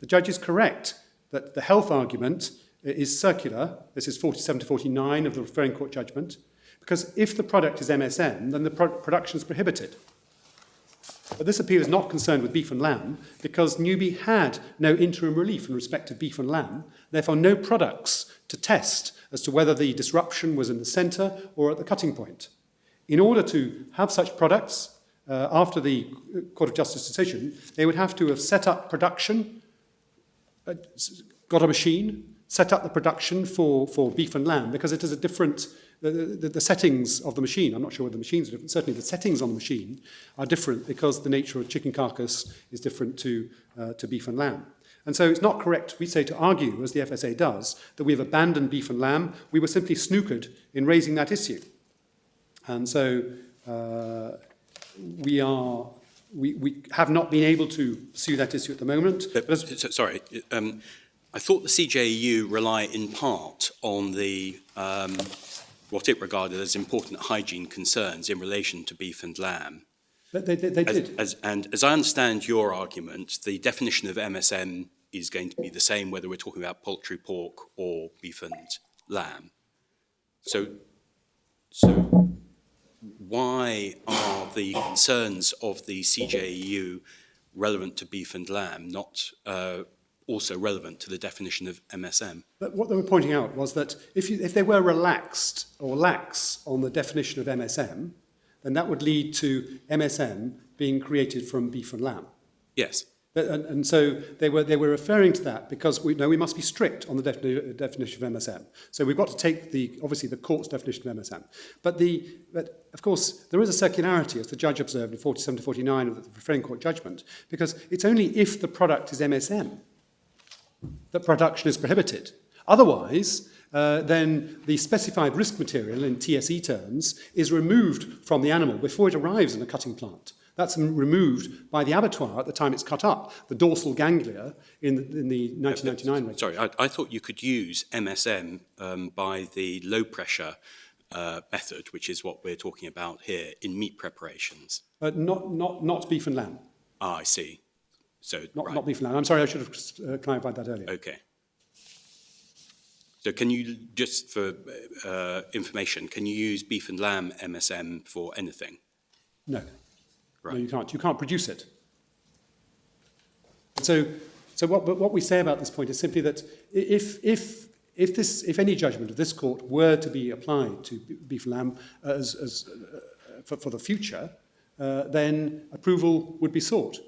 The judge is correct that the health argument is circular. This is 47 to 49 of the referring court judgment. Because if the product is MSM, then the production is prohibited. But this appeal is not concerned with beef and lamb because Newby had no interim relief in respect of beef and lamb, therefore no products to test as to whether the disruption was in the centre or at the cutting point. In order to have such products, after the Court of Justice decision, they would have to have set up production, got a machine, set up the production for beef and lamb because it is a different... The settings of the machine, I'm not sure whether the machines are different, certainly the settings on the machine are different because the nature of chicken carcass is different to beef and lamb. And so it's not correct, we say, to argue, as the FSA does, that we have abandoned beef and lamb. We were simply snookered in raising that issue. And so we have not been able to pursue that issue at the moment. Sorry, I thought the CJEU rely in part on the... what it regarded as important hygiene concerns in relation to beef and lamb. But they did. And as I understand your argument, the definition of MSM is going to be the same whether we're talking about poultry, pork, or beef and lamb. So why are the concerns of the CJEU relevant to beef and lamb, not also relevant to the definition of MSM? But what they were pointing out was that if they were relaxed or lax on the definition of MSM, then that would lead to MSM being created from beef and lamb. Yes. And so they were referring to that because we must be strict on the definition of MSM. So we've got to take obviously the court's definition of MSM. But of course there is a circularity, as the judge observed in 47 to 49 of the referring court judgment, because it's only if the product is MSM that production is prohibited. Otherwise, then the specified risk material in TSE terms is removed from the animal before it arrives in a cutting plant. That's removed by the abattoir at the time it's cut up, the dorsal ganglia in the 1999 regulation. Sorry, I thought you could use MSM by the low pressure method, which is what we're talking about here, in meat preparations. Not beef and lamb. Ah, I see. So, not, right. not beef and lamb. I'm sorry, I should have clarified that earlier. Okay. So can you, just for information, can you use beef and lamb MSM for anything? No. Right. No, you can't. You can't produce it. So what we say about this point is simply that if any judgment of this court were to be applied to beef and lamb for the future, then approval would be sought.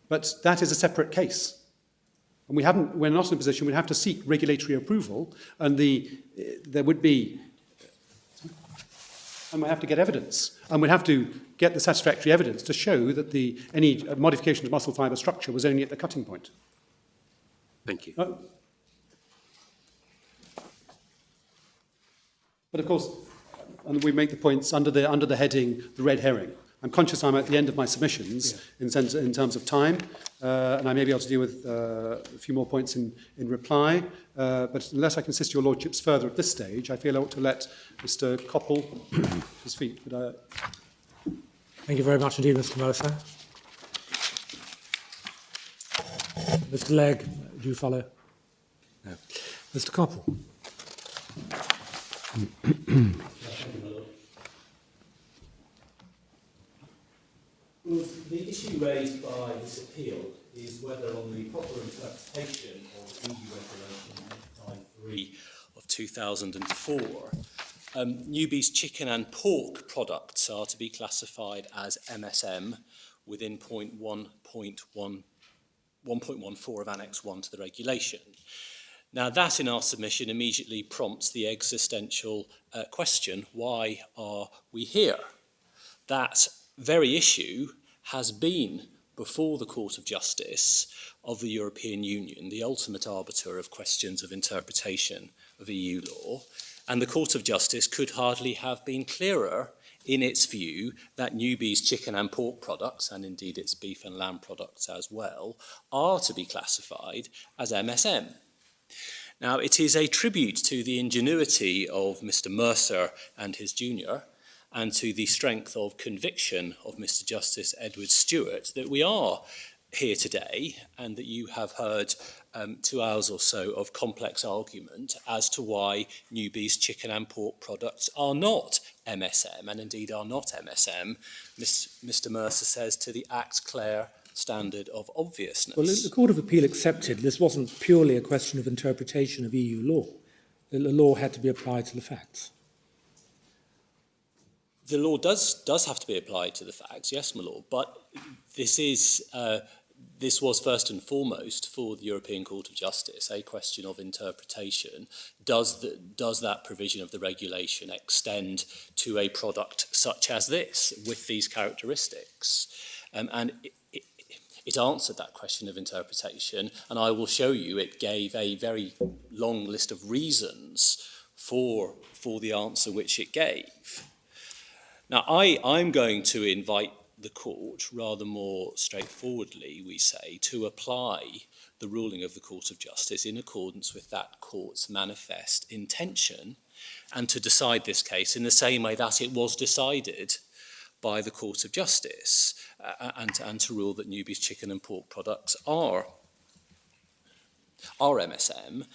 But that is a separate case. And we're not in a position, we'd have to seek regulatory approval, and there would be, and we have to get evidence, and we'd have to get the satisfactory evidence to show that any modification of muscle fibre structure was only at the cutting point. Thank you. But of course, and we make the points under the heading, the red herring. I'm conscious I'm at the end of my submissions in terms of time, and I may be able to deal with a few more points in reply. But unless I can assist your lordships further at this stage, I feel I ought to let Mr. Coppell his feet. But, Thank you very much indeed, Mr. Mercer. Mr. Legg, do you follow? No. Mr. Coppell. Well, the issue raised by this appeal is whether on the proper interpretation of EU Regulation 93 of 2004, Newby's chicken and pork products are to be classified as MSM within 1.14 of Annex 1 to the regulation. Now that in our submission immediately prompts the existential question, why are we here? That very issue has been before the Court of Justice of the European Union, the ultimate arbiter of questions of interpretation of EU law, and the Court of Justice could hardly have been clearer in its view that Newby's chicken and pork products, and indeed its beef and lamb products as well, are to be classified as MSM. Now, it is a tribute to the ingenuity of Mr. Mercer and his junior, and to the strength of conviction of Mr. Justice Edward Stewart that we are here today, and that you have heard 2 hours or so of complex argument as to why Newby's chicken and pork products are not MSM, and indeed are not MSM, Mr. Mercer says, to the Act Clare standard of obviousness. Well, the Court of Appeal accepted this wasn't purely a question of interpretation of EU law. The law had to be applied to the facts. The law does have to be applied to the facts, yes, my lord, but this was first and foremost for the European Court of Justice a question of interpretation. Does that provision of the regulation extend to a product such as this, with these characteristics? And it answered that question of interpretation, and I will show you it gave a very long list of reasons for the answer which it gave. Now, I'm going to invite the court, rather more straightforwardly, we say, to apply the ruling of the Court of Justice in accordance with that court's manifest intention, and to decide this case in the same way that it was decided by the Court of Justice, and to rule that Newby's chicken and pork products are MSM,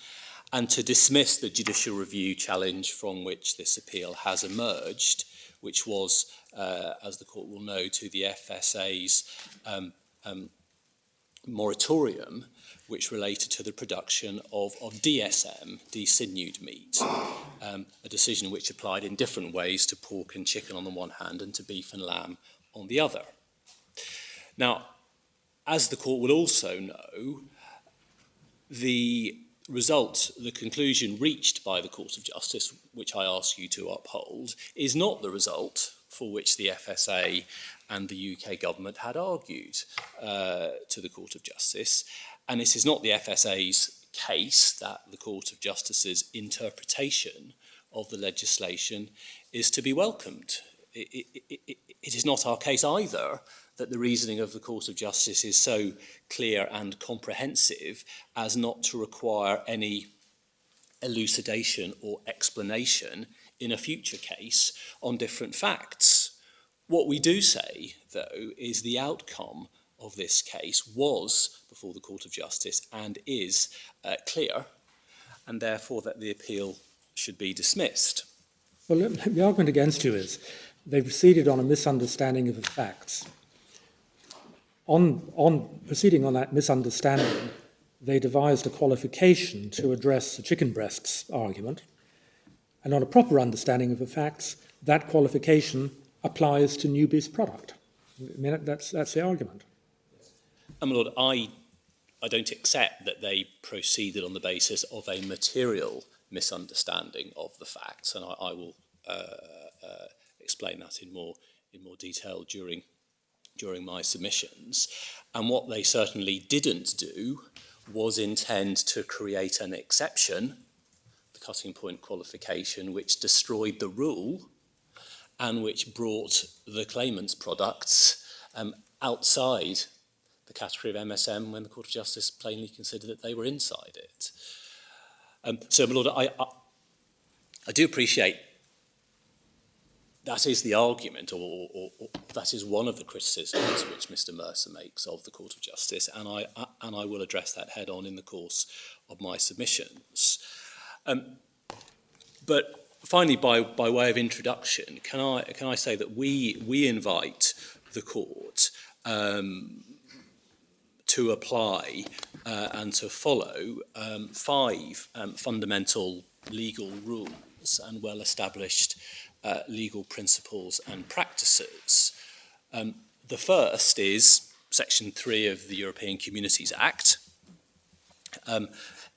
and to dismiss the judicial review challenge from which this appeal has emerged, which was, as the court will know, to the FSA's moratorium, which related to the production of DSM, de-sinewed meat, a decision which applied in different ways to pork and chicken on the one hand and to beef and lamb on the other. Now, as the court will also know, the result, the conclusion reached by the Court of Justice, which I ask you to uphold, is not the result for which the FSA and the UK government had argued to the Court of Justice. And it is not the FSA's case that the Court of Justice's interpretation of the legislation is to be welcomed. It is not our case either that the reasoning of the Court of Justice is so clear and comprehensive as not to require any elucidation or explanation in a future case on different facts. What we do say, though, is the outcome of this case was before the Court of Justice and is clear, and therefore that the appeal should be dismissed. Well, the argument against you is they proceeded on a misunderstanding of the facts. On proceeding on that misunderstanding, they devised a qualification to address the chicken breasts argument, and on a proper understanding of the facts, that qualification applies to Newby's product. I mean, that's the argument. My Lord, I don't accept that they proceeded on the basis of a material misunderstanding of the facts, and I will explain that in more detail during my submissions. And what they certainly didn't do was intend to create an exception, the cutting point qualification, which destroyed the rule and which brought the claimant's products outside the category of MSM when the Court of Justice plainly considered that they were inside it. So, my Lord, I do appreciate that is the argument, or that is one of the criticisms which Mr. Mercer makes of the Court of Justice, and I will address that head on in the course of my submissions. But finally, by way of introduction, can I say that we invite the court to apply and to follow 5 fundamental legal rules and well-established legal principles and practices. The first is Section 3 of the European Communities Act.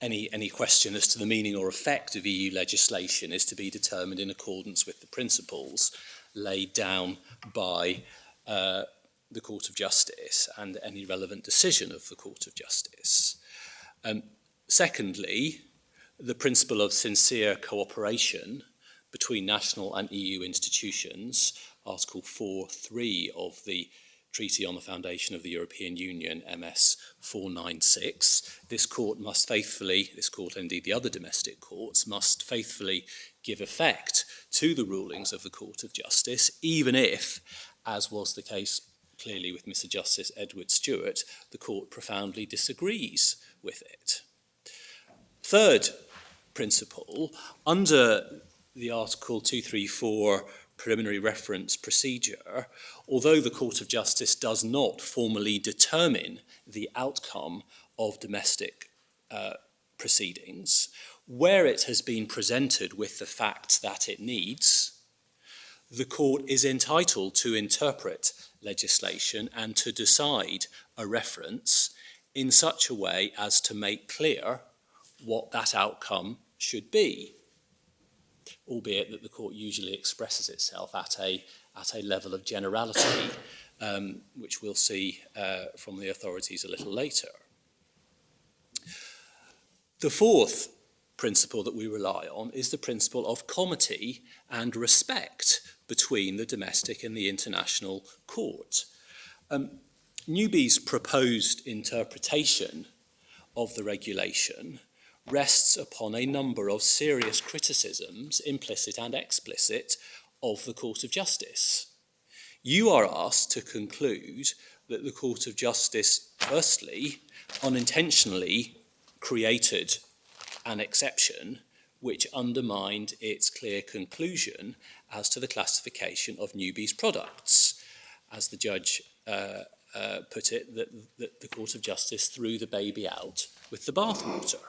Any question as to the meaning or effect of EU legislation is to be determined in accordance with the principles laid down by the Court of Justice and any relevant decision of the Court of Justice. Secondly, the principle of sincere cooperation between national and EU institutions, Article 4.3 of the Treaty on the Foundation of the European Union, MS 496. This court and indeed the other domestic courts, must faithfully give effect to the rulings of the Court of Justice, even if, as was the case clearly with Mr. Justice Edward Stewart, the court profoundly disagrees with it. Third principle, under the Article 234 preliminary reference procedure, although the Court of Justice does not formally determine the outcome of domestic proceedings, where it has been presented with the facts that it needs, the court is entitled to interpret legislation and to decide a reference in such a way as to make clear what that outcome should be, albeit that the court usually expresses itself at a level of generality, which we'll see from the authorities a little later. The fourth principle that we rely on is the principle of comity and respect between the domestic and the international court. Newby's proposed interpretation of the regulation rests upon a number of serious criticisms, implicit and explicit, of the Court of Justice. You are asked to conclude that the Court of Justice, firstly, unintentionally created an exception which undermined its clear conclusion as to the classification of Newby's products. As the judge put it, that the Court of Justice threw the baby out with the bathwater.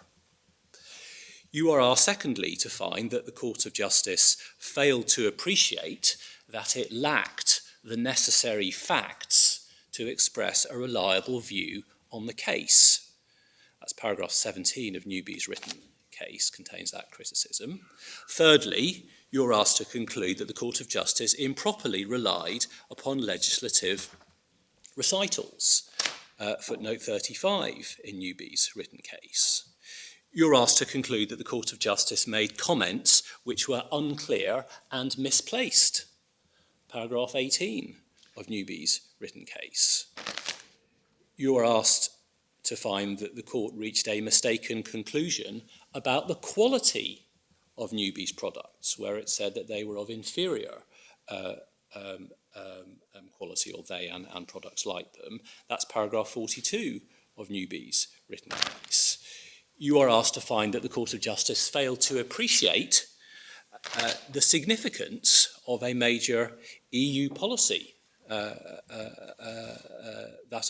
You are asked, secondly, to find that the Court of Justice failed to appreciate that it lacked the necessary facts to express a reliable view on the case. That's paragraph 17 of Newby's written case contains that criticism. Thirdly, you're asked to conclude that the Court of Justice improperly relied upon legislative recitals, footnote 35 in Newby's written case. You're asked to conclude that the Court of Justice made comments which were unclear and misplaced, paragraph 18 of Newby's written case. You are asked to find that the court reached a mistaken conclusion about the quality of Newby's products, where it said that they were of inferior quality, or they and products like them. That's paragraph 42 of Newby's written case. You are asked to find that the Court of Justice failed to appreciate the significance of a major EU policy, that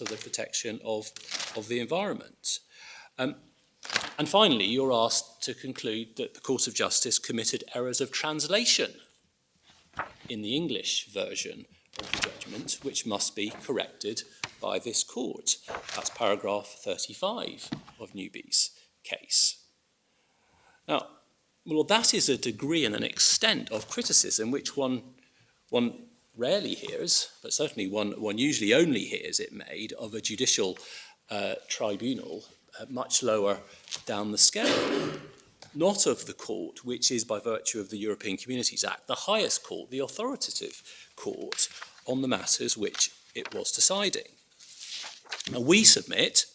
of the protection of the environment. And finally, you're asked to conclude that the Court of Justice committed errors of translation in the English version of the judgment, which must be corrected by this court. That's paragraph 35 of Newby's case. Now, well, that is a degree and an extent of criticism which one rarely hears, but certainly one usually only hears it made of a judicial tribunal much lower down the scale. Not of the court, which is by virtue of the European Communities Act the highest court, the authoritative court on the matters which it was deciding. Now, we submit,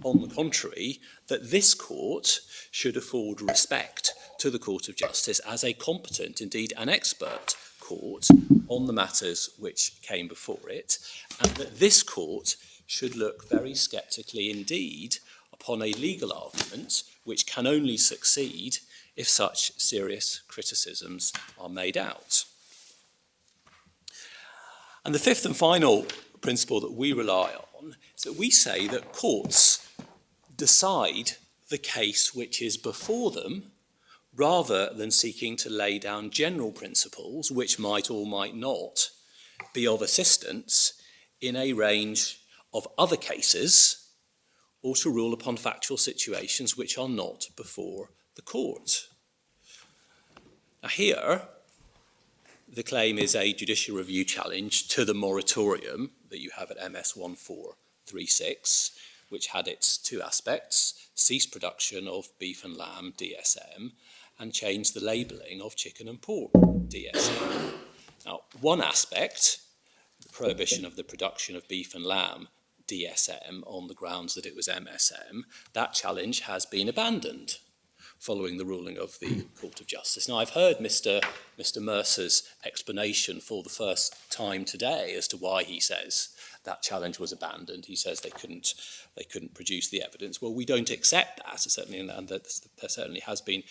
on the contrary, that this court should afford respect to the Court of Justice as a competent, indeed an expert court on the matters which came before it, and that this court should look very sceptically indeed upon a legal argument which can only succeed if such serious criticisms are made out. And the fifth and final principle that we rely on is that we say that courts decide the case which is before them, rather than seeking to lay down general principles which might or might not be of assistance in a range of other cases, or to rule upon factual situations which are not before the court. Now here, the claim is a judicial review challenge to the moratorium that you have at MS 1436, which had its two aspects: cease production of beef and lamb, DSM, and change the labelling of chicken and pork, DSM. Now, one aspect, the prohibition of the production of beef and lamb, DSM, on the grounds that it was MSM, that challenge has been abandoned following the ruling of the Court of Justice. Now, I've heard Mr. Mercer's explanation for the first time today as to why he says that challenge was abandoned. He says they couldn't produce the evidence. Well, we don't accept that, certainly, and that there certainly has been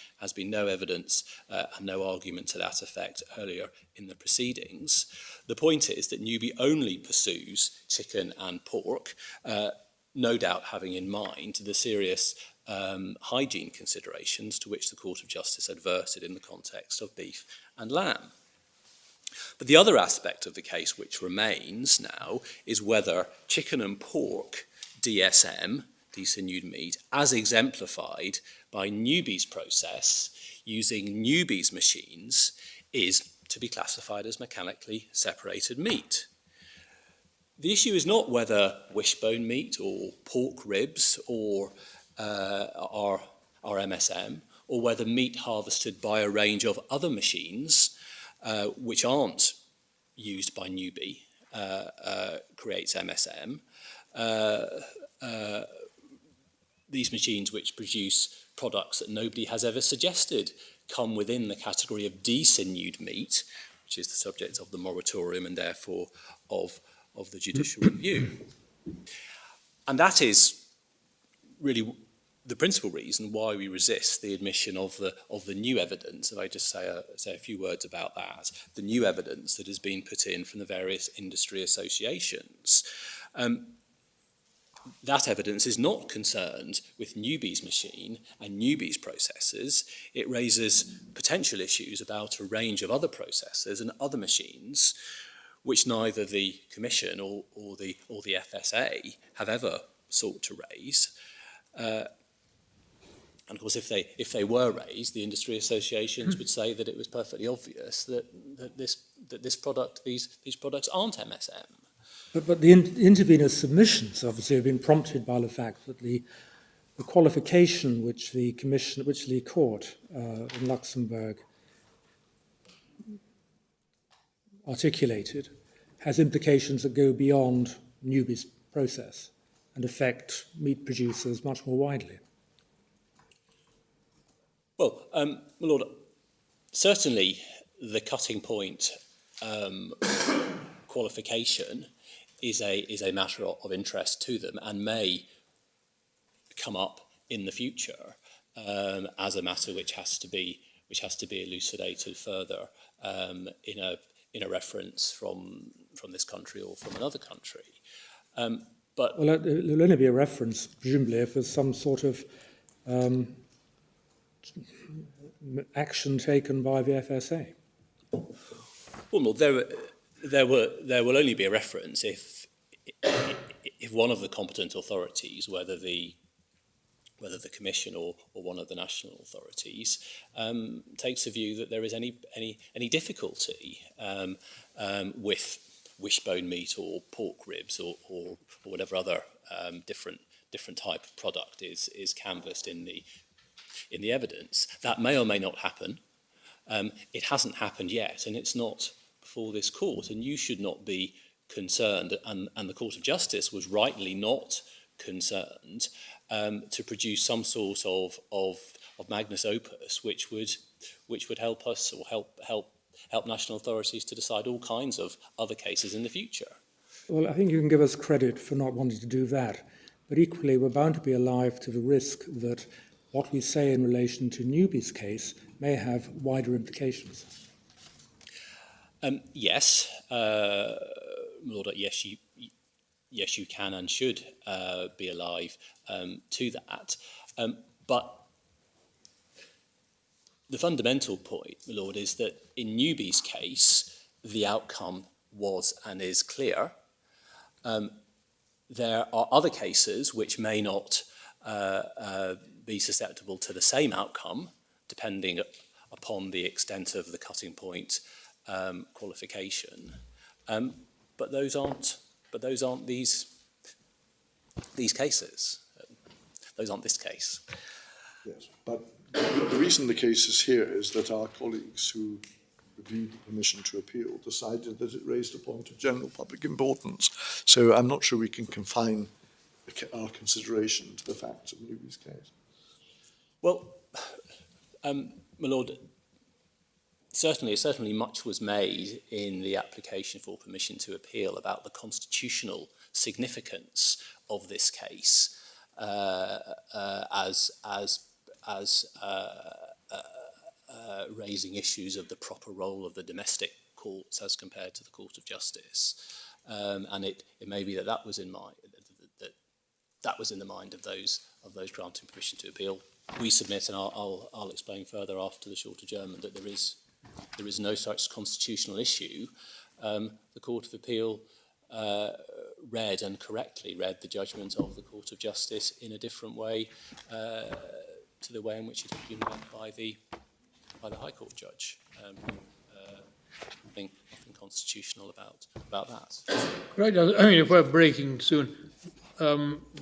no evidence and no argument to that effect earlier in the proceedings. The point is that Newby only pursues chicken and pork, no doubt having in mind the serious hygiene considerations to which the Court of Justice adverted in the context of beef and lamb. But the other aspect of the case which remains now is whether chicken and pork, DSM, desinewed meat, as exemplified by Newby's process using Newby's machines, is to be classified as mechanically separated meat. The issue is not whether wishbone meat or pork ribs or are MSM, or whether meat harvested by a range of other machines which aren't used by Newby creates MSM. These machines which produce products that nobody has ever suggested come within the category of desinewed meat, which is the subject of the moratorium and therefore of the judicial review. And that is really the principal reason why we resist the admission of the new evidence. If I just say a few words about that, the new evidence that has been put in from the various industry associations. That evidence is not concerned with Newby's machine and Newby's processes. It raises potential issues about a range of other processes and other machines which neither the Commission or the FSA have ever sought to raise. And of course, if they were raised, the industry associations would say that it was perfectly obvious that these products aren't MSM. But the intervener's submissions obviously have been prompted by the fact that the qualification which the court in Luxembourg articulated has implications that go beyond Newby's process and affect meat producers much more widely. Well, my Lord, certainly the cutting point qualification is a matter of interest to them and may come up in the future as a matter which has to be elucidated further in a reference from this country or from another country. But Well, it'll only be a reference, presumably, if there's some sort of action taken by the FSA. well, there will only be a reference if one of the competent authorities, whether the Commission or one of the national authorities, takes a view that there is any difficulty with wishbone meat or pork ribs or whatever other different type of product is canvassed in the evidence. That may or may not happen. It hasn't happened yet, and it's not before this court, and you should not be concerned, and the Court of Justice was rightly not concerned to produce some sort of magnus opus which would help us or help national authorities to decide all kinds of other cases in the future. Well, I think you can give us credit for not wanting to do that, but equally we're bound to be alive to the risk that what we say in relation to Newby's case may have wider implications. Yes, Lord, yes, you can and should be alive to that. But the fundamental point, my Lord, is that in Newby's case, the outcome was and is clear. There are other cases which may not be susceptible to the same outcome, depending upon the extent of the cutting point qualification. But those aren't these cases. Those aren't this case. Yes, but the reason the case is here is that our colleagues who reviewed the permission to appeal decided that it raised a point of general public importance. So I'm not sure we can confine our consideration to the facts of Newby's case. Well, my Lord, certainly much was made in the application for permission to appeal about the constitutional significance of this case as raising issues of the proper role of the domestic courts as compared to the Court of Justice, and it may be that was in mind that was in the mind of those granting permission to appeal. We submit, and I'll explain further after the short adjournment, that there is no such constitutional issue. The Court of Appeal read and correctly read the judgment of the Court of Justice in a different way to the way in which it had been read by the High Court judge. Nothing constitutional about that. Right, I mean, if we're breaking soon,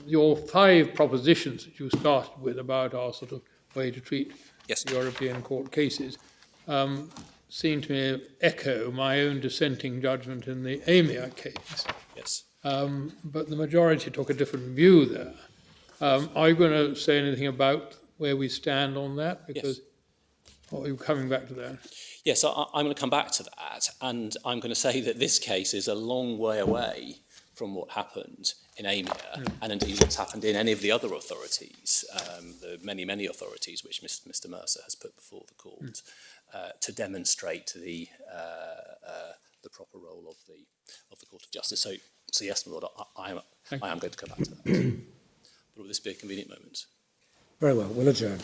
your 5 propositions that you started with about our sort of way to treat Yes. European court cases seem to me echo my own dissenting judgment in the Amir case. Yes. But the majority took a different view there. Are you going to say anything about where we stand on that? Because, or are you coming back to that? Yes, I'm going to come back to that, and I'm going to say that this case is a long way away from what happened in Amir, and indeed what's happened in any of the other authorities, the many authorities which Mr. Mercer has put before the court to demonstrate the proper role of the Court of Justice. So yes, my Lord, I am going to come back to that. But will this be a convenient moment? Very well, we'll adjourn.